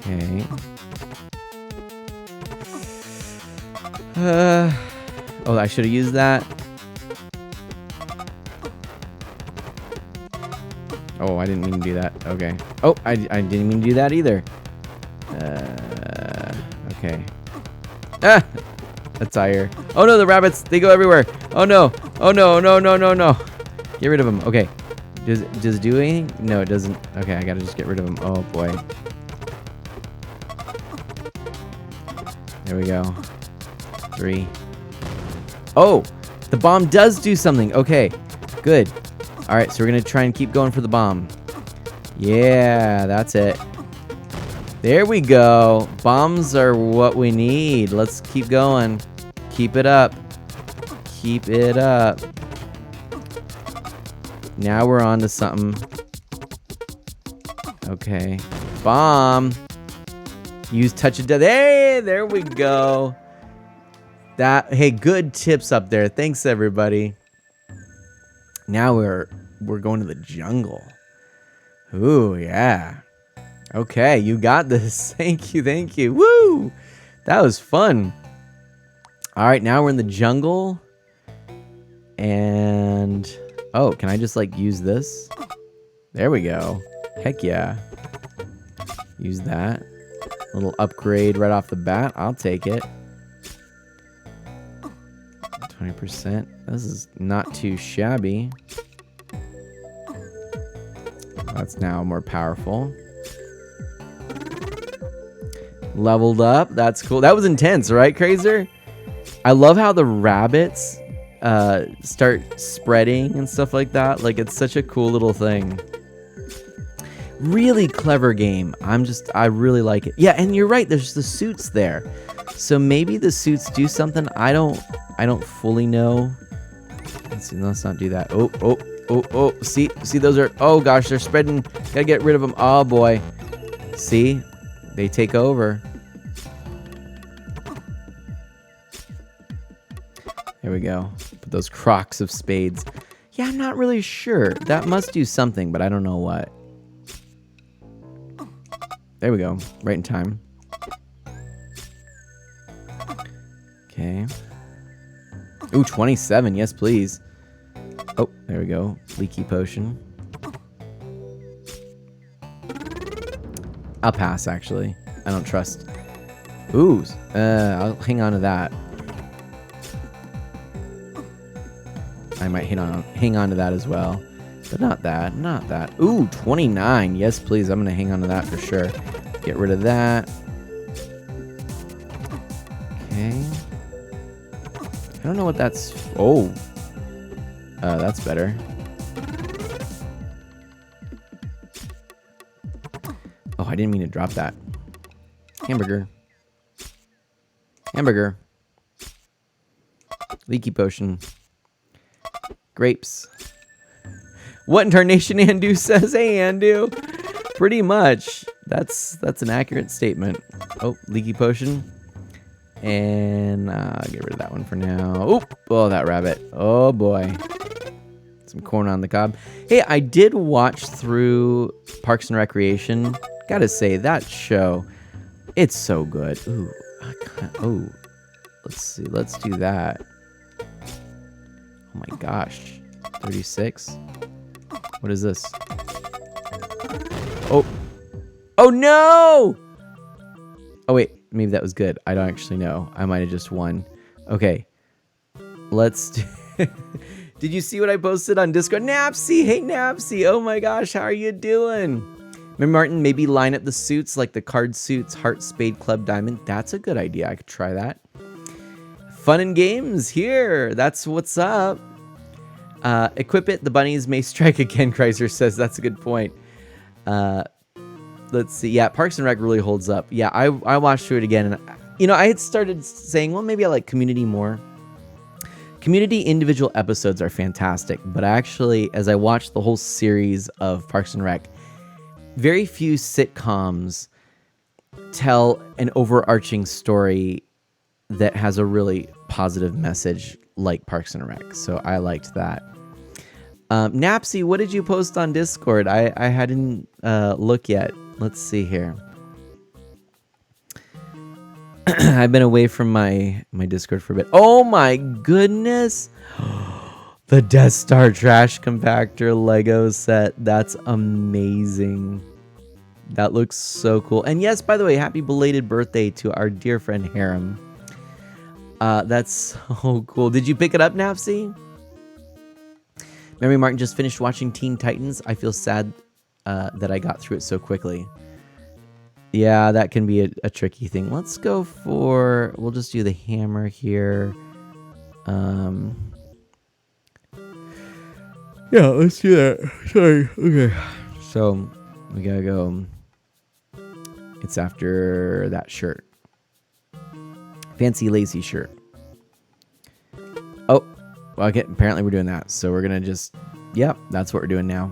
Okay. Oh, I should have used that. Oh, I didn't mean to do that. Okay. Oh, I didn't mean to do that either. Okay. Ah! A tire. Oh no, the rabbits, they go everywhere. Oh no. Oh no, no, no, no, no. Get rid of them. Okay. Does it do anything? No, it doesn't. Okay, I gotta just get rid of them. Oh boy. There we go. 3. Oh, the bomb does do something. Okay, good. All right, so we're gonna try and keep going for the bomb. Yeah, that's it. There we go. Bombs are what we need. Let's keep going. Keep it up. Keep it up. Now we're on to something. Okay. Bomb. Use touch of death. Hey, there we go. Hey, good tips up there. Thanks, everybody. Now we're going to the jungle. Ooh, yeah. Okay, you got this. Thank you, thank you. Woo! That was fun. All right, now we're in the jungle. And Oh, can I just like use this? There we go. Heck yeah. Use that. Little upgrade right off the bat. I'll take it. 20%. This is not too shabby. That's now more powerful. Leveled up. That's cool. That was intense, right, Crazer? I love how the rabbits start spreading and stuff like that. Like, it's such a cool little thing. Really clever game. I really like it. Yeah, and you're right. There's the suits there. So maybe the suits do something. I don't fully know. Let's see. Let's not do that. Oh. See, those are, oh gosh, they're spreading. Gotta get rid of them. Oh boy. See, they take over. There we go. Put those crocs of spades. Yeah, I'm not really sure. That must do something, but I don't know what. There we go. Right in time. Okay. Ooh, 27. Yes, please. Oh, there we go. Leaky potion. I'll pass, actually. I don't trust. Ooh, I'll hang on to that. I might hang on to that as well. But not that. Ooh, 29. Yes, please. I'm going to hang on to that for sure. Get rid of that. Okay. I don't know what that's... Oh. That's better. Oh, I didn't mean to drop that. Hamburger. Leaky potion. Grapes. What in tarnation, Andu says? Hey, Andu. Pretty much. That's an accurate statement. Oh, leaky potion. And get rid of that one for now. Oop. Oh, that rabbit. Oh, boy. Some corn on the cob. Hey, I did watch through Parks and Recreation. Gotta say, that show, it's so good. Ooh. Oh. Let's see. Let's do that. Oh, my gosh. 36. What is this? Oh. Oh, no! Oh, wait. Maybe that was good. I don't actually know. I might have just won. Okay. Let's do... Did you see what I posted on Discord? Napsy! Hey, Napsy! Oh, my gosh. How are you doing? Remember, Martin, maybe line up the suits, like the card suits, Heart, Spade, Club, Diamond. That's a good idea. I could try that. Fun and games here. That's what's up. Equip it. The bunnies may strike again, Chrysler says. That's a good point. Let's see. Yeah, Parks and Rec really holds up. Yeah, I watched through it again. And, I had started saying, well, maybe I like Community more. Community individual episodes are fantastic. But actually, as I watched the whole series of Parks and Rec, very few sitcoms tell an overarching story that has a really positive message like Parks and Rec. So I liked that. Napsy, what did you post on Discord? I hadn't looked yet. Let's see here. I've been away from my Discord for a bit. Oh my goodness. The Death Star trash compactor Lego set. That's amazing. That looks so cool. And yes, by the way, happy belated birthday to our dear friend Harem. That's so cool. Did you pick it up, Napsy? Mary Martin just finished watching Teen Titans. I feel sad that I got through it so quickly. Yeah, that can be a tricky thing. Let's go for... We'll just do the hammer here. Yeah, let's do that. Sorry. Okay. So, we gotta go... It's after that shirt. Fancy lacy shirt. Oh, well, okay. Apparently we're doing that. So we're gonna just... Yep, that's what we're doing now.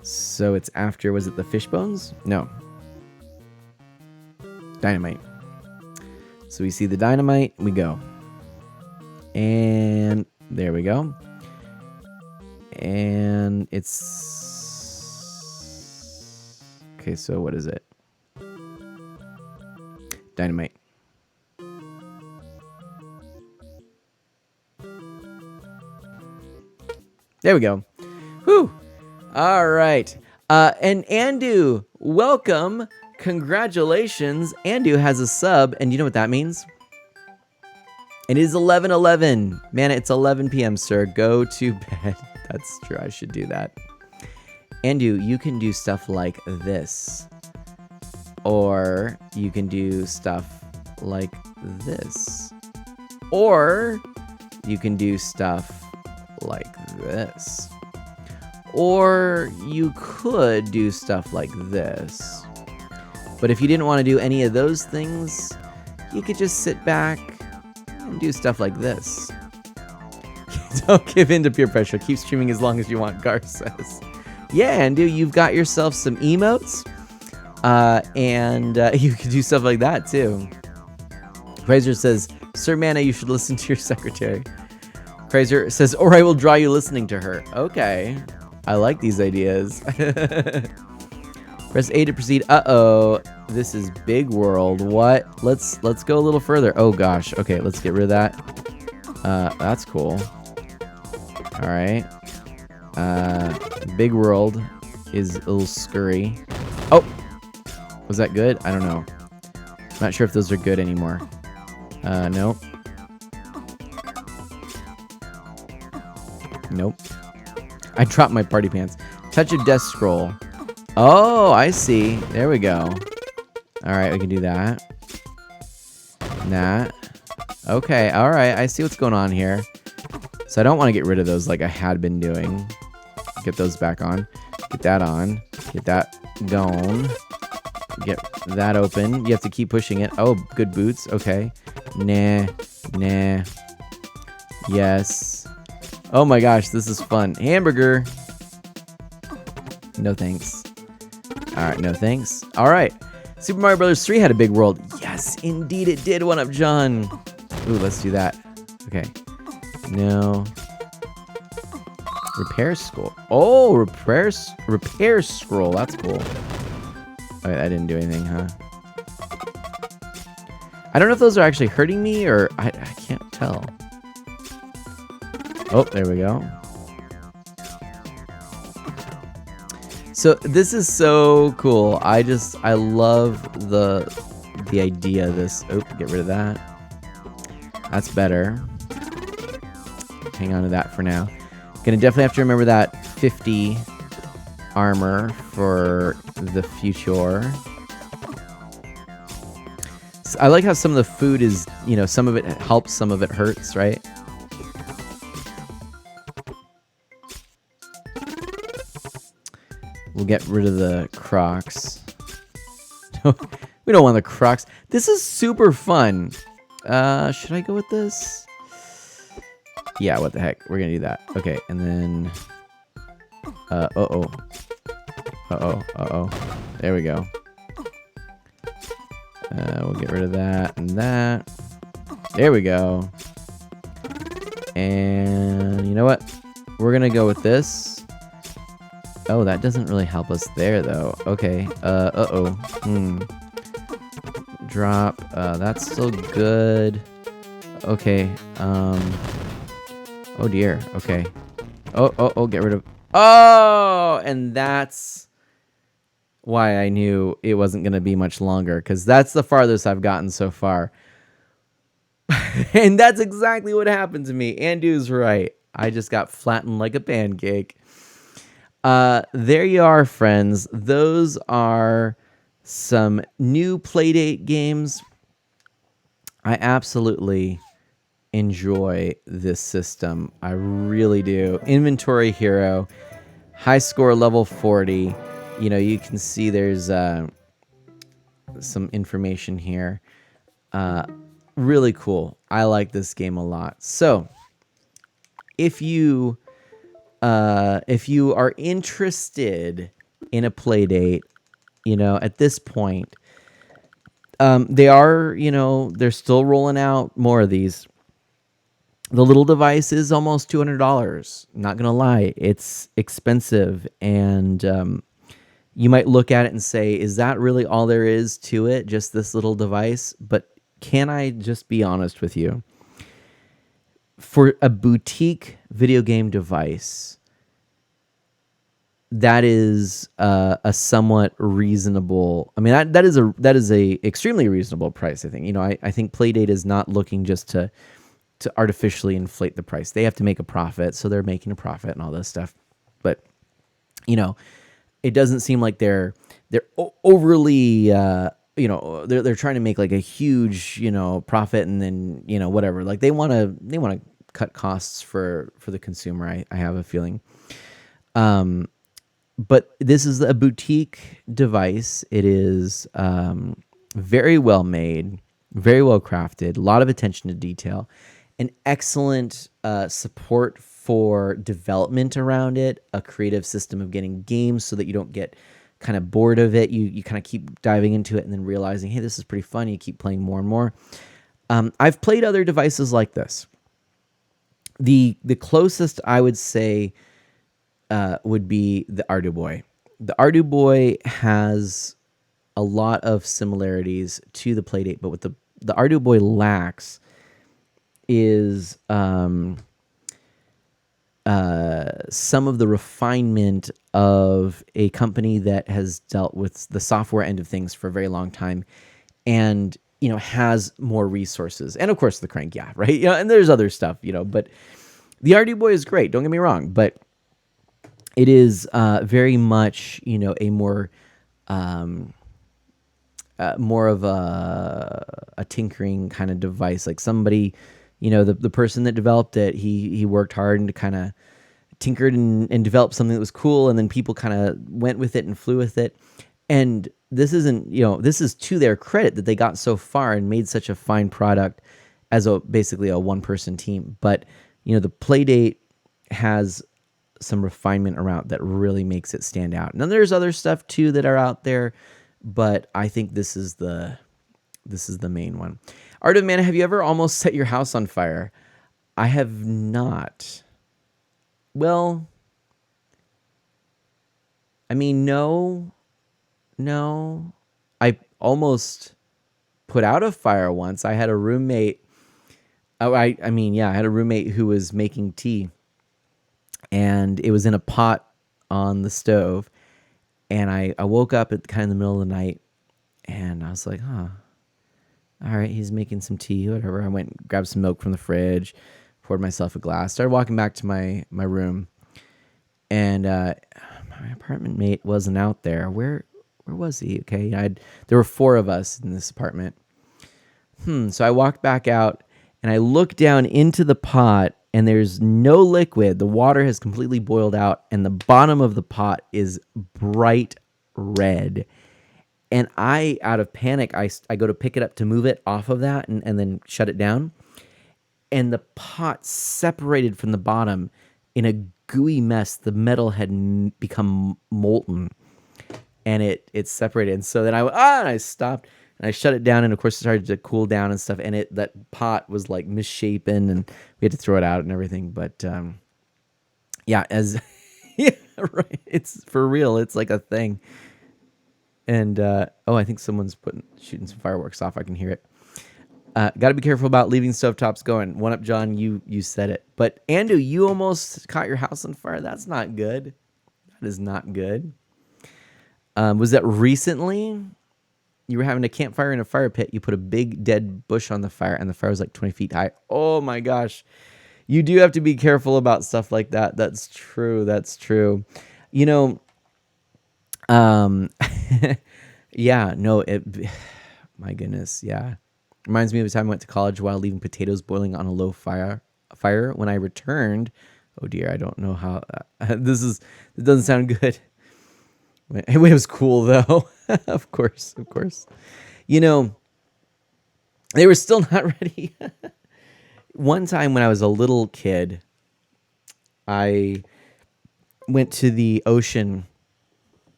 So it's after, was it the fish bones? No. Dynamite. So we see the dynamite, we go. And there we go. And it's... Okay, so what is it? Dynamite. There we go. Whew. All right. And Andu, welcome. Congratulations. Andu has a sub, and you know what that means? It is 11:11. Man, it's 11 p.m., sir. Go to bed. That's true. I should do that. Andu, you can do stuff like this. Or you can do stuff like this. Or you can do stuff like this. Or you could do stuff like this. But if you didn't want to do any of those things, you could just sit back and do stuff like this. Don't give in to peer pressure. Keep streaming as long as you want, Gar says. Yeah, and dude, you've got yourself some emotes. And you could do stuff like that too. Fraser says, Sir Mana, you should listen to your secretary. Fraser says, or I will draw you listening to her. Okay. I like these ideas. Press A to proceed. Uh-oh. This is big world. What? Let's go a little further. Oh gosh. Okay, let's get rid of that. That's cool. All right. Big world is a little scurry. Oh! Was that good? I don't know. Not sure if those are good anymore. Nope. Nope. I dropped my party pants. Touch a desk scroll. Oh, I see. There we go. All right, we can do that. That. Okay, all right. I see what's going on here. So I don't want to get rid of those like I had been doing. Get those back on. Get that on. Get that going. Get that open. You have to keep pushing it. Oh, good boots. Okay. Nah. Nah. Yes. Oh my gosh, this is fun. Hamburger. No thanks. Alright, no thanks. Alright. Super Mario Bros. 3 had a big world. Yes, indeed it did. One up, John. Ooh, let's do that. Okay. No. Repair scroll. Oh, repair scroll. That's cool. Okay, that didn't do anything, huh? I don't know if those are actually hurting me or I can't tell. Oh, there we go. So this is so cool. I love the idea of this. Oh, get rid of that. That's better. Hang on to that for now. Gonna definitely have to remember that 50 armor for the future. So I like how some of the food is, you know, some of it helps, some of it hurts, right? We'll get rid of the Crocs. We don't want the Crocs. This is super fun. Should I go with this? Yeah, what the heck? We're gonna do that. Okay, and then... uh-oh. There we go. We'll get rid of that and that. There we go. And you know what? We're gonna go with this. Oh, that doesn't really help us there, though. Okay. Uh-oh. Drop. That's still good. Okay. Oh, dear. Okay. Oh, get rid of... Oh! And that's why I knew it wasn't going to be much longer, because that's the farthest I've gotten so far. And that's exactly what happened to me. Andu's right. I just got flattened like a pancake. There you are, friends. Those are some new Playdate games. I absolutely enjoy this system. I really do. Inventory Hero, high score level 40. You know, you can see there's some information here. Really cool. I like this game a lot. So, if you are interested in a Playdate, you know, at this point, they are, you know, they're still rolling out more of these. The little device is almost $200. Not gonna lie, it's expensive, and you might look at it and say, is that really all there is to it, just this little device? But can I just be honest with you? For a boutique video game device, that is a somewhat reasonable. I mean, that is a extremely reasonable price. I think. I think Playdate is not looking just to artificially inflate the price. They have to make a profit, so they're making a profit and all this stuff. But you know, it doesn't seem like they're overly they're trying to make like a huge profit, and then whatever. Like they want to cut costs for the consumer. I have a feeling. But this is a boutique device. It is very well made, very well crafted, a lot of attention to detail, an excellent support for development around it, a creative system of getting games so that you don't get kind of bored of it. You kind of keep diving into it and then realizing, hey, this is pretty fun. You keep playing more and more. I've played other devices like this. The closest I would say would be the Arduboy. The Arduboy has a lot of similarities to the Playdate, but what the Arduboy lacks is some of the refinement of a company that has dealt with the software end of things for a very long time, and has more resources, and of course the crank, yeah, right, and there's other stuff, but the Arduboy is great. Don't get me wrong, but it is very much, a more of a tinkering kind of device. Like somebody, the person that developed it, he worked hard and kind of tinkered and developed something that was cool, and then people kind of went with it and flew with it. And this isn't, this is to their credit that they got so far and made such a fine product as basically a one-person team. But the Playdate has some refinement around that really makes it stand out. Now there's other stuff too that are out there, but I think this is the main one. Art of Man, have you ever almost set your house on fire? I have not. Well, I mean, no. I almost put out a fire once. I had a roommate. Oh, I had a roommate who was making tea, and it was in a pot on the stove. And I woke up at kind of the middle of the night, and I was like, huh, all right, he's making some tea, whatever. I went and grabbed some milk from the fridge, poured myself a glass, started walking back to my room, and my apartment mate wasn't out there. Where was he? Okay, there were 4 of us in this apartment. So I walked back out, and I looked down into the pot, and there's no liquid. The water has completely boiled out, and the bottom of the pot is bright red. And out of panic, I go to pick it up to move it off of that and then shut it down. And the pot separated from the bottom in a gooey mess. The metal had become molten, and it separated. And so then and I stopped. And I shut it down, and of course it started to cool down and stuff. And that pot was like misshapen, and we had to throw it out and everything. But yeah, yeah, right. It's for real. It's like a thing. And I think someone's shooting some fireworks off. I can hear it. Got to be careful about leaving stovetops going. One up, John. You said it. But Andu, you almost caught your house on fire. That's not good. That is not good. Was that recently? You were having a campfire in a fire pit. You put a big dead bush on the fire, and the fire was like 20 feet high. Oh my gosh. You do have to be careful about stuff like that. That's true. Yeah, no, my goodness. Yeah. Reminds me of the time I went to college while leaving potatoes boiling on a low fire. When I returned, oh dear, I don't know how, it doesn't sound good. It was cool though. Of course. They were still not ready. One time when I was a little kid, I went to the ocean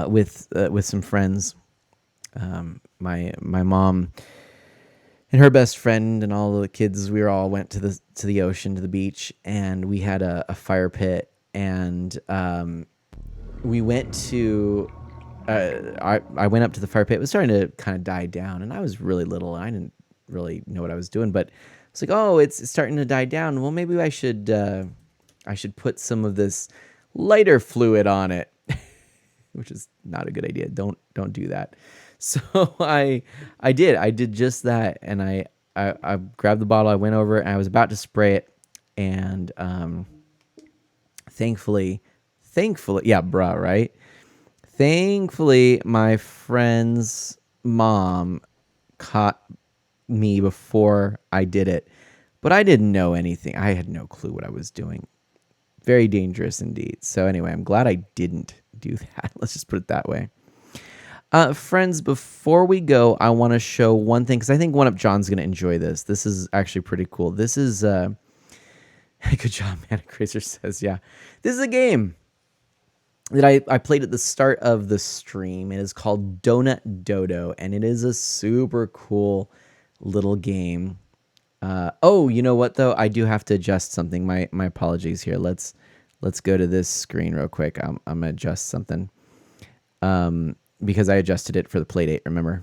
with some friends. My mom and her best friend and all the kids, we all went to the ocean, to the beach, and we had a fire pit, and we went to I went up to the fire pit. It was starting to kind of die down, and I was really little, and I didn't really know what I was doing, but it's like, oh, it's starting to die down. Well, maybe I should put some of this lighter fluid on it, which is not a good idea. Don't do that. So I did just that, and I grabbed the bottle. I went over and I was about to spray it, and thankfully, yeah, bruh, right? Thankfully, my friend's mom caught me before I did it, but I didn't know anything. I had no clue what I was doing. Very dangerous indeed. So anyway, I'm glad I didn't do that. Let's just put it that way. Friends, before we go, I want to show one thing, because I think One Up John's going to enjoy this. This is actually pretty cool. This is, good job, man. Crazer says, yeah. This is a game that I played at the start of the stream. It is called Donut Dodo, and it is a super cool little game. Oh, you know what, though? I do have to adjust something. My apologies here. Let's go to this screen real quick. I'm going to adjust something. Because I adjusted it for the Playdate, remember?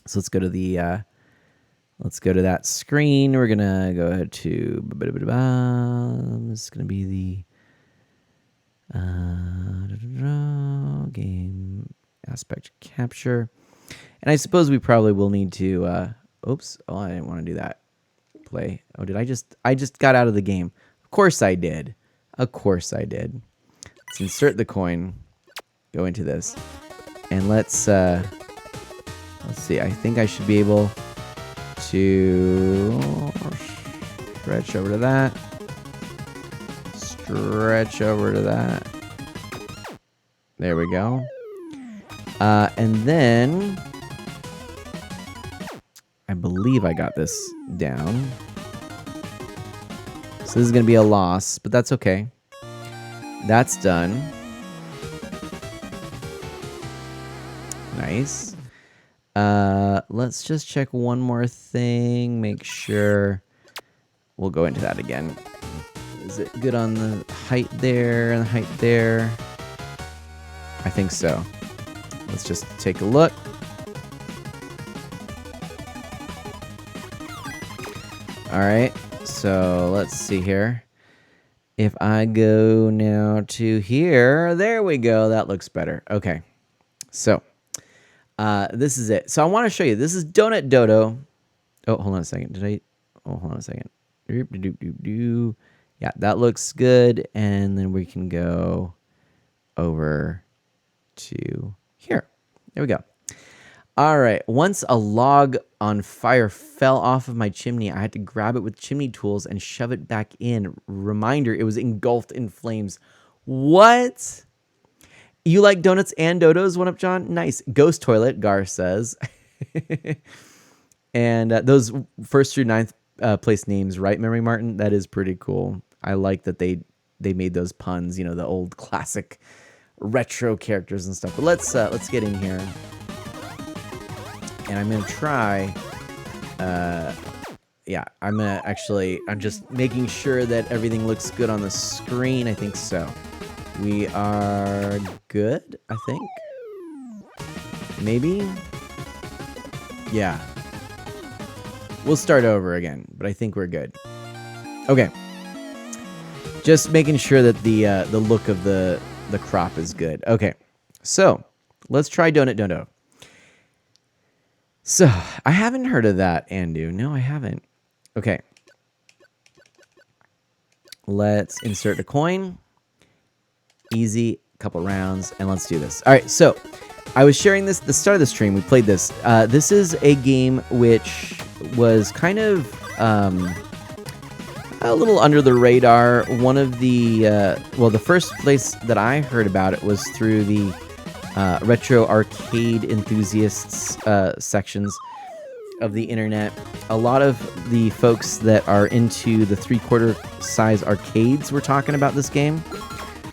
So let's go to the that screen. We're gonna go ahead to this is gonna be the game aspect capture, and I suppose we probably will need to. Oops! Oh, I didn't want to do that. Play. Oh, did I just? I just got out of the game. Of course I did. Of course I did. Let's insert the coin. Go into this, and let's see. I think I should be able to stretch over to that, stretch over to that. There we go. And then I believe I got this down. So this is gonna be a loss, but that's okay. That's done. Nice. Let's just check one more thing. Make sure. We'll go into that again. Is it good on the height there and the height there? I think so. Let's just take a look. All right. So let's see here. If I go now to here, there we go. That looks better. Okay. So. This is it. So I want to show you. This is Donut Dodo. Oh, hold on a second. Hold on a second. Yeah, that looks good. And then we can go over to here. There we go. All right. Once a log on fire fell off of my chimney, I had to grab it with chimney tools and shove it back in. Reminder, it was engulfed in flames. What? You like donuts and dodos, One Up John? Nice. Ghost Toilet, Gar says. And those first through ninth place names, right, Memory Martin? That is pretty cool. I like that they made those puns, you know, the old classic retro characters and stuff. But let's get in here. And I'm going to try... yeah, I'm just making sure that everything looks good on the screen. I think so. We are good, I think. Maybe? Yeah. We'll start over again, but I think we're good. Okay. Just making sure that the look of the crop is good. Okay. So, let's try Donut Dodo. So, I haven't heard of that, Andu. No, I haven't. Okay. Let's insert a coin. Easy, couple rounds, and let's do this. All right, so I was sharing this at the start of the stream. We played this. This is a game which was kind of a little under the radar. One of the, well, the first place that I heard about it was through the retro arcade enthusiasts sections of the internet. A lot of the folks that are into the 3/4 size arcades were talking about this game.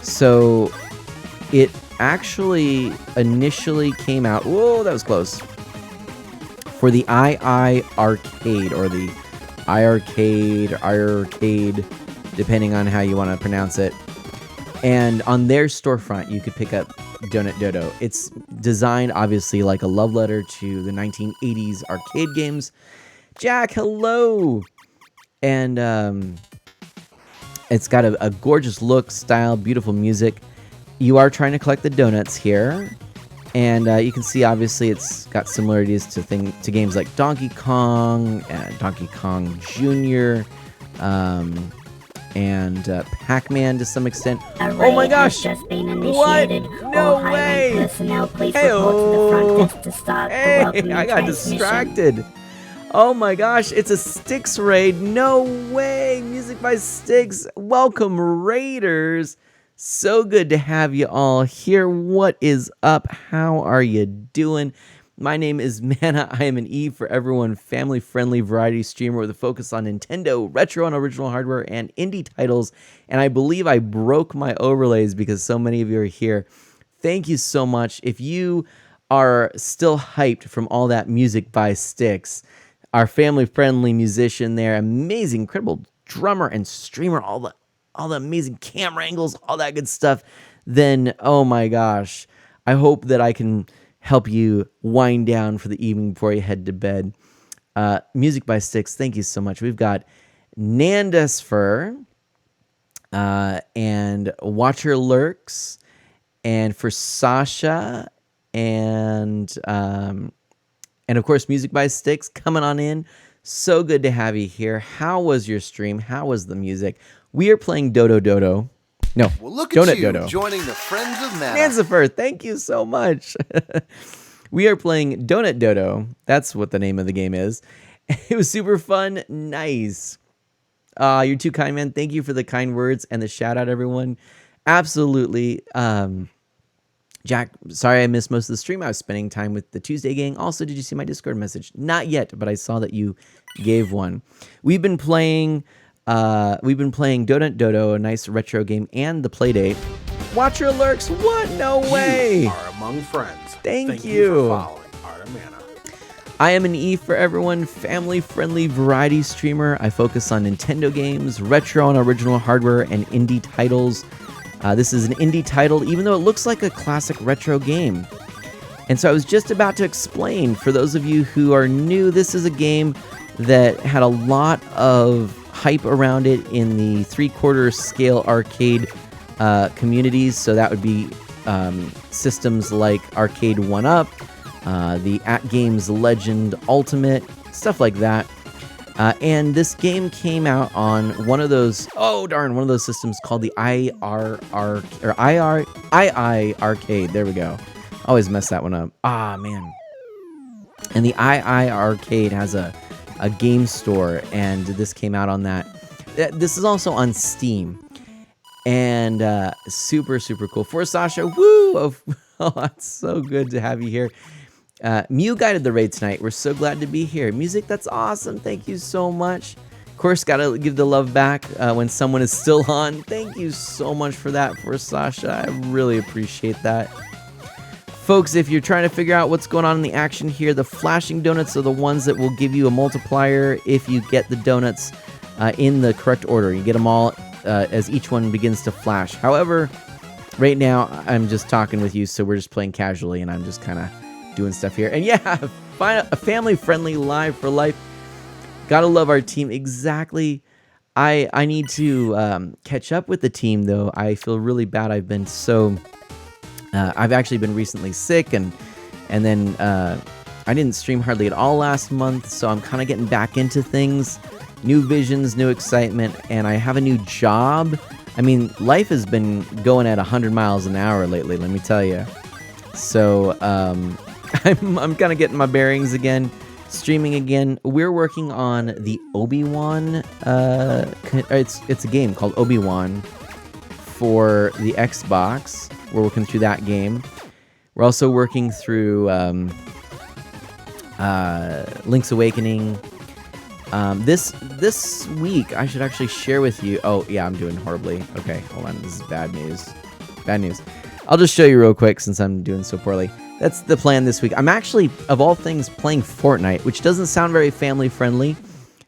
So it actually initially came out, whoa, that was close, for the II Arcade, or the iArcade, depending on how you want to pronounce it. And on their storefront, you could pick up Donut Dodo. It's designed, obviously, like a love letter to the 1980s arcade games. Jack, hello! And It's got a gorgeous look, style, beautiful music. You are trying to collect the donuts here. And you can see, obviously, it's got similarities to games like Donkey Kong, Donkey Kong Jr., and Pac-Man to some extent. Oh my gosh! Just been What? initiated. No All way! high-rank personnel, please Hey-oh. report to the front desk to start the Hey, welcoming I got transmission. distracted. Oh my gosh, it's a Styx raid. No way. Music by Styx. Welcome, Raiders. So good to have you all here. What is up? How are you doing? My name is Mana. I am an E for everyone, family-friendly variety streamer with a focus on Nintendo, retro and original hardware, and indie titles. And I believe I broke my overlays because so many of you are here. Thank you so much. If you are still hyped from all that music by Styx, our family-friendly musician there, amazing, incredible drummer and streamer, all the amazing camera angles, all that good stuff, then, oh my gosh, I hope that I can help you wind down for the evening before you head to bed. Music by Styx, thank you so much. We've got Nandesfer and Watcher Lurks, and for Sasha, and of course, Music by Styx coming on in. So good to have you here. How was your stream? How was the music? We are playing Dodo Dodo. No, Well, look Donut at you Dodo. joining the Friends of Mana. Nancyfer, thank you so much. We are playing Donut Dodo. That's what the name of the game is. It was super fun. Nice. You're too kind, man. Thank you for the kind words and the shout out, everyone. Absolutely. Jack, sorry I missed most of the stream. I was spending time with the Tuesday gang. Also, did you see my Discord message? Not yet, but I saw that you gave one. We've been playing Donut Dodo, a nice retro game, and the Playdate. Watcher Lurks, what? No way! You are among friends. Thank you you. for following Art of Mana. I am an E for everyone, family-friendly variety streamer. I focus on Nintendo games, retro and original hardware, and indie titles. This is an indie title, even though it looks like a classic retro game. And so I was just about to explain, for those of you who are new, this is a game that had a lot of hype around it in the 3/4 scale arcade communities. So that would be systems like Arcade 1-Up, the At Games Legend Ultimate, stuff like that. And this game came out on one of those, one of those systems called the II Arcade. There we go. Always mess that one up. Man. And the II Arcade has a game store, and this came out on that. This is also on Steam. And super, super cool. For Sasha, woo! Oh, it's so good to have you here. Mew guided the raid tonight. We're so glad to be here. Music, that's awesome. Thank you so much. Of course, gotta give the love back when someone is still on. Thank you so much for that, for Sasha. I really appreciate that. Folks, if you're trying to figure out what's going on in the action here, the flashing donuts are the ones that will give you a multiplier if you get the donuts in the correct order. You get them all as each one begins to flash. However, right now, I'm just talking with you, so we're just playing casually, and I'm just kind of doing stuff here. And yeah, find a family-friendly live for life. Gotta love our team. Exactly. I need to catch up with the team, though. I feel really bad. I've been so... I've actually been recently sick, and then I didn't stream hardly at all last month, so I'm kind of getting back into things. New visions, new excitement, and I have a new job. I mean, life has been going at 100 miles an hour lately, let me tell you. So, I'm kind of getting my bearings again, streaming again. We're working on the Obi-Wan, it's a game called Obi-Wan for the Xbox. We're working through that game. We're also working through Link's Awakening. This week, I should actually share with you. Oh, yeah, I'm doing horribly. Okay, hold on. This is bad news. Bad news. I'll just show you real quick since I'm doing so poorly. That's the plan this week. I'm actually, of all things, playing Fortnite, which doesn't sound very family-friendly,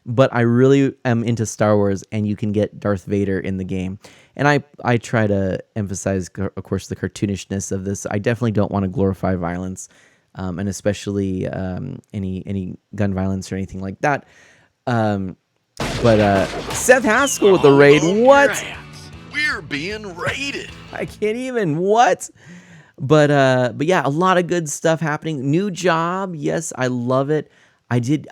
but I really am into Star Wars, and you can get Darth Vader in the game. And I try to emphasize, of course, the cartoonishness of this. I definitely don't want to glorify violence, and especially any gun violence or anything like that. But Seth Haskell with the All raid. over your What? ass. We're being raided. I can't even. What? But yeah, a lot of good stuff happening. New job. Yes, I love it. I did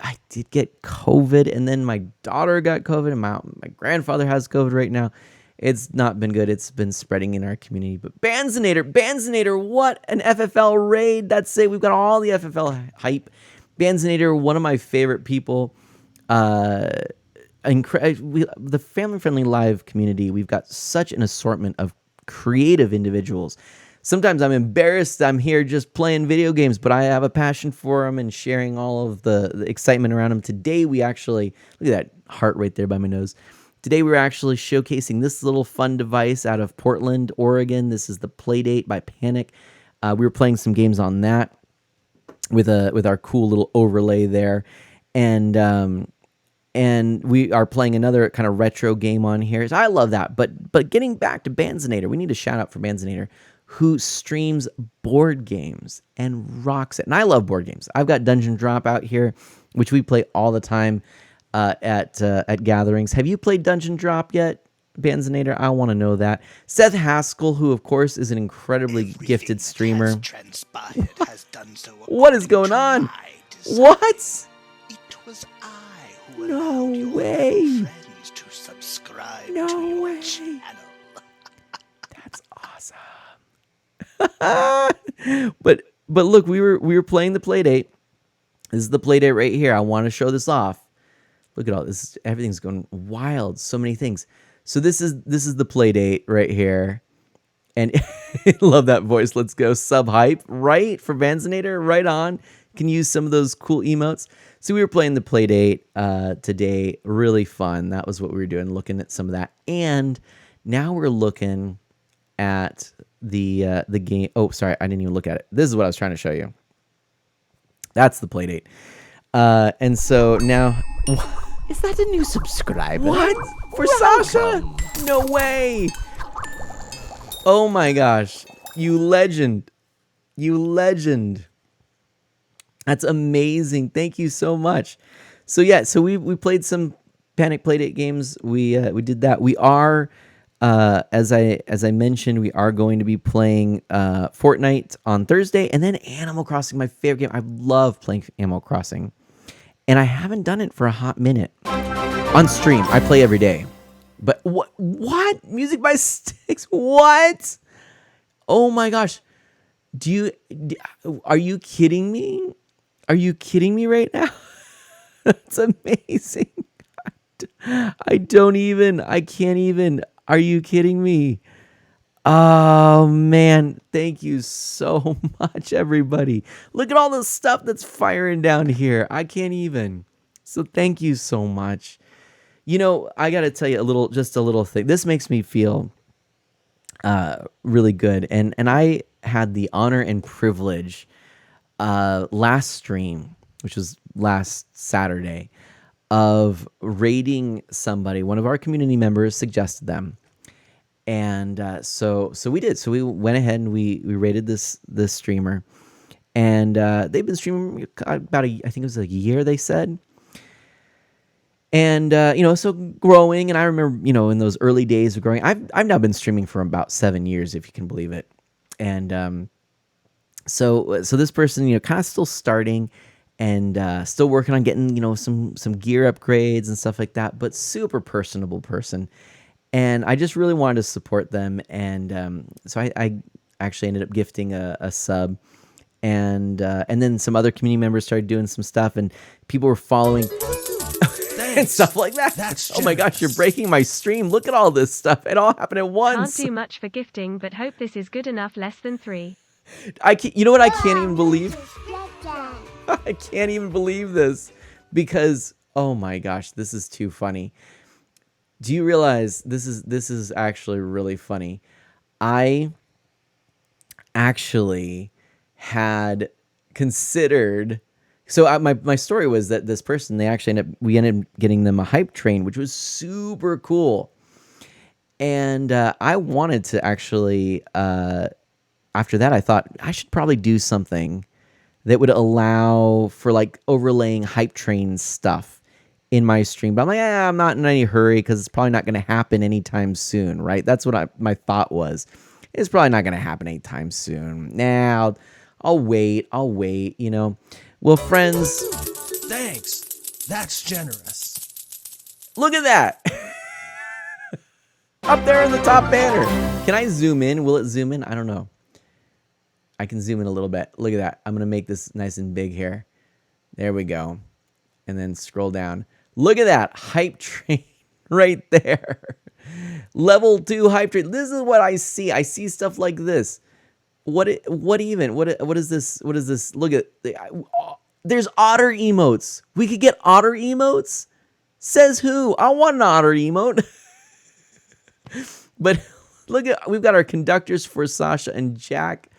get COVID, and then my daughter got COVID, and my grandfather has COVID right now. It's not been good. It's been spreading in our community. But Banzinator, what an FFL raid. That's it. We've got all the FFL hype. Banzinator, one of my favorite people. The family friendly live community, we've got such an assortment of creative individuals. Sometimes I'm embarrassed I'm here just playing video games, but I have a passion for them and sharing all of the excitement around them. Today we actually, look at that heart right there by my nose. Today we're actually showcasing this little fun device out of Portland, Oregon. This is the Playdate by Panic. We were playing some games on that with our cool little overlay there. And we are playing another kind of retro game on here. So I love that. But getting back to Banzinator, we need a shout out for Banzinator, who streams board games and rocks it. And I love board games. I've got Dungeon Drop out here, which we play all the time at gatherings. Have you played Dungeon Drop yet, Banzinator? I want to know that. Seth Haskell, who of course is an incredibly gifted streamer. What is going on? What? It was I who No allowed your way. friends to subscribe No to your way. channel. That's awesome. but look, we were playing the Playdate. This is the Playdate right here. I want to show this off. Look at all this. Everything's going wild. So many things. So this is the Playdate right here. And love that voice. Let's go. Sub hype, right? For Banzinator, right on. Can use some of those cool emotes. So we were playing the Playdate today. Really fun. That was what we were doing, looking at some of that. And now we're looking at the game. Oh, sorry, I didn't even look at it. This is what I was trying to show you. That's the Playdate. And so now, Is that a new subscriber? what? For Sasha? No way. Oh my gosh. You legend. You legend. That's amazing. Thank you so much. So yeah, so we played some Panic Playdate games. We did that. We are as I mentioned, we are going to be playing Fortnite on Thursday, and then Animal Crossing, my favorite game. I love playing Animal Crossing, and I haven't done it for a hot minute on stream. I play every day, but what music by Sticks? What? Oh my gosh! Are you kidding me? Are you kidding me right now? That's amazing. I can't even. Are you kidding me? Oh man, thank you so much, everybody. Look at all the stuff that's firing down here. I can't even. So thank you so much. You know, I got to tell you just a little thing. This makes me feel really good. And I had the honor and privilege last stream, which was last Saturday, of raiding somebody. One of our community members suggested them, and so we did. So we went ahead and we raided this streamer, and they've been streaming about I think it was a year, they said. And so growing, and I remember, in those early days of growing, I've now been streaming for about 7 years, if you can believe it. And so this person, kind of still starting, and still working on getting, some gear upgrades and stuff like that, but super personable person. And I just really wanted to support them. And so I actually ended up gifting a sub. And then some other community members started doing some stuff, and people were following and stuff like that. Oh my gosh, you're breaking my stream. Look at all this stuff. It all happened at once. Can't do much for gifting, but hope this is good enough. Less than 3. You know what I can't even believe? I can't even believe this, because oh my gosh, this is too funny. Do you realize this is actually really funny? I actually had considered, so my story was that this person, we ended up getting them a hype train, which was super cool. And I wanted to actually after that, I thought I should probably do something that would allow for like overlaying hype train stuff in my stream. But I'm like, I'm not in any hurry because it's probably not going to happen anytime soon, right? That's what my thought was. It's probably not going to happen anytime soon. Now, I'll wait, you know. Well, friends, Thanks. That's generous. look at that. Up there in the top banner. Can I zoom in? Will it zoom in? I don't know. I can zoom in a little bit. Look at that. I'm going to make this nice and big here. There we go. And then scroll down. Look at that hype train right there. Level 2 hype train. This is what I see. I see stuff like this. What is this? What is this? Look at there's otter emotes. We could get otter emotes? Says who? I want an otter emote. But look at, we've got our conductors for Sasha and Jack.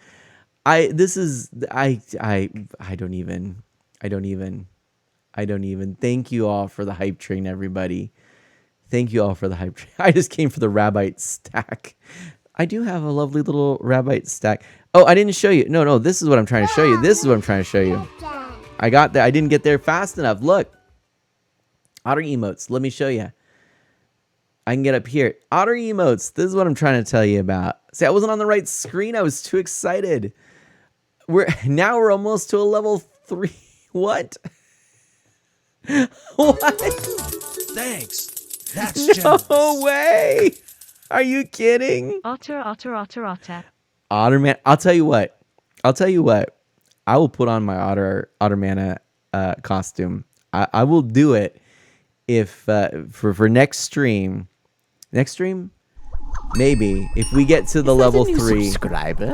I don't even. Thank you all for the hype train, everybody. Thank you all for the hype train. I just came for the rabbite stack. I do have a lovely little rabbite stack. Oh, I didn't show you. No, this is what I'm trying to show you. This is what I'm trying to show you. I got there. I didn't get there fast enough. Look. Otter emotes. Let me show you. I can get up here. Otter emotes. This is what I'm trying to tell you about. See, I wasn't on the right screen. I was too excited. We're almost to a level 3. What? What? Thanks. That's generous. No way. Are you kidding? Otter, otter, otter, otter. Otter man. I'll tell you what. I will put on my otter mana costume. I will do it if for next stream. Next stream? Maybe. If we get to the level 3. Subscriber?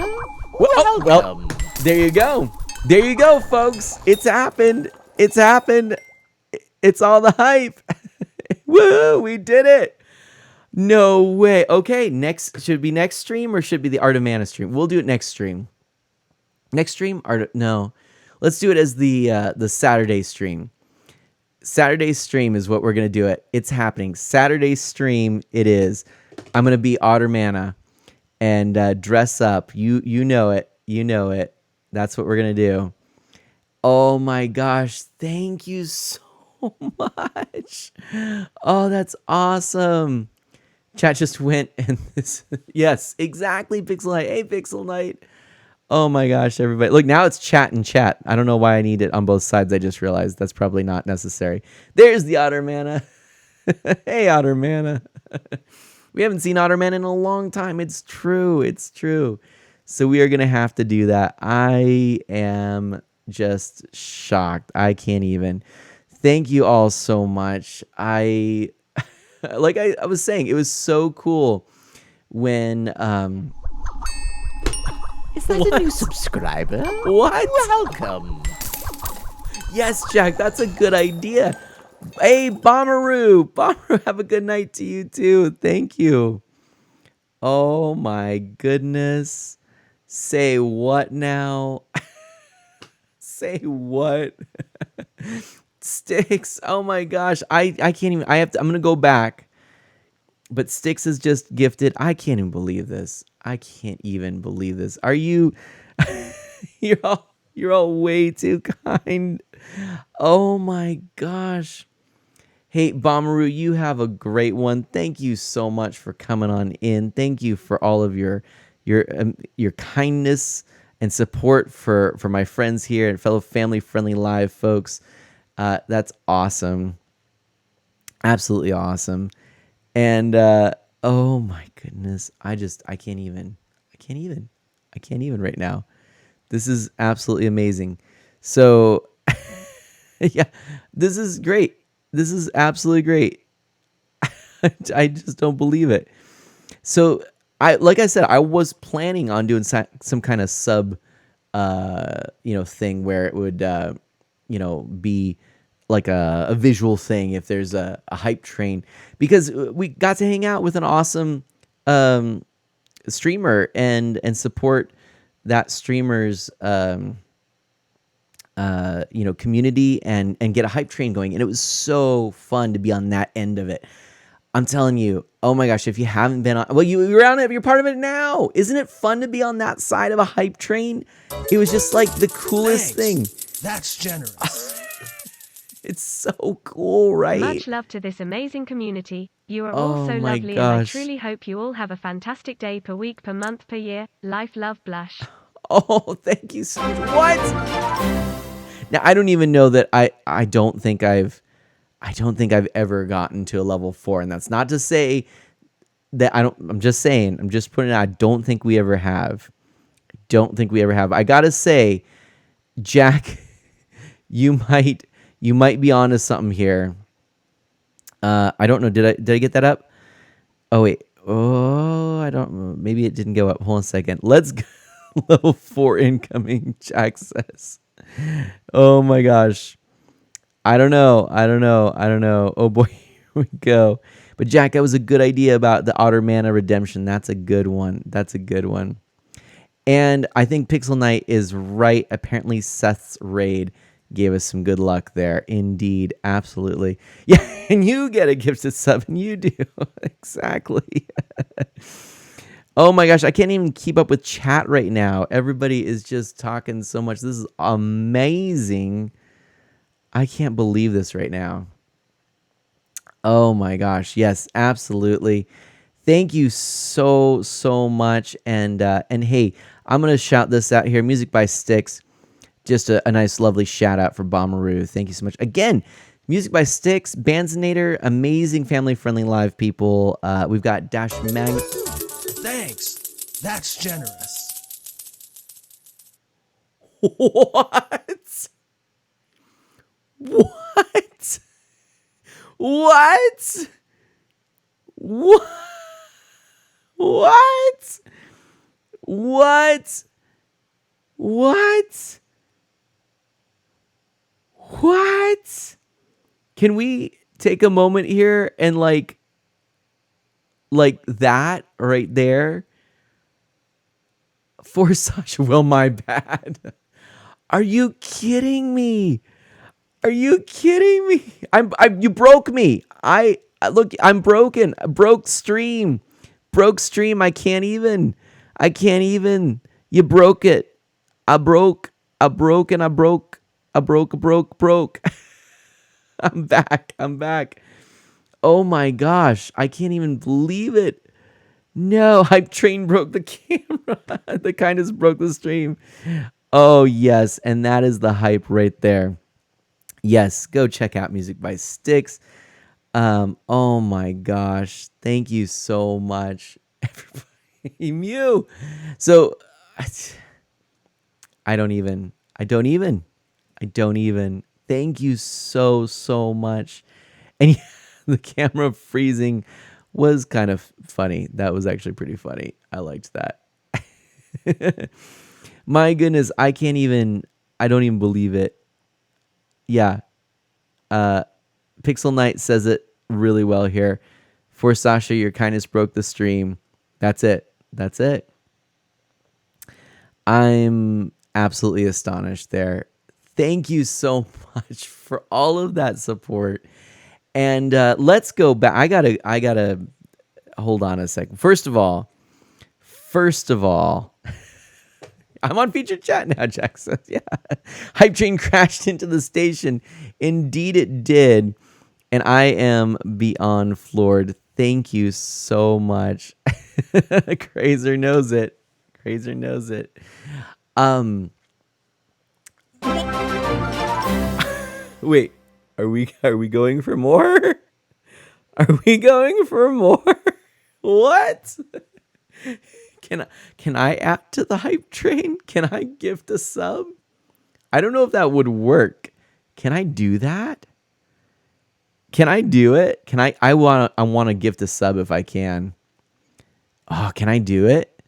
Well, there you go. There you go, folks. It's happened. It's happened. It's all the hype. Woo, we did it. No way. Okay, should it be next stream or should it be the Art of Mana stream? We'll do it next stream. Next stream? No. Let's do it as the Saturday stream. Saturday stream is what we're going to do it. It's happening. Saturday stream it is. I'm going to be Otter Mana and dress up. You know it. You know it. That's what we're going to do. Oh my gosh. Thank you so much. Oh, that's awesome. Chat just went and this. Yes, exactly, Pixel Knight. Hey, Pixel Knight. Oh my gosh, everybody. Look, now it's chat and chat. I don't know why I need it on both sides. I just realized that's probably not necessary. There's the Otter Mana. Hey, Otter Mana. We haven't seen Otter Mana in a long time. It's true. It's true. So we are going to have to do that. I am just shocked. I can't even. Thank you all so much. Like I was saying, it was so cool when... Is that a new subscriber? What? Welcome. Yes, Jack, that's a good idea. Hey, Bomberoo. Bomberoo, have a good night to you too. Thank you. Oh my goodness. Say what now? Say what? Sticks. Oh my gosh. I can't even. I'm gonna go back. But Sticks is just gifted. I can't even believe this. I can't even believe this. Are you? You're all way too kind. Oh my gosh. Hey, Bomberoo, you have a great one. Thank you so much for coming on in. Thank you for all of your kindness and support for my friends here and fellow family friendly live folks. That's awesome. Absolutely awesome. And oh my goodness, I can't even right now. This is absolutely amazing. So yeah, this is great. This is absolutely great. I just don't believe it. So like I said, I was planning on doing some kind of sub, thing where it would, be like a visual thing if there's a hype train, because we got to hang out with an awesome streamer and support that streamer's community and get a hype train going. And it was so fun to be on that end of it. I'm telling you, oh my gosh, if you haven't been on, well, you're on it, you're part of it now. Isn't it fun to be on that side of a hype train? It was just like the coolest thing. That's generous. It's so cool, right? Much love to this amazing community. You are all Oh so my lovely, and I gosh. truly hope you all have a fantastic day per week, per month, per year. Life, love, blush. Oh, thank you so much. What? Now I don't even know that I don't think I've ever gotten to a level 4, and that's not to say that I'm just saying, I'm just putting it out, I don't think we ever have. Don't think we ever have. I got to say, Jack, you might be onto something here. I don't know. Did I get that up? Oh wait. Oh, I don't. Maybe it didn't go up. Hold on a second. Let's go. Level 4 incoming. Jack says. Oh my gosh. I don't know. Oh boy, here we go. But Jack, that was a good idea about the Otter Mana Redemption. That's a good one. And I think Pixel Knight is right. Apparently, Seth's raid gave us some good luck there. Indeed. Absolutely. Yeah, and you get a gifted sub, and you do. Exactly. Oh my gosh, I can't even keep up with chat right now. Everybody is just talking so much. This is amazing. I can't believe this right now. Oh my gosh. Yes, absolutely. Thank you so much. And hey, I'm gonna shout this out here. Music by Styx. Just a nice, lovely shout out for Bomaroo. Thank you so much. Again, music by Styx, Banzinator, amazing family-friendly live people. We've got Dash Mag. Thanks. That's generous. What? What? What? What? What? What? What? What? Can we take a moment here and like that right there? For Sasha, well, my bad. Are you kidding me? Are you kidding me? You broke me. Look, I'm broken. Broke stream. Broke stream. I can't even. You broke it. I broke. I'm back. Oh my gosh. I can't even believe it. No, Hype Train broke the camera. The kindness broke the stream. Oh, yes. And that is the hype right there. Yes, go check out Music by Styx. Oh my gosh. Thank you so much, everybody. Mew. So I don't even. Thank you so much. And yeah, the camera freezing was kind of funny. That was actually pretty funny. I liked that. My goodness, I don't even believe it. Yeah. Pixel Knight says it really well here. For Sasha, your kindness broke the stream. That's it. I'm absolutely astonished there. Thank you so much for all of that support. And let's go back. I gotta hold on a second. First of all, I'm on featured chat now, Jack says. Yeah. Hype Train crashed into the station. Indeed it did. And I am beyond floored. Thank you so much. Crazer knows it. Wait, are we going for more? Are we going for more? What? Can I add to the hype train? Can I gift a sub? I don't know if that would work. Can I do that? Can I do it? I want to gift a sub if I can. Oh, can I do it?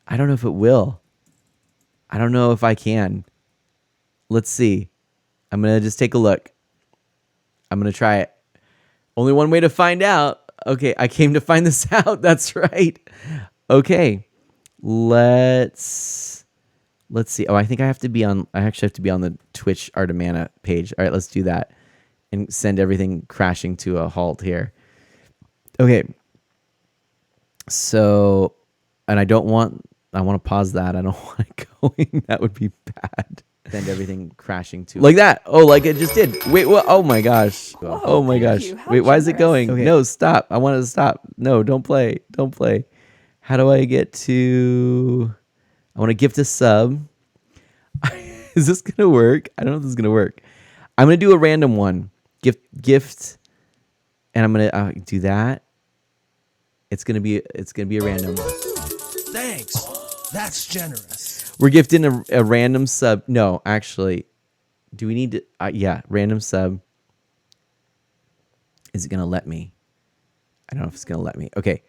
I don't know if it will. I don't know if I can. Let's see. I'm going to just take a look. I'm going to try it. Only one way to find out. Okay, I came to find this out. That's right. Okay. Let's see. Oh, I think I actually have to be on the Twitch Artemana page. All right, let's do that and send everything crashing to a halt here. Okay. So, and I want to pause that. I don't want it going. That would be bad. send everything crashing to like that. Oh, like it just did. Wait, what? Oh my gosh. Oh my gosh. Wait, why is it going? Okay. No, stop. I want it to stop. No, don't play. Don't play. How do I get to? I want to gift a sub. Is this gonna work? I don't know if this is gonna work. I'm gonna do a random one. Gift, and I'm gonna do that. It's gonna be a random. Thanks. That's generous. We're gifting a random sub. No, actually, do we need to? Yeah, random sub. Is it gonna let me? I don't know if it's gonna let me. Okay.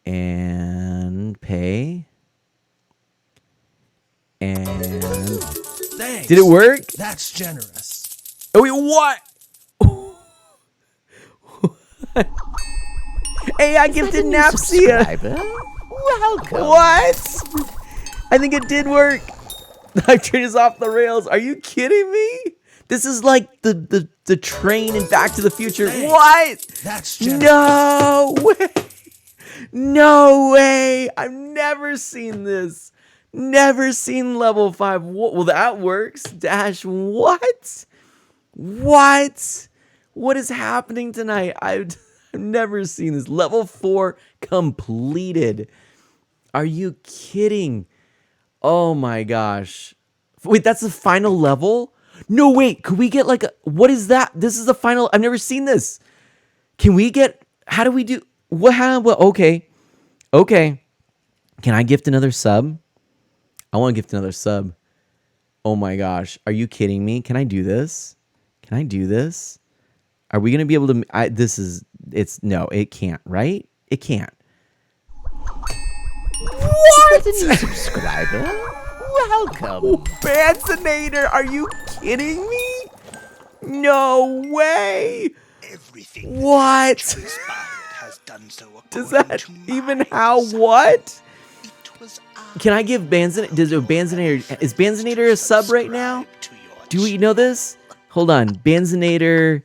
And pay. And Thanks. did it work? That's generous. Oh wait, what? Hey, I gifted Napsia. Subscriber? Welcome. What? I think it did work. The train is off the rails. Are you kidding me? This is like the train in Back to the Future. Thanks. What? That's generous. No way. No way. I've never seen this. Never seen level 5. Well, that works. Dash what? What? What is happening tonight? I've never seen this. Level 4 completed. Are you kidding? Oh my gosh. Wait, that's the final level? No, wait. Could we get like a... What is that? This is the final... I've never seen this. Can we get... How do we do... What? Okay. Okay. Can I gift another sub? I want to gift another sub. Oh my gosh. Are you kidding me? Can I do this? Can I do this? Are we going to be able to... No, it can't, right? It can't. What? Is that a new subscriber? Welcome. Banzinator, are you kidding me? No way. Everything What? transpired has done so Does according that to even my how design. what? It was Can I give Banzinator? Is Banzinator a sub right now? subscribe to your Do we know this? Hold on. Banzinator.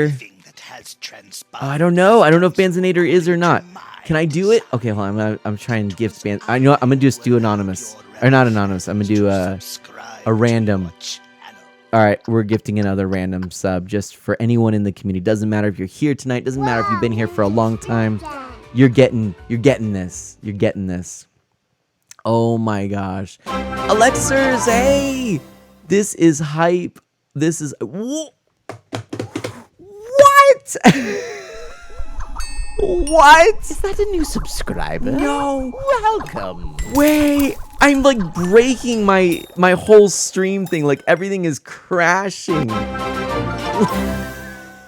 everything that has transpired. Oh, I don't know. I don't know if Banzinator is or not. Can I do it? Okay, hold on. I'm trying to gift Ban. I know. I'm gonna just do anonymous, or not anonymous. I'm gonna do a random. All right, we're gifting another random sub just for anyone in the community. Doesn't matter if you're here tonight. Doesn't matter if you've been here for a long time. You're getting this. You're getting this. Oh my gosh, Alexers, hey, this is hype. This is what? What? Is that a new subscriber? No. Welcome. Wait, I'm like breaking my whole stream thing. Like everything is crashing.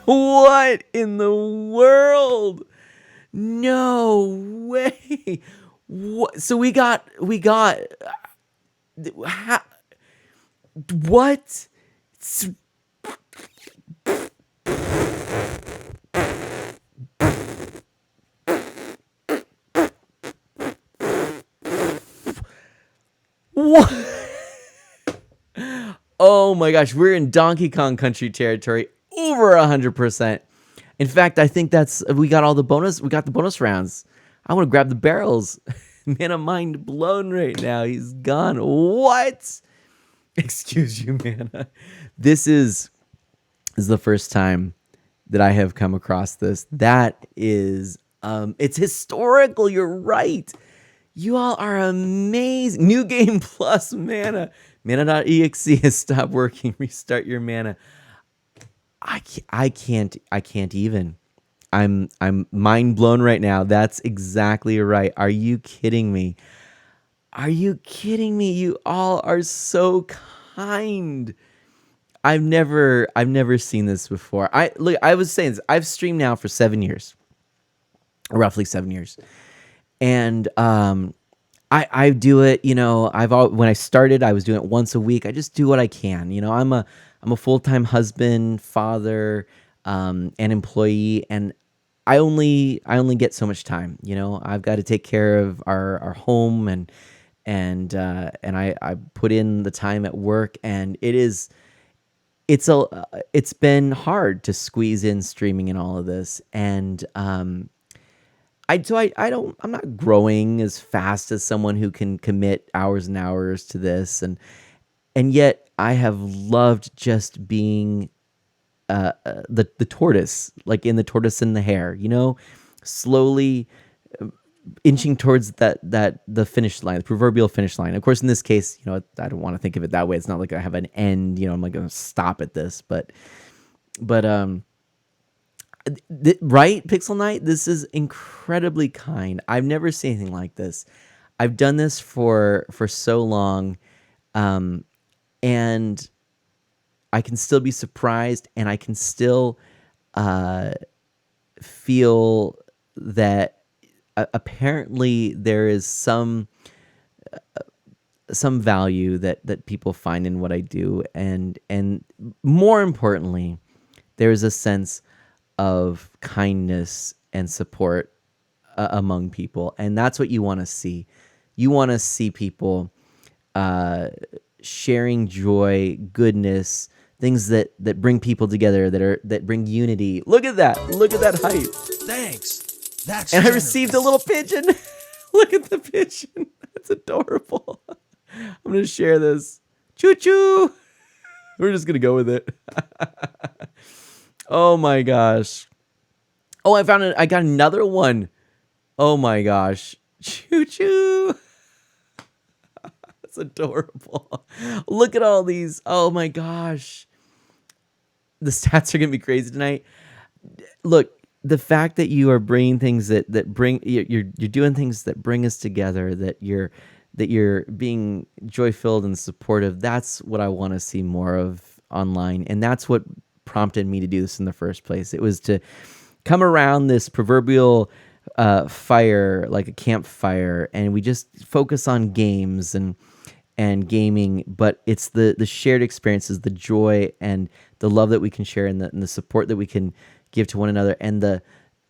What in the world? No way. What? So we got how, what? What? Oh my gosh, we're in Donkey Kong Country territory, over 100%. In fact, I think we got the bonus rounds. I want to grab the barrels. Man, I'm mind blown right now. He's gone. What? Excuse you, man. This is the first time that I have come across this. That is, it's historical. You're right. You all are amazing. New game plus mana. Mana.exe has stopped working. Restart your mana. I can't even. I'm mind blown right now. That's exactly right. Are you kidding me? Are you kidding me? You all are so kind. I've never seen this before. I was saying this, I've streamed now for 7 years. Roughly 7 years. And I do it, when I started, I was doing it once a week. I just do what I can. I'm a full-time husband, father, and employee, and I only get so much time. I've got to take care of our home, and I put in the time at work, and it's been hard to squeeze in streaming and all of this, and I'm not growing as fast as someone who can commit hours and hours to this, and yet I have loved just being the tortoise, like in the tortoise and the hare, slowly inching towards that the finish line, the proverbial finish line. Of course, in this case, I don't want to think of it that way. It's not like I have an end, I'm like going to stop at this, but right, Pixel Knight, this is incredibly kind. I've never seen anything like this. I've done this for so long, and I can still be surprised, and I can still feel that apparently there is some value that people find in what I do, and more importantly, there is a sense of kindness and support among people, and that's what you want to see. You want to see people sharing joy, goodness, things that bring people together, that bring unity. Look at that hype. Thanks. That's And I generous. received a little pigeon. Look at the pigeon. That's adorable. I'm going to share this. Choo choo. We're just going to go with it. Oh my gosh. Oh, I found it. I got another one. Oh my gosh. Choo choo. That's adorable. Look at all these. Oh my gosh. The stats are going to be crazy tonight. Look, the fact that you are bringing things that bring you're doing things that bring us together, that you're being joy filled and supportive. That's what I want to see more of online, and that's what prompted me to do this in the first place. It was to come around this proverbial fire, like a campfire, and we just focus on games and gaming, but it's the shared experiences, the joy and the love that we can share, and the support that we can give to one another, and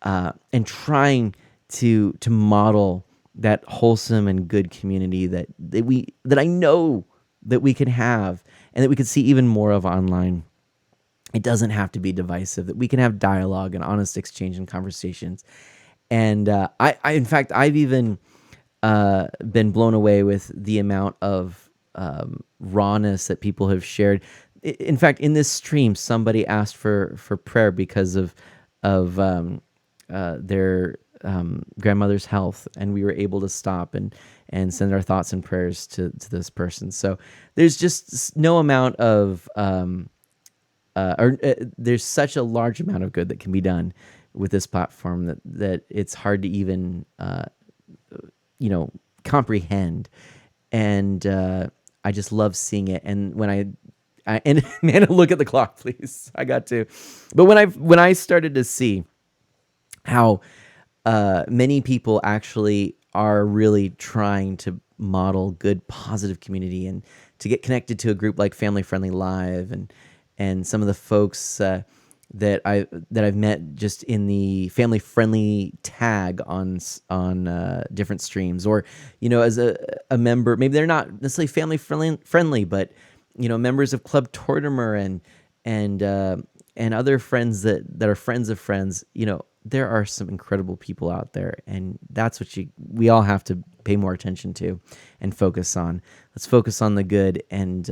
and trying to model that wholesome and good community that I know that we can have, and that we can see even more of online. It doesn't have to be divisive, that we can have dialogue and honest exchange and conversations. And I in fact, I've even been blown away with the amount of rawness that people have shared. In fact, in this stream, somebody asked for prayer because of their grandmother's health, and we were able to stop and send our thoughts and prayers to this person. So there's just no amount of there's such a large amount of good that can be done with this platform that it's hard to even comprehend. And I just love seeing it. And when I and man, look at the clock, please. I got to. But when I started to see how many people actually are really trying to model good, positive community, and to get connected to a group like Family Friendly Live, and some of the folks that I've met just in the Family Friendly tag on different streams, or as a member, maybe they're not necessarily family friendly, but members of Club Tortimer and other friends that are friends of friends. There are some incredible people out there, and that's what we all have to pay more attention to and focus on. Let's focus on the good, and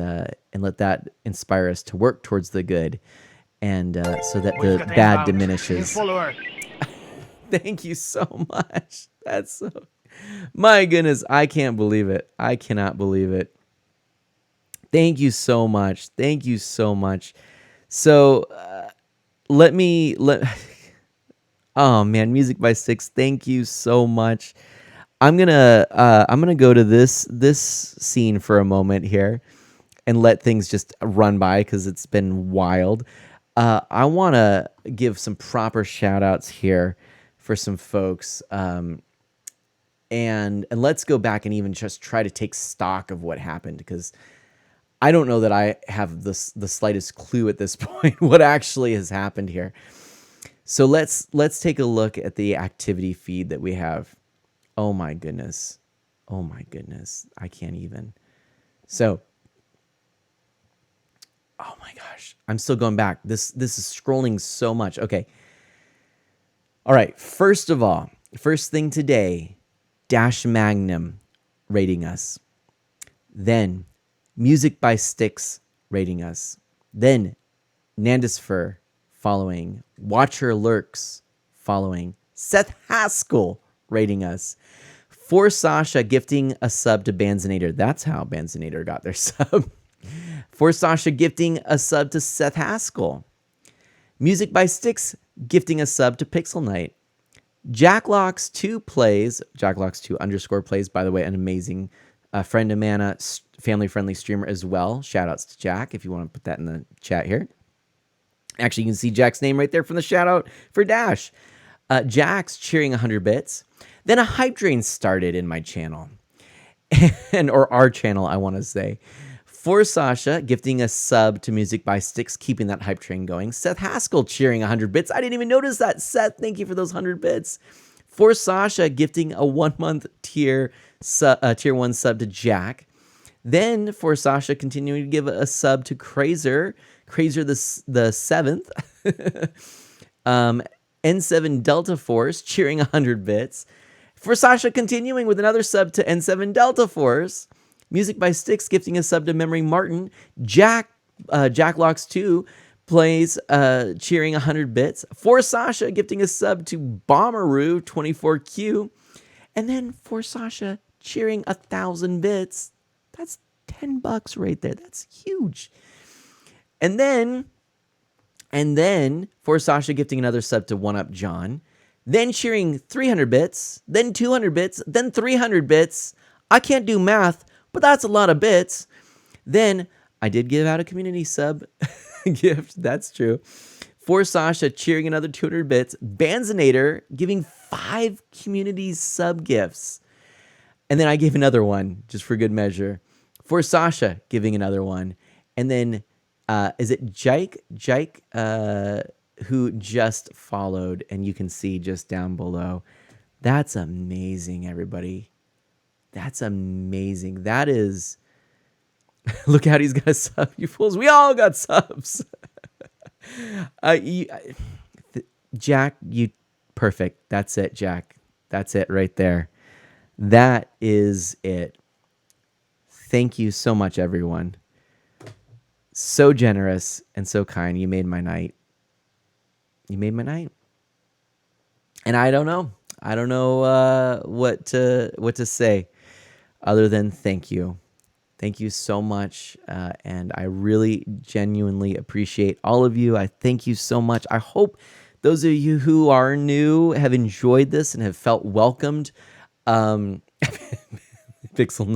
let that inspire us to work towards the good, and so that the bad diminishes. Thank you so much. That's so. My goodness, I can't believe it. I cannot believe it. Thank you so much. Thank you so much. So let. Oh man, Music by Six. Thank you so much. I'm gonna go to this scene for a moment here, and let things just run by because it's been wild. I want to give some proper shout outs here for some folks. And let's go back and even just try to take stock of what happened, because I don't know that I have the slightest clue at this point what actually has happened here. So let's take a look at the activity feed that we have. Oh my goodness. I can't even. So, oh my gosh, I'm still going back. This is scrolling so much. Okay. All right. First of all, First thing today, Dash Magnum rating us. Then Music by Sticks rating us. Then Nandisfer following. Watcher Lurks following. Seth Haskell rating us. For Sasha gifting a sub to Banzinator. That's how Banzinator got their sub. For Sasha gifting a sub to Seth Haskell. Music by Sticks gifting a sub to Pixel Knight. Jacklocks2 plays, Jacklocks2 _ plays, by the way, an amazing friend of Mana, family-friendly streamer as well. Shout-outs to Jack, if you want to put that in the chat here. Actually, you can see Jack's name right there from the shout-out for Dash. Jack's cheering 100 bits. Then a hype train started in my channel. Or our channel, I want to say. For Sasha, gifting a sub to Music by Sticks, keeping that hype train going. Seth Haskell cheering 100 bits. I didn't even notice that. Seth, thank you for those 100 bits. For Sasha, gifting a 1-month tier 1 sub to Jack. Then for Sasha, continuing to give a sub to Crazer the 7th. N7 Delta Force cheering 100 bits. For Sasha, continuing with another sub to N7 Delta Force. Music by Sticks gifting a sub to Memory Martin. Jacklocks2 plays cheering 100 bits. For Sasha gifting a sub to Bomberoo 24Q. And then for Sasha cheering 1,000 bits. That's $10 right there. That's huge. And then for Sasha gifting another sub to One Up John. Then cheering 300 bits. Then 200 bits. Then 300 bits. I can't do math, but that's a lot of bits. Then I did give out a community sub gift. That's true. For Sasha cheering another 200 bits. Banzinator giving 5 community sub gifts. And then I gave another one just for good measure. For Sasha giving another one. And then is it Jake who just followed, and you can see just down below. That's amazing, everybody. That's amazing. That is, look out, he's got a sub, you fools. We all got subs. Jack, you perfect. That's it, Jack. That's it right there. That is it. Thank you so much, everyone. So generous and so kind. You made my night. You made my night. And I don't know. I don't know what to say other than thank you. Thank you so much. And I really genuinely appreciate all of you. I thank you so much. I hope those of you who are new have enjoyed this and have felt welcomed. Pixel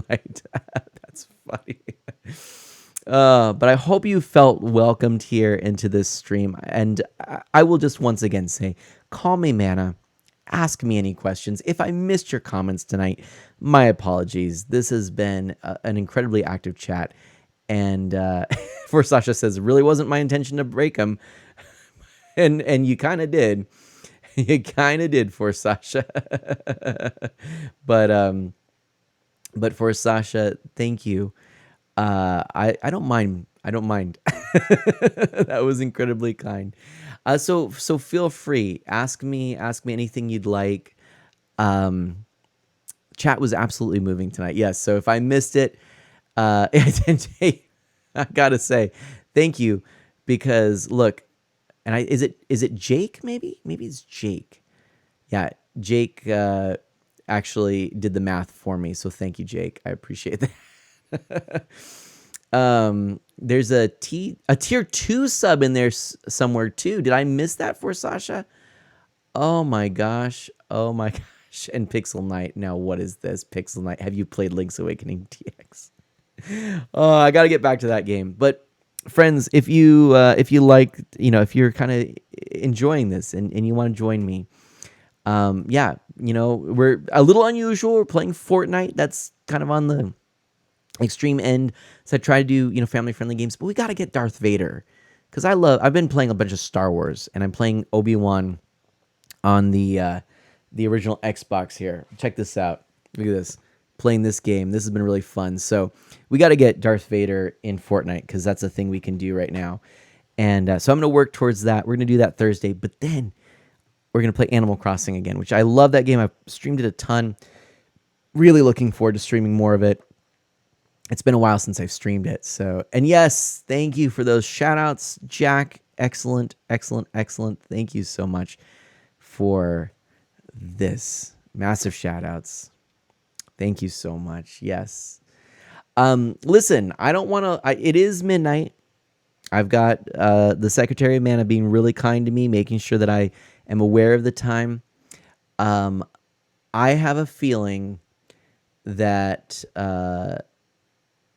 Knight. That's funny. But I hope you felt welcomed here into this stream. And I will just once again say, call me Mana. Ask me any questions. If I missed your comments tonight, my apologies. This has been an incredibly active chat. And for Sasha says, it really wasn't my intention to break them. And you kind of did. You kind of did for Sasha. But for Sasha, thank you. I don't mind. I don't mind. That was incredibly kind. So feel free. Ask me anything you'd like. Chat was absolutely moving tonight. Yes. So if I missed it, I gotta say thank you, because look, and is it Jake? Maybe it's Jake. Yeah, Jake actually did the math for me. So thank you, Jake. I appreciate that. There's a tier 2 sub in there somewhere too. Did I miss that for Sasha? Oh my gosh. And Pixel Knight. Now what is this? Pixel Knight. Have you played Link's Awakening TX? Oh, I got to get back to that game. But friends, if you like, if you're kind of enjoying this and you want to join me, yeah, we're a little unusual. We're playing Fortnite. That's kind of on the extreme end. So I try to do, family-friendly games, but we got to get Darth Vader, because I've been playing a bunch of Star Wars, and I'm playing Obi-Wan on the original Xbox here. Check this out. Look at this. Playing this game. This has been really fun. So we got to get Darth Vader in Fortnite, because that's a thing we can do right now. And so I'm going to work towards that. We're going to do that Thursday. But then we're going to play Animal Crossing again, which I love that game. I've streamed it a ton. Really looking forward to streaming more of it. It's been a while since I've streamed it. So, and yes, thank you for those shout outs, Jack. Excellent, excellent, excellent. Thank you so much for this. Massive shout outs. Thank you so much. Yes. Listen, I don't want to, it is midnight. I've got the Secretary of Mana being really kind to me, making sure that I am aware of the time. I have a feeling that,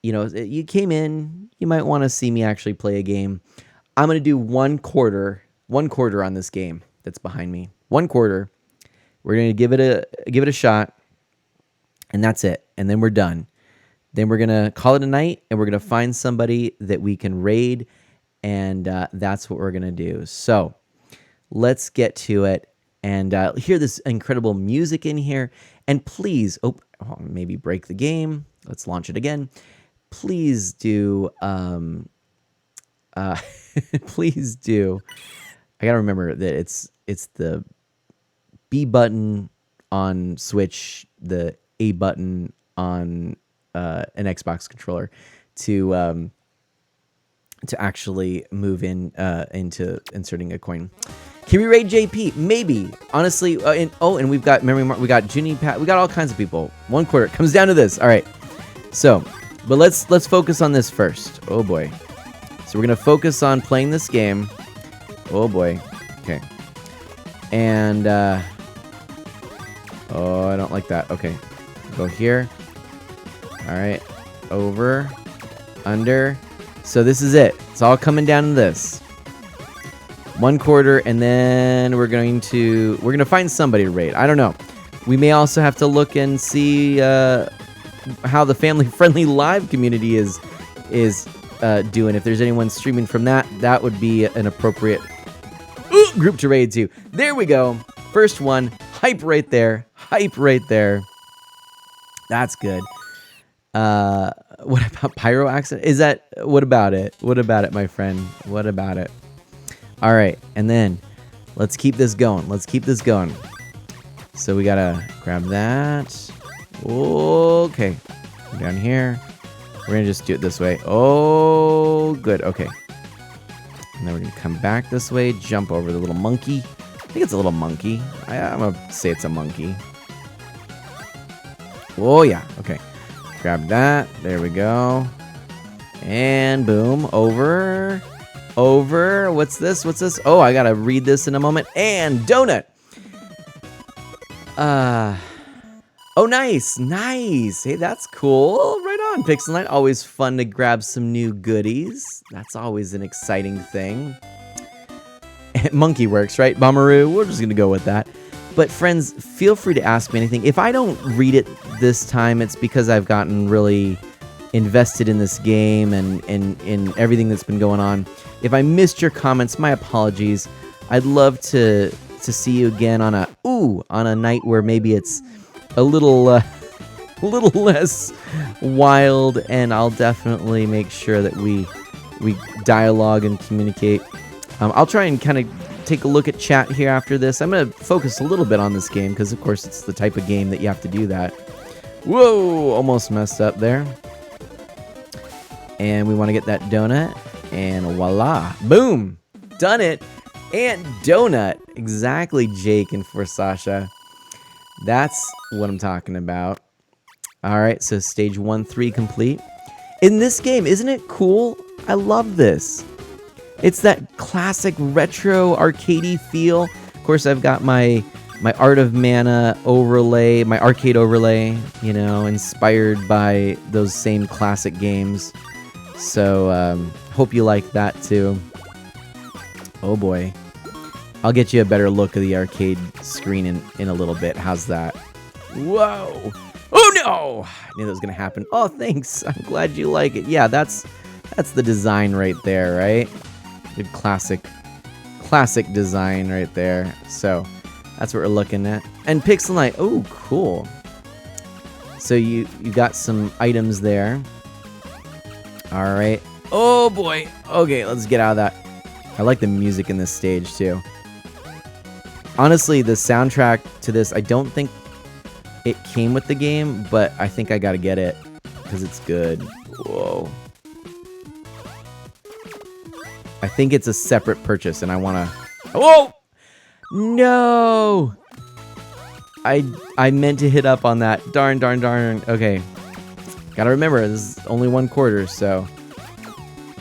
you came in, you might want to see me actually play a game. I'm going to do one quarter on this game that's behind me. One quarter. We're going to give it a shot, and that's it. And then we're done. Then we're going to call it a night, and we're going to find somebody that we can raid, and that's what we're going to do. So let's get to it and hear this incredible music in here. And please, maybe break the game. Let's launch it again. Please do, please do. I gotta remember that it's the B button on Switch, the A button on an Xbox controller to actually move into inserting a coin. Can we raid JP? Maybe. Honestly, and we've got Memory Mark, we got Junie Pat, we got all kinds of people. One quarter. It comes down to this. All right. So, but let's focus on this first. Oh boy. So we're gonna focus on playing this game. Oh boy. Okay. And I don't like that. Okay. Go here. All right. Over. Under. So this is it. It's all coming down to this. One quarter, and then we're gonna find somebody to raid. I don't know. We may also have to look and see how the family-friendly live community is doing. If there's anyone streaming from that would be an appropriate group to raid to. There we go. First one. Hype right there. Hype right there. That's good. What about pyro accident? What about it? What about it, my friend? What about it? All right, and then let's keep this going. Let's keep this going. So we gotta grab that. Okay, down here. We're gonna just do it this way. Oh, good. Okay. And then we're gonna come back this way, jump over the little monkey. I think it's a little monkey. I'm gonna say it's a monkey. Oh yeah. Okay. Grab that. There we go. And boom. Over. What's this? Oh, I gotta read this in a moment. And donut. Oh, nice. Hey, that's cool. Right on, Pixel Knight. Always fun to grab some new goodies. That's always an exciting thing. Monkey works, right? Bomaroo. We're just gonna go with that. But friends, feel free to ask me anything. If I don't read it this time, it's because I've gotten really invested in this game and in everything that's been going on. If I missed your comments, my apologies. I'd love to see you again on a night where maybe it's a little less wild, and I'll definitely make sure that we dialogue and communicate. I'll try and kind of take a look at chat here after this. I'm going to focus a little bit on this game because, of course, it's the type of game that you have to do that. Whoa! Almost messed up there. And we want to get that donut. And voila. Boom! Done it! And donut. Exactly, Jake and for Sasha. That's what I'm talking about. Alright, so stage 1-3 complete. In this game, isn't it cool? I love this. It's that classic retro arcadey feel. Of course, I've got my Art of Mana overlay, my arcade overlay, inspired by those same classic games. So, hope you like that too. Oh boy. I'll get you a better look of the arcade screen in a little bit. How's that? Whoa! Oh no! I knew that was gonna happen. Oh, thanks. I'm glad you like it. Yeah, that's the design right there, right? Good classic design right there. So that's what we're looking at. And Pixel Knight. Oh, cool. So you got some items there. All right. Oh boy. Okay, let's get out of that. I like the music in this stage too. Honestly, the soundtrack to this, I don't think it came with the game, but I think I gotta get it because it's good. Whoa. I think it's a separate purchase, and I wanna... Whoa! No! I meant to hit up on that. Darn. Okay. Gotta remember, this is only 1/4, so...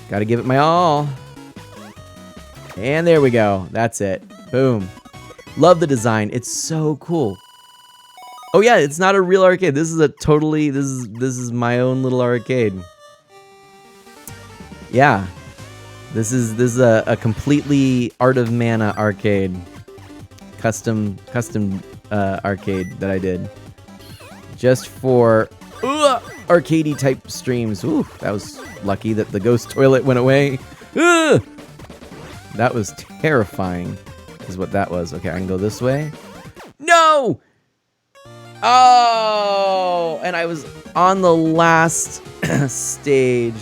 Gotta give it my all. And there we go. That's it. Boom. Love the design. It's so cool. Oh yeah, it's not a real arcade. This is a totally... This is my own little arcade. Yeah. This is a completely Art of Mana arcade. Custom arcade that I did. Just for arcadey type streams. Ooh, that was lucky that the ghost toilet went away. That was terrifying, is what that was. Okay, I can go this way. No! Oh! And I was on the last stage.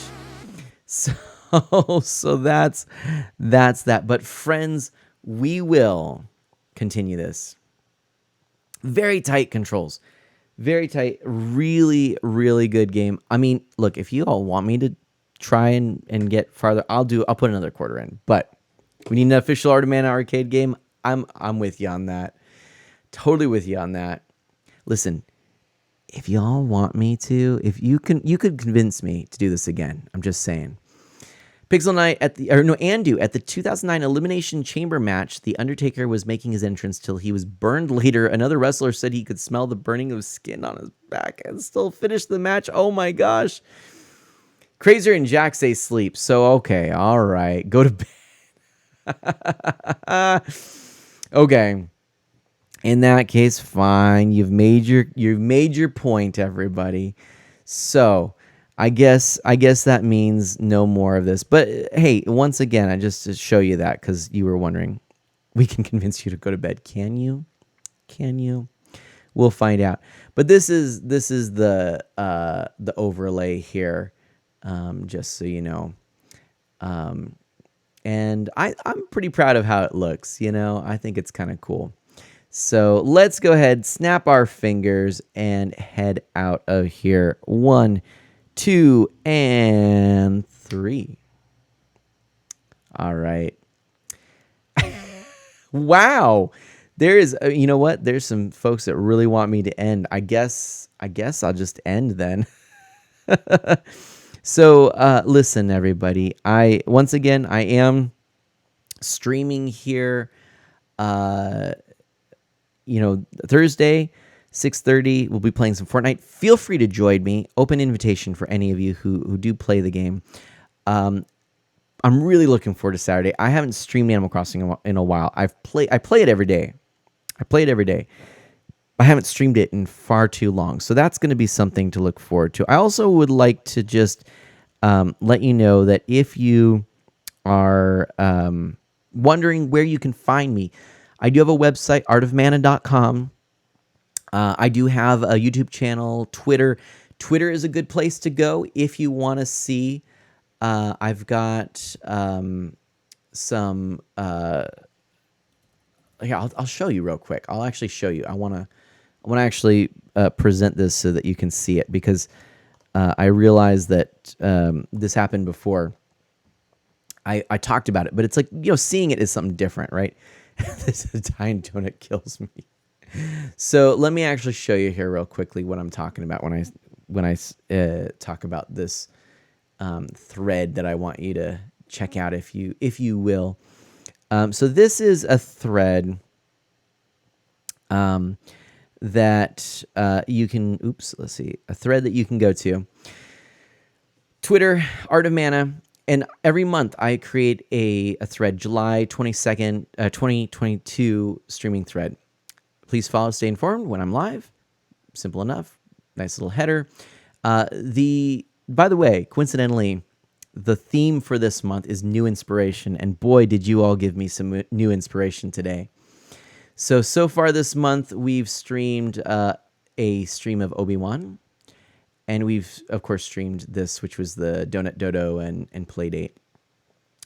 So that's that. But friends, we will continue this. Very tight controls. Very tight. Really, really good game. I mean, look, if you all want me to try and get farther, I'll put another quarter in. But we need an official Art of Mana arcade game. I'm with you on that. Totally with you on that. Listen, if y'all want me to, if you could convince me to do this again. I'm just saying. Pixel Knight Andu at the 2009 Elimination Chamber match, The Undertaker was making his entrance till he was burned later. Another wrestler said he could smell the burning of skin on his back and still finish the match. Oh my gosh. Crazer and Jack say sleep. So, okay. All right. Go to bed. Okay. In that case, fine. You've made your point, everybody. So, I guess that means no more of this. But hey, once again, I just to show you that because you were wondering, we can convince you to go to bed. Can you? Can you? We'll find out. But this is the overlay here, just so you know. And I'm pretty proud of how it looks. You know, I think it's kind of cool. So let's go ahead, snap our fingers, and head out of here. 1, 2, and 3. All right. Wow. There is, you know what? There's some folks that really want me to end. I guess I'll just end then. So, listen, everybody. Once again, I am streaming here. Thursday, 6:30, we'll be playing some Fortnite. Feel free to join me. Open invitation for any of you who do play the game. I'm really looking forward to Saturday. I haven't streamed Animal Crossing in a while. I play it every day. I haven't streamed it in far too long. So that's going to be something to look forward to. I also would like to just let you know that if you are wondering where you can find me, I do have a website, artofmana.com. I do have a YouTube channel, Twitter. Twitter is a good place to go if you want to see. I've got some... Here, I'll show you real quick. I'll actually show you. I want to actually present this so that you can see it, because I realize that this happened before. I talked about it, but it's like, seeing it is something different, right? This Italian donut kills me. So let me actually show you here real quickly what I'm talking about when I talk about this thread that I want you to check out, if you will. So this is a thread that you can. Let's see. A thread that you can go to. Twitter, Art of Mana. And every month I create a thread, July 22nd, 2022 streaming thread. Please follow, stay informed when I'm live. Simple enough. Nice little header. By the way, coincidentally, the theme for this month is new inspiration. And boy, did you all give me some new inspiration today. So far this month, we've streamed a stream of Obi-Wan. And we've, of course, streamed this, which was the Donut Dodo and Playdate.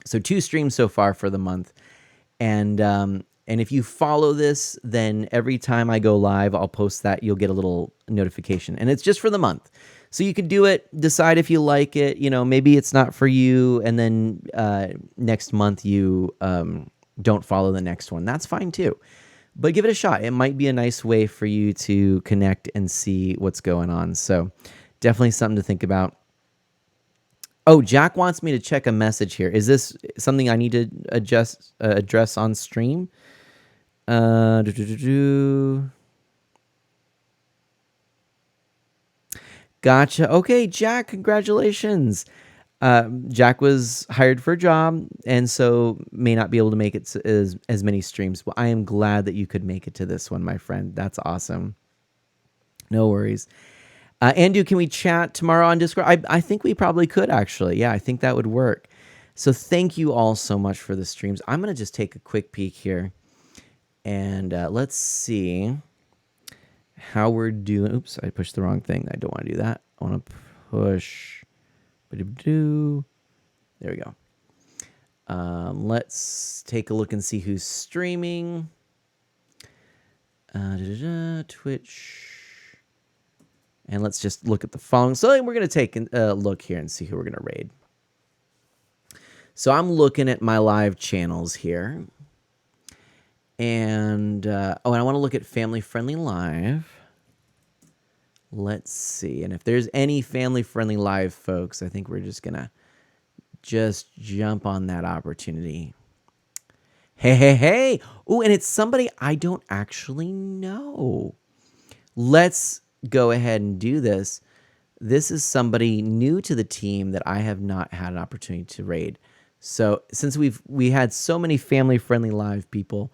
So 2 streams so far for the month. And And if you follow this, then every time I go live, I'll post that. You'll get a little notification. And it's just for the month. So you can do it, decide if you like it. Maybe it's not for you. And then next month you don't follow the next one. That's fine too. But give it a shot. It might be a nice way for you to connect and see what's going on. So definitely something to think about. Oh, Jack wants me to check a message here. Is this something I need to address on stream? Gotcha. Okay, Jack, congratulations. Jack was hired for a job and so may not be able to make it as many streams. But I am glad that you could make it to this one, my friend. That's awesome. No worries. Andu, can we chat tomorrow on Discord? I think we probably could, actually. Yeah, I think that would work. So thank you all so much for the streams. I'm going to just take a quick peek here. And let's see how we're doing. Oops, I pushed the wrong thing. I don't want to do that. I want to push. There we go. Let's take a look and see who's streaming. Twitch. And let's just look at the following. So we're going to take a look here and see who we're going to raid. So I'm looking at my live channels here. And, and I want to look at Family Friendly Live. Let's see. And if there's any Family Friendly Live folks, I think we're just going to jump on that opportunity. Hey. Oh, and it's somebody I don't actually know. Let's go ahead and do this. This is somebody new to the team that I have not had an opportunity to raid. So since we had so many Family Friendly Live people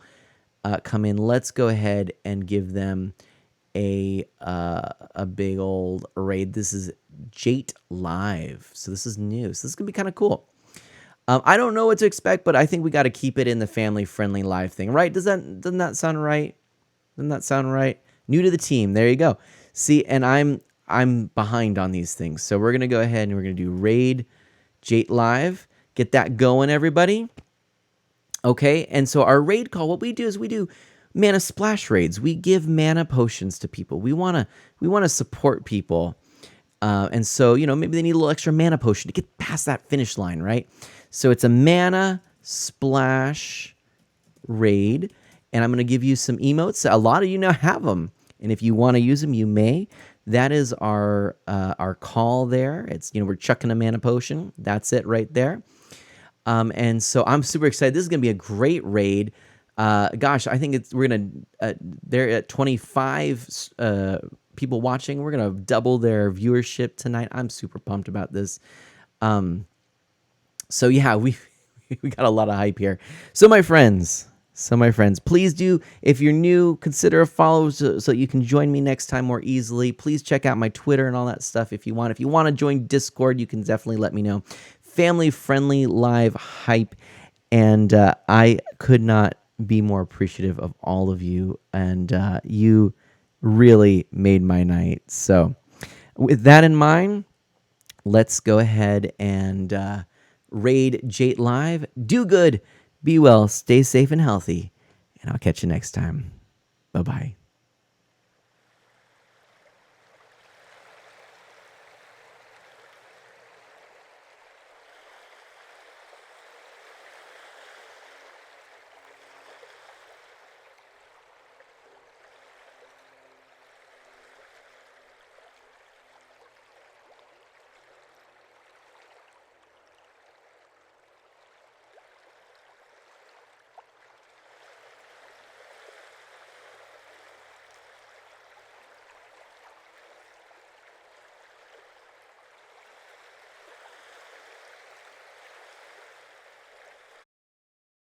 come in, let's go ahead and give them a big old raid. This is Jate Live. So this is new. So this is going to be kind of cool. I don't know what to expect, but I think we got to keep it in the Family Friendly Live thing, right? Doesn't that sound right? Doesn't that sound right? New to the team. There you go. See, and I'm behind on these things. So we're going to go ahead and we're going to do raid Jate Live. Get that going, everybody. Okay, and so our raid call, what we do is we do mana splash raids. We give mana potions to people. We wanna support people, and so maybe they need a little extra mana potion to get past that finish line, right? So it's a mana splash raid, and I'm gonna give you some emotes. A lot of you now have them, and if you want to use them, you may. That is our call there. It's we're chucking a mana potion. That's it right there. And so I'm super excited. This is going to be a great raid. Gosh, I think we're going to, they're at 25 people watching. We're going to double their viewership tonight. I'm super pumped about this. So yeah, we got a lot of hype here. So my friends, please do, if you're new, consider a follow so you can join me next time more easily. Please check out my Twitter and all that stuff if you want. If you want to join Discord, you can definitely let me know. Family Friendly Live hype, and I could not be more appreciative of all of you, and you really made my night. So with that in mind, let's go ahead and raid Jate Live. Do good, be well, stay safe and healthy, and I'll catch you next time. Bye-bye.